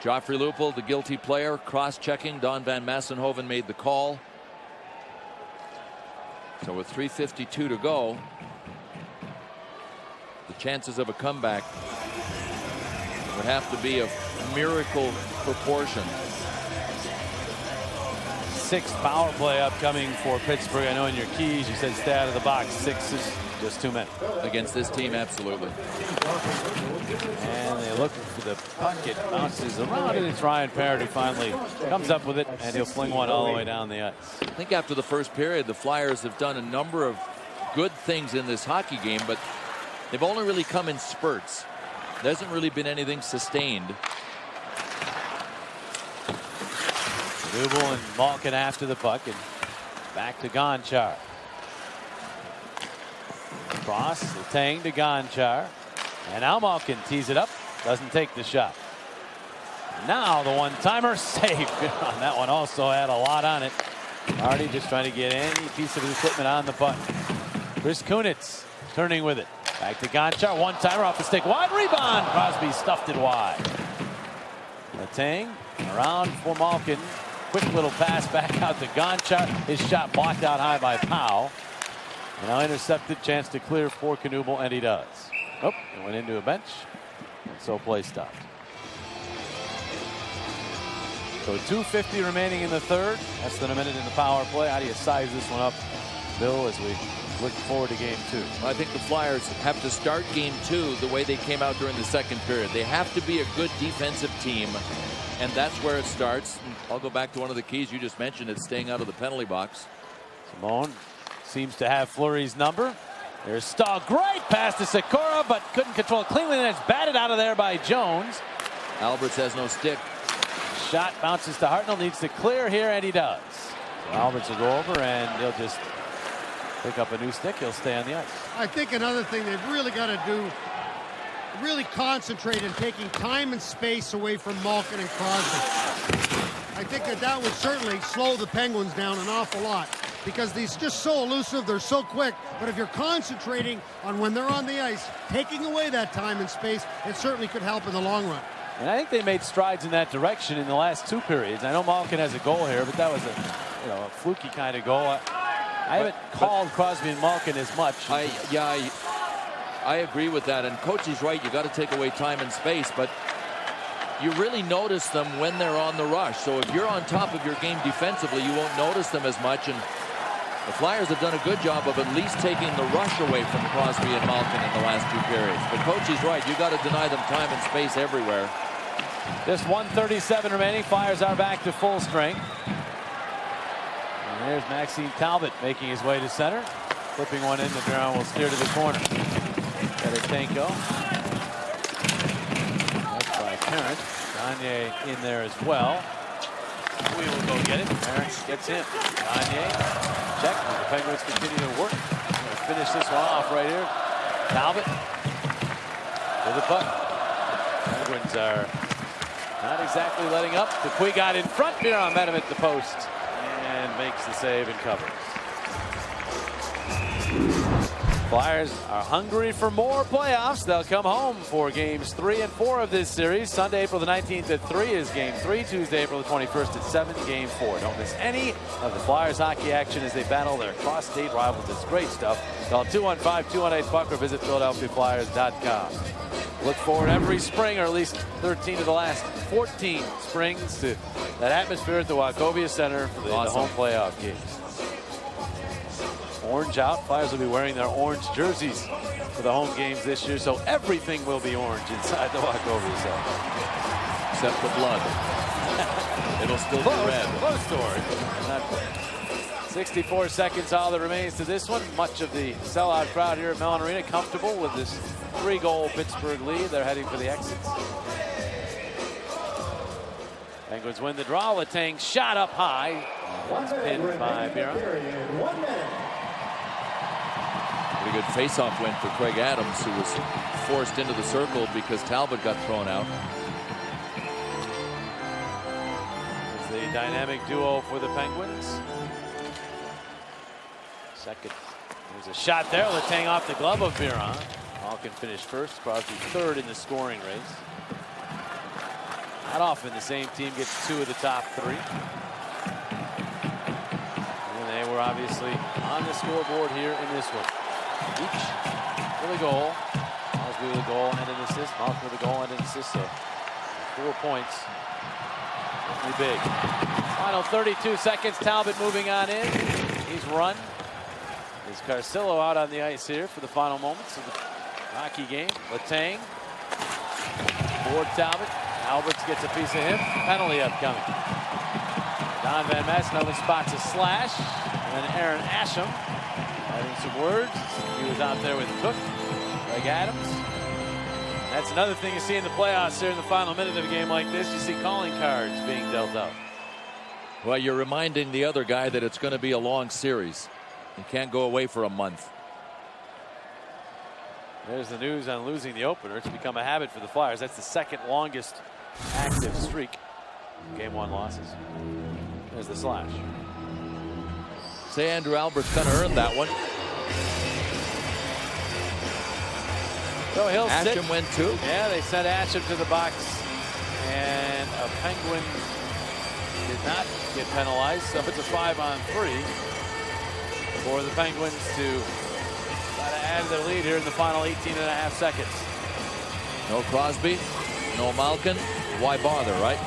Joffrey Lupul, the guilty player, cross-checking. Don Van Massenhoven made the call. So with 3:52 to go, the chances of a comeback would have to be of miracle proportion. Sixth power play upcoming for Pittsburgh. I know in your keys you said stay out of the box. 6 is just too many. Against this team, absolutely. And they look for the puck. It bounces around, and it's Ryan Parrott who finally comes up with it, and he'll fling one all the way down the ice. I think after the first period, the Flyers have done a number of good things in this hockey game, but they've only really come in spurts. There hasn't really been anything sustained. Knuble and Malkin after the puck, and back to Gonchar. Cross, Letang to Gonchar. And now Malkin tees it up, doesn't take the shot. Now the one-timer saved. That one also had a lot on it. Hardy just trying to get any piece of his equipment on the puck. Chris Kunitz turning with it. Back to Gonchar, one-timer off the stick, wide rebound. Crosby stuffed it wide. Letang around for Malkin. Quick little pass back out to Gonchar. His shot blocked out high by Powell. And now intercepted, chance to clear for Knuble, and he does. Oh, it went into a bench, and so play stopped. So 2:50 remaining in the third. Less than a minute in the power play. How do you size this one up Bill, as we look forward to Game 2. I think the Flyers have to start Game 2 the way they came out during the second period. They have to be a good defensive team, and that's where it starts. I'll go back to one of the keys you just mentioned. It's staying out of the penalty box. Simone seems to have Fleury's number. There's Stahl. Great pass to Sikora, but couldn't control it cleanly, and it's batted out of there by Jones. Alberts has no stick. Shot bounces to Hartnell. Needs to clear here, and he does. So Alberts will go over, and he'll just pick up a new stick. He'll stay on the ice. I think another thing they've really got to do, really concentrate on taking time and space away from Malkin and Crosby. I think that would certainly slow the Penguins down an awful lot, because these just so elusive, they're so quick. But if you're concentrating on when they're on the ice, taking away that time and space, it certainly could help in the long run. And I think they made strides in that direction in the last 2 periods. I know Malkin has a goal here, but that was a fluky kind of goal. I haven't called Crosby and Malkin as much. I agree with that, and Coach is right. You got to take away time and space, but you really notice them when they're on the rush. So if you're on top of your game defensively, you won't notice them as much. And the Flyers have done a good job of at least taking the rush away from Crosby and Malkin in the last 2 periods. But Coach is right. You got to deny them time and space everywhere. Just 1:37 remaining. Flyers are back to full strength. And there's Maxime Talbot making his way to center. Flipping one in. The Biron will steer to the corner. Fedotenko. That's by Parent. Gagne in there as well. We will go get it. Parent gets him. Gagne. Check. The Penguins continue to work. We'll finish this one off right here. Talbot. To the puck. Penguins are not exactly letting up. Dupuis got in front. Biron met him at the post and makes the save and covers. Flyers are hungry for more playoffs. They'll come home for games 3 and 4 of this series. Sunday, April the 19th at 3 is game 3. Tuesday, April the 21st at 7, game 4. Don't miss any of the Flyers hockey action as they battle their cross-state rivals. It's great stuff. Call 215-218-PUCK or visit PhiladelphiaFlyers.com. Look forward every spring, or at least 13 of the last 14 springs, to that atmosphere at the Wachovia Center for the home playoff games. Orange out. Flyers will be wearing their orange jerseys for the home games this year, so everything will be orange inside the Wachovia Center. Except the blood. It'll still be red. Close story. 64 seconds all that remains to this one. Much of the sellout crowd here at Mellon Arena comfortable with this 3-goal Pittsburgh lead. They're heading for the exits. Penguins win the draw. Letang shot up high. It's pinned by Biron. Pretty good face-off win for Craig Adams, who was forced into the circle because Talbot got thrown out. It's the dynamic duo for the Penguins. Second. There's a shot there. Letang off the glove of Biron. Malkin finished first. Crosby third in the scoring race. Not often the same team gets 2 of the top 3. And they were obviously on the scoreboard here in this one. Each with a goal. Crosby with a goal and an assist. Malkin with a goal and an assist. So 4 points. Pretty big. Final 32 seconds. Talbot moving on in. He's run. Is Carcillo out on the ice here for the final moments of the hockey game. Letang. Board Talbot. Alberts gets a piece of him. Penalty upcoming. Don Van Massenhoven spots a slash. And then Aaron Asham having some words. He was out there with Cook. Craig Adams. That's another thing you see in the playoffs here in the final minute of a game like this. You see calling cards being dealt out. Well, you're reminding the other guy that it's going to be a long series. You can't go away for a month. There's the news on losing the opener. It's become a habit for the Flyers. That's the second longest active streak. Game 1 losses. There's the slash. Say Andrew Albert's kind of earned that one. So he'll sit. Asham went too. Yeah, they sent Asham to the box. And a Penguin did not get penalized. So it's a 5-on-3 for the Penguins to try to add their lead here in the final 18.5 seconds. No Crosby, no Malkin. Why bother, right?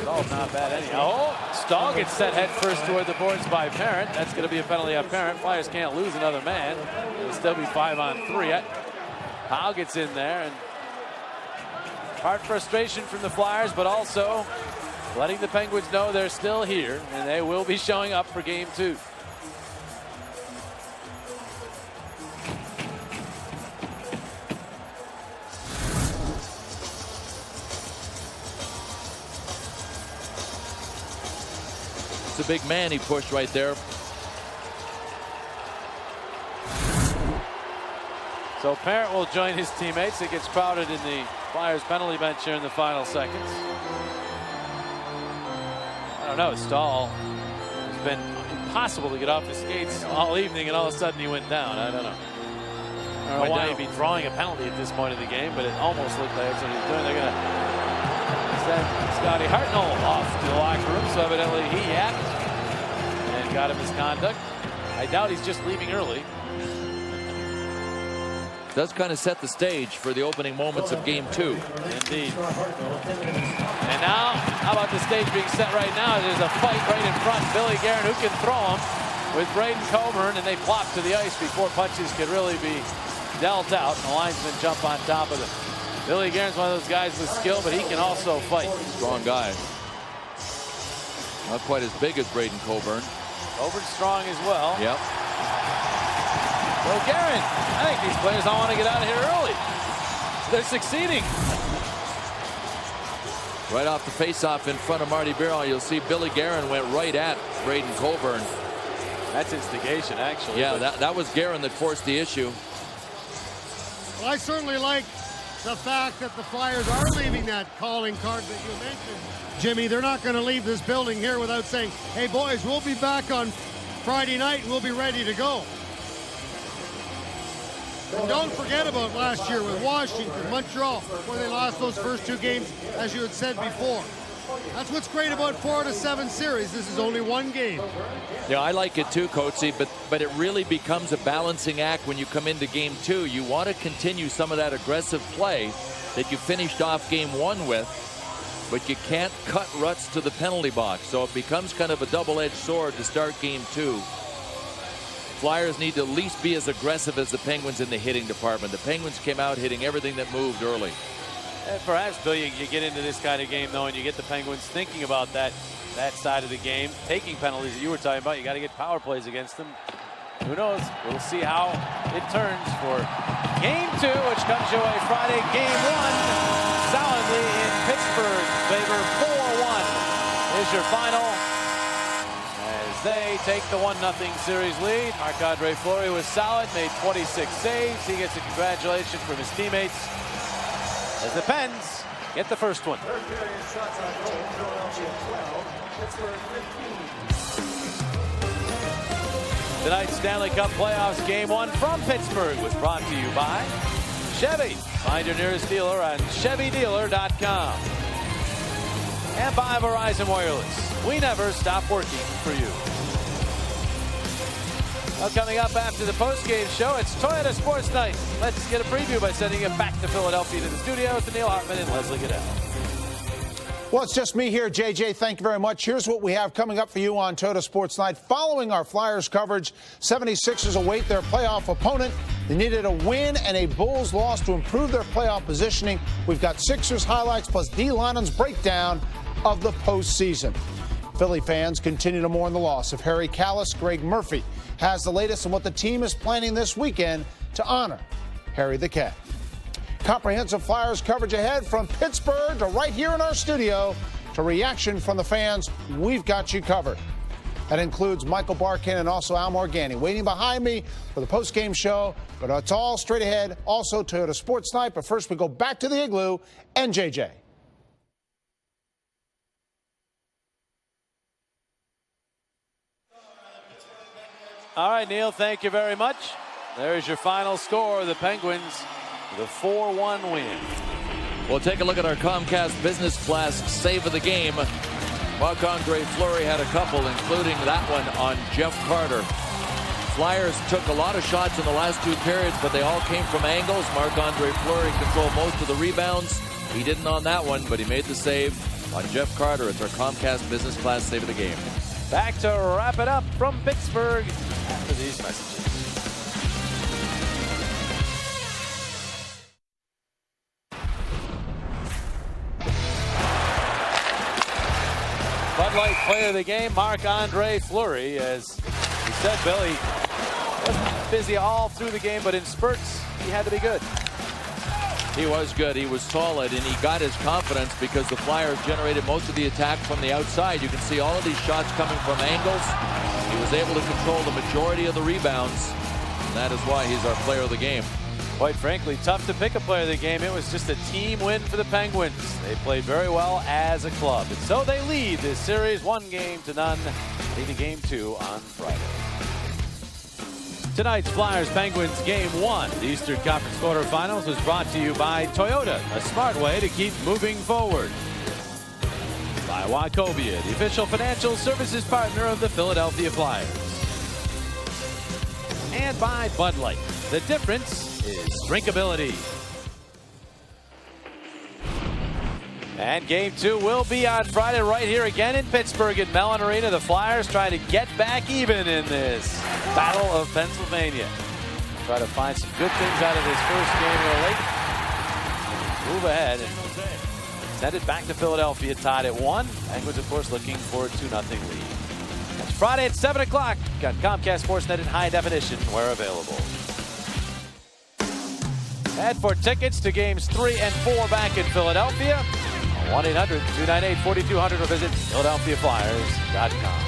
Stahl's not bad anyhow. Oh, Stahl gets set head first toward the boards by Parent. That's going to be a penalty on Parent. Flyers can't lose another man. It'll still be 5-on-3. Howe gets in there, and hard frustration from the Flyers, but also letting the Penguins know they're still here, and they will be showing up for Game 2. It's a big man he pushed right there. So Parent will join his teammates. It gets crowded in the Flyers penalty bench here in the final seconds. I don't know. Stahl has been impossible to get off his skates all evening, and all of a sudden he went down. I don't know. I don't know why he'd be drawing a penalty at this point of the game, but it almost looked like that's what he's doing. They're going to send Scotty Hartnell off to the locker room, so evidently he yapped and got him misconduct. I doubt he's just leaving early. Does kind of set the stage for the opening moments of Game 2. Indeed. And now, how about the stage being set right now? There's a fight right in front. Billy Guerin, who can throw him, with Braden Coburn, and they plop to the ice before punches could really be dealt out, and the linesmen jump on top of them. Billy Guerin's one of those guys with skill, but he can also fight. Strong guy. Not quite as big as Braden Coburn. Coburn's strong as well. Yep. Well, Guerin, I think these players all want to get out of here early. They're succeeding. Right off the faceoff in front of Marty Biron, you'll see Billy Guerin went right at Braden Coburn. That's instigation, actually. Yeah, that was Guerin that forced the issue. Well, I certainly like the fact that the Flyers are leaving that calling card that you mentioned, Jimmy. They're not going to leave this building here without saying, hey, boys, we'll be back on Friday night and we'll be ready to go. And don't forget about last year with Washington, Montreal, where they lost those first 2 games, as you had said before. That's what's great about 4 out of 7 series. This is only 1 game. Yeah, I like it too, Coatsy, but it really becomes a balancing act when you come into Game 2. You want to continue some of that aggressive play that you finished off Game 1 with, but you can't cut ruts to the penalty box. So it becomes kind of a double-edged sword to start Game 2. Flyers need to at least be as aggressive as the Penguins in the hitting department. The Penguins came out hitting everything that moved early. And perhaps, Bill, you get into this kind of game, though, and you get the Penguins thinking about that side of the game, taking penalties that you were talking about. You got to get power plays against them. Who knows? We'll see how it turns for Game 2, which comes your way Friday. Game 1, solidly in Pittsburgh, favor 4-1 is your final. They take the 1-0 series lead. Marc-Andre Fleury was solid, made 26 saves. He gets a congratulation from his teammates as the Pens get the first one. Tonight's Stanley Cup Playoffs Game 1 from Pittsburgh was brought to you by Chevy. Find your nearest dealer on ChevyDealer.com. And by Verizon Wireless. We never stop working for you. Well, coming up after the post-game show, it's Toyota Sports Night. Let's get a preview by sending it back to Philadelphia to the studio with Neil Hartman and Leslie Goodell. Well, it's just me here, JJ. Thank you very much. Here's what we have coming up for you on Toyota Sports Night. Following our Flyers coverage, 76ers await their playoff opponent. They needed a win and a Bulls loss to improve their playoff positioning. We've got Sixers highlights plus D. Lonnon's breakdown of the postseason. Philly fans continue to mourn the loss of Harry Kalas. Greg Murphy has the latest on what the team is planning this weekend to honor Harry the Cat. Comprehensive Flyers coverage ahead from Pittsburgh to right here in our studio to reaction from the fans. We've got you covered. That includes Michael Barkin and also Al Morganti waiting behind me for the post-game show. But it's all straight ahead. Also Toyota Sports Night. But first we go back to the Igloo and JJ. All right, Neil, thank you very much. There's your final score. The Penguins, the 4-1 win. We'll take a look at our Comcast Business Class save of the game. Marc-Andre Fleury had a couple, including that one on Jeff Carter. Flyers took a lot of shots in the last 2 periods, but they all came from angles. Marc-Andre Fleury controlled most of the rebounds. He didn't on that one, but he made the save on Jeff Carter. It's our Comcast Business Class save of the game. Back to wrap it up from Pittsburgh after these messages. Bud Light player of the game, Marc-Andre Fleury. As he said, Billy wasn't busy all through the game, but in spurts, he had to be good. He was good. He was solid, and he got his confidence because the Flyers generated most of the attack from the outside. You can see all of these shots coming from angles. He was able to control the majority of the rebounds, and that is why he's our player of the game. Quite frankly, tough to pick a player of the game. It was just a team win for the Penguins. They played very well as a club, and so they lead this series 1-0. Leading Game 2 on Friday. Tonight's Flyers-Penguins Game 1, the Eastern Conference quarterfinals, was brought to you by Toyota, a smart way to keep moving forward. By Wachovia, the official financial services partner of the Philadelphia Flyers. And by Bud Light. The difference is drinkability. And Game 2 will be on Friday right here again in Pittsburgh at Mellon Arena. The Flyers trying to get back even in this Battle of Pennsylvania. Try to find some good things out of this first game here late. Move ahead and send it back to Philadelphia, tied at 1. Penguins, of course, looking for a 2-0 lead. That's Friday at 7 o'clock on Comcast Sportsnet in high definition where available. And for tickets to games 3 and 4 back in Philadelphia, 1-800-298-4200 or visit PhiladelphiaFlyers.com.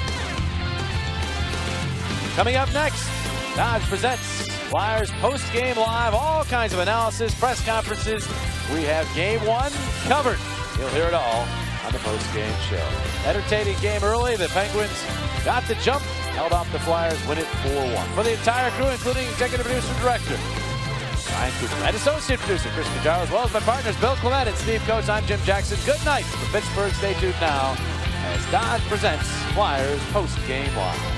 Coming up next, Dodge presents Flyers post-game live, all kinds of analysis, press conferences. We have Game 1 covered. You'll hear it all on the post-game show. Entertaining game early. The Penguins got the jump, held off the Flyers, win it 4-1. For the entire crew, including executive producer director Ryan Cooper and associate producer Chris Pajaro, as well as my partners Bill Clement and Steve Coates. I'm Jim Jackson. Good night from Pittsburgh. Stay tuned now as Dodge presents Flyers post-game live.